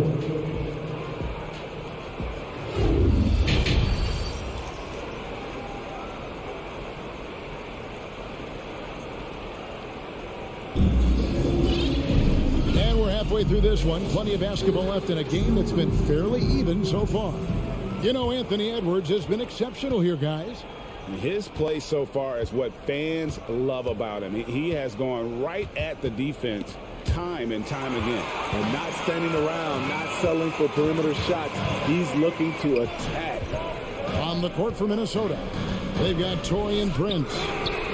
And we're halfway through this one. Plenty of basketball left in a game that's been fairly even so far. You know, Anthony Edwards has been exceptional here, guys. His play so far is what fans love about him. He has gone right at the defense time and time again. And not standing around, not settling for perimeter shots. He's looking to attack. On the court for Minnesota, they've got Toy and Prince.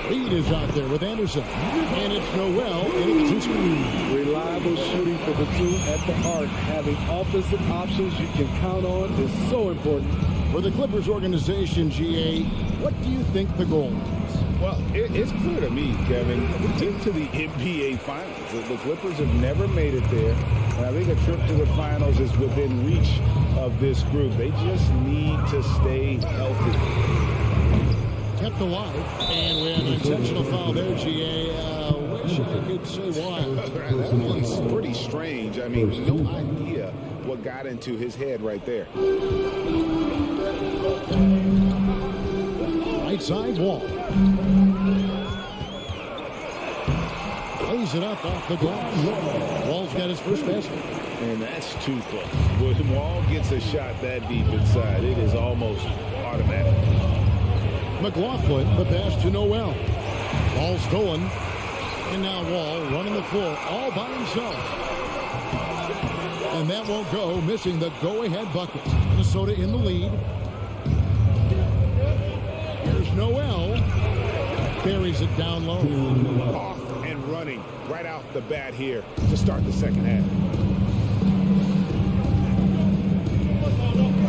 Reed is out there with Anderson. And it's Noel, and it's two. Reliable shooting for the two at the arc. Having offensive options you can count on is so important. For the Clippers organization, GA, what do you think the goal is? Well, it's clear to me, Kevin, get to the NBA Finals. The Clippers have never made it there. And I think a trip to the Finals is within reach of this group. They just need to stay healthy. Kept alive. And we have an intentional foul there, GA. Wish I could say why. That one's pretty strange. I mean, no idea what got into his head right there. Right side wall. Plays it up off the glass. Wall's got his first basket. And that's too close. When Wall gets a shot that deep inside, it is almost automatic. McLaughlin, the pass to Noel. Ball stolen. And now Wall running the floor all by himself. And that won't go, missing the go-ahead bucket. Minnesota in the lead. Here's Noel. Buries it down low. Off and running right off the bat here to start the second half.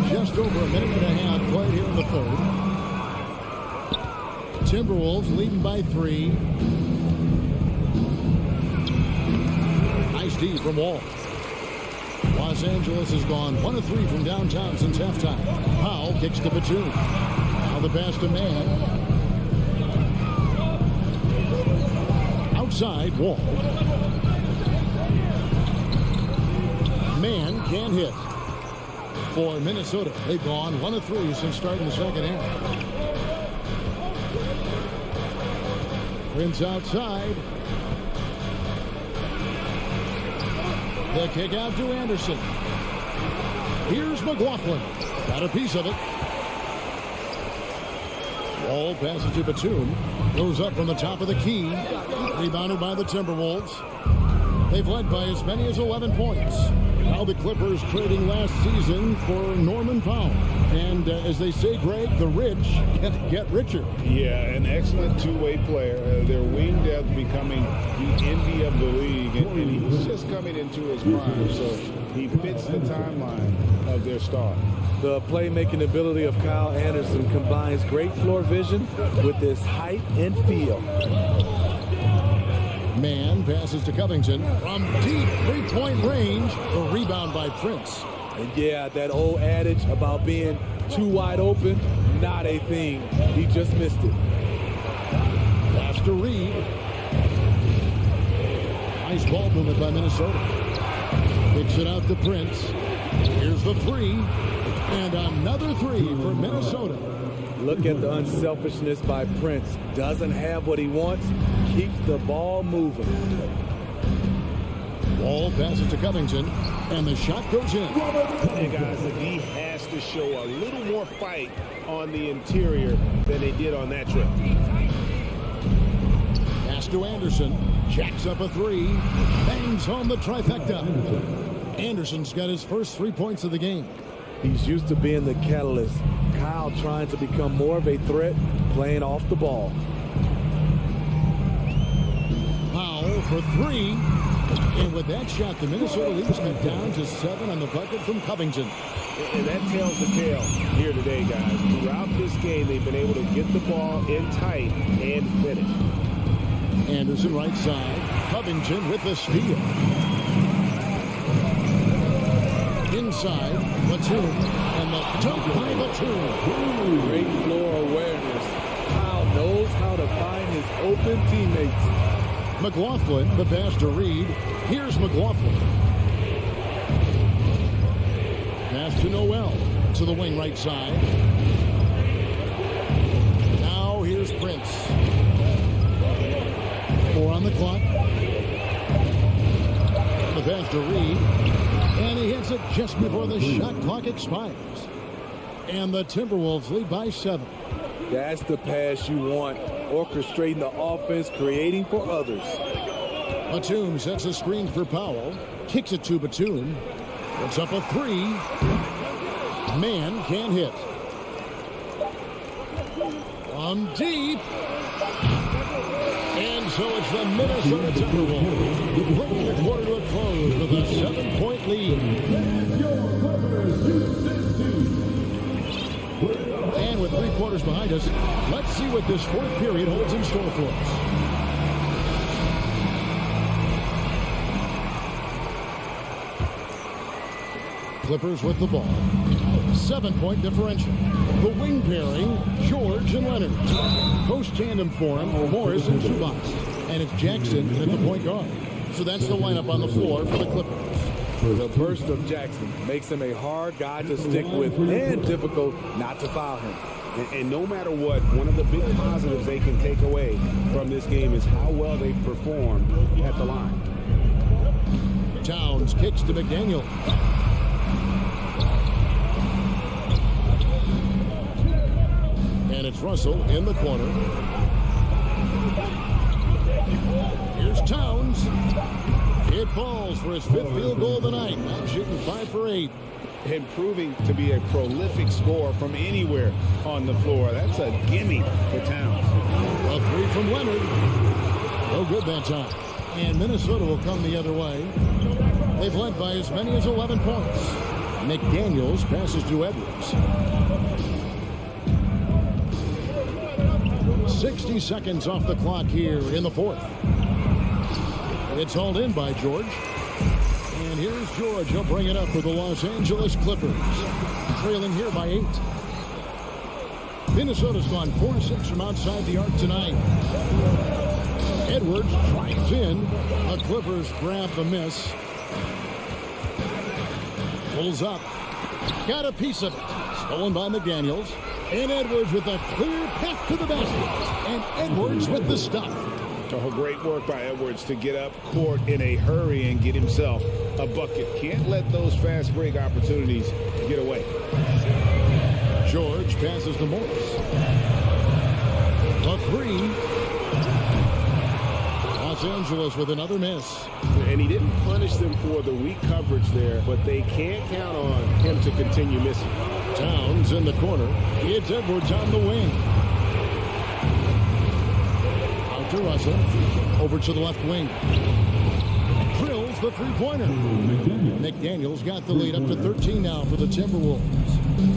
Just over a minute and a half played here in the third. Timberwolves leading by 3. Nice D from Wall. Los Angeles has gone 1 of 3 from downtown since halftime. Powell kicks to Batum. Now the pass to Mann. Outside, Wall. Mann can't hit. For Minnesota, they've gone 1 of 3 since starting the second half. Prince outside. The kick out to Anderson. Here's McLaughlin. Got a piece of it. Wall passes to Batum. Goes up from the top of the key. Rebounded by the Timberwolves. They've led by as many as 11 points. Now the Clippers trading last season for Norman Powell. And as they say, Greg, the rich get richer. Yeah, an excellent two-way player. Their wing depth becoming the envy of the league. And he's just coming into his prime. So he fits the timeline of their star. The playmaking ability of Kyle Anderson combines great floor vision with his height and feel. Mann passes to Covington from deep three-point range. A rebound by Prince. And yeah, that old adage about being too wide open, not a thing. He just missed it. Pass to Reed. Nice ball movement by Minnesota. Picks it out to Prince. Here's the 3. And another 3 for Minnesota. Look at the unselfishness by Prince. Doesn't have what he wants. Keeps the ball moving. Wall passes to Covington. And the shot goes in. Hey guys, the D has to show a little more fight on the interior than they did on that trip. Pass to Anderson. Jacks up a 3. Bangs home the trifecta. Anderson's got his first 3 points of the game. He's used to being the catalyst. Powell trying to become more of a threat playing off the ball. Powell for three. And with that shot, the Minnesota leads me down to 7 on the bucket from Covington. And that tells the tale here today, guys. Throughout this game, they've been able to get the ball in tight and finish. Anderson right side. Covington with the steal. Inside, Batum. And the dunk by Batum. Great floor awareness. Powell knows how to find his open teammates. McLaughlin, the pass to Reed. Here's McLaughlin. Pass to Noel. To the wing right side. Now here's Prince. 4 on the clock. The pass to Reed. And he hits it just before the shot clock expires. And the Timberwolves lead by 7. That's the pass you want. Orchestrating the offense, creating for others. Batum sets a screen for Powell. Kicks it to Batum. It's up a 3. Man can't hit. From deep. And so it's the Minnesota Timberwolves bringing the quarter to a close with a 7-point lead. And with 3 quarters behind us, let's see what this 4th period holds in store for us. Clippers with the ball. 7-point differential. The wing pairing, George and Leonard. Post tandem for him, Morris and Zubac. And it's Jackson at the point guard. So that's the lineup on the floor for the Clippers. The burst of Jackson makes him a hard guy to stick with and difficult not to foul him. And no matter what, one of the big positives they can take away from this game is how well they perform at the line. Towns kicks to McDaniel. And it's Russell in the corner. Here's Towns. It falls for his 5th field goal of the night. Now shooting 5 for 8. Improving to be a prolific scorer from anywhere on the floor. That's a gimme for Towns. A 3 from Leonard. No good that time. And Minnesota will come the other way. They've led by as many as 11 points. McDaniels passes to Edwards. 60 seconds off the clock here in the 4th. It's hauled in by George. And here's George. He'll bring it up for the Los Angeles Clippers. Trailing here by 8. Minnesota's gone 4-6 from outside the arc tonight. Edwards drives in. The Clippers grab the miss. Pulls up. Got a piece of it. Stolen by McDaniels. And Edwards with a clear path to the basket. And Edwards with the stuff. Oh, great work by Edwards to get up court in a hurry and get himself a bucket. Can't let those fast break opportunities get away. George passes to Morris. A 3. Los Angeles with another miss. And he didn't punish them for the weak coverage there, but they can't count on him to continue missing. Towns in the corner. It's Edwards on the wing. Out to Russell. Over to the left wing. Drills the three-pointer. McDaniels got the lead up to 13 now for the Timberwolves.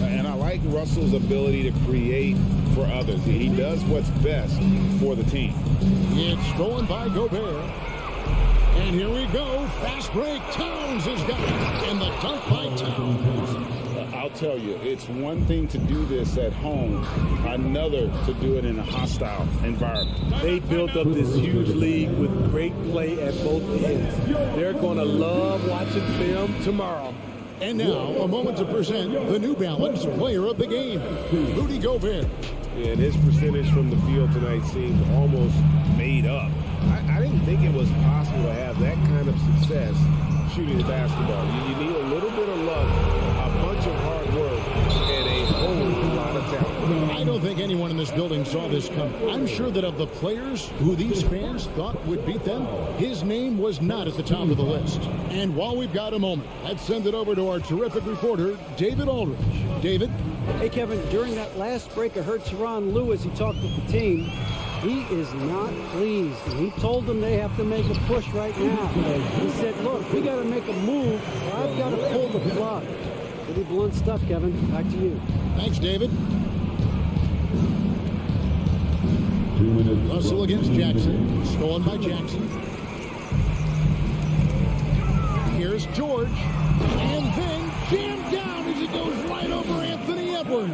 And I like Russell's ability to create for others. He does what's best for the team. It's stolen by Gobert. And here we go. Fast break. Towns has got it. And the dunk by Towns. I'll tell you, it's one thing to do this at home, another to do it in a hostile environment. They built up this huge league with great play at both ends. They're going to love watching film tomorrow. And now, a moment to present the New Balance Player of the Game, Rudy Gobert. And his percentage from the field tonight seems almost made up. I didn't think it was possible to have that kind of success shooting the basketball. You need a little bit of luck, a bunch of hard work, and a whole lot of talent. I don't think anyone in this building saw this coming. I'm sure that of the players who these fans thought would beat them, his name was not at the top of the list. And while we've got a moment, let's send it over to our terrific reporter, David Aldridge. David? Hey, Kevin, during that last break, I heard SuperLu as he talked with the team. He is not pleased. He told them they have to make a push right now. He said, look, we got to make a move, or I've got to pull the plug. Pretty blunt stuff, Kevin. Back to you. Thanks, David. 2 minutes. Russell against Jackson. Stolen by Jackson. Here's George. And then jammed down as he goes right over Anthony Edwards.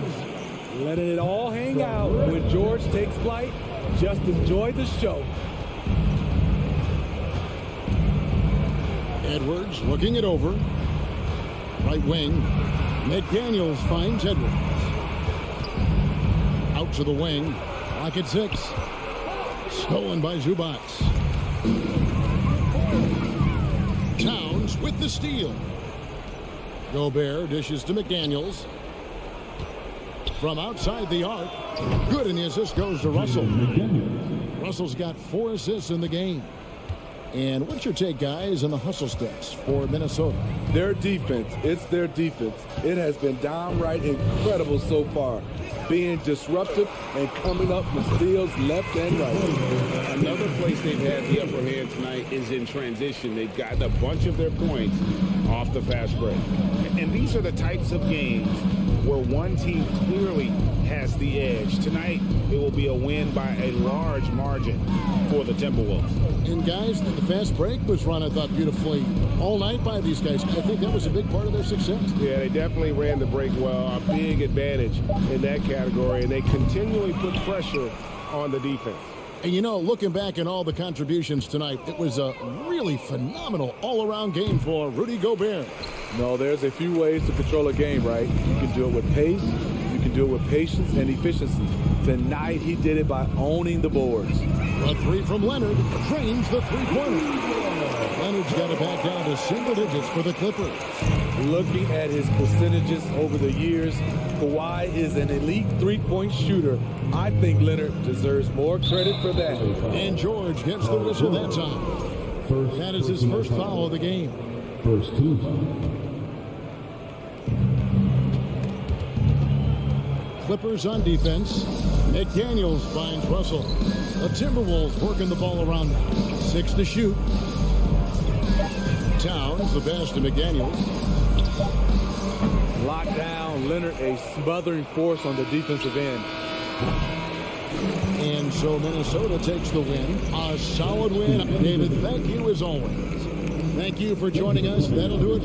Letting it all hang out. When George takes flight, just enjoy the show. Edwards looking it over. Right wing. McDaniels finds Edwards. Out to the wing. Clock at 6. Stolen by Zubats. Towns with the steal. Gobert dishes to McDaniels. From outside the arc. Good, and the assist goes to Russell. Russell's got 4 assists in the game. And what's your take, guys, on the hustle stats for Minnesota? Their defense, it's their defense. It has been downright incredible so far. Being disruptive and coming up with steals left and right. Another place they've had the upper hand tonight is in transition. They've gotten a bunch of their points off the fast break. And these are the types of games where one team clearly has the edge. Tonight, it will be a win by a large margin for the Timberwolves. And guys, the fast break was run, I thought, beautifully all night by these guys. I think that was a big part of their success. Yeah, they definitely ran the break well. A big advantage in that category, and they continually put pressure on the defense. And you know, looking back at all the contributions tonight, it was a really phenomenal all-around game for Rudy Gobert. No, there's a few ways to control a game, right? You can do it with pace, you can do it with patience and efficiency. Tonight, he did it by owning the boards. A 3 from Leonard drains the three-pointer. Leonard's got it back down to single digits for the Clippers. Looking at his percentages over the years, Kawhi is an elite three-point shooter. I think Leonard deserves more credit for that. And George gets the whistle that time. That is his first foul of the game. First team foul. Clippers on defense. McDaniels finds Russell. The Timberwolves working the ball around. 6 to shoot. Towns the pass to McDaniels. Locked down, Leonard a smothering force on the defensive end. And so Minnesota takes the win. A solid win. David, thank you as always. Thank you for joining us. That'll do it.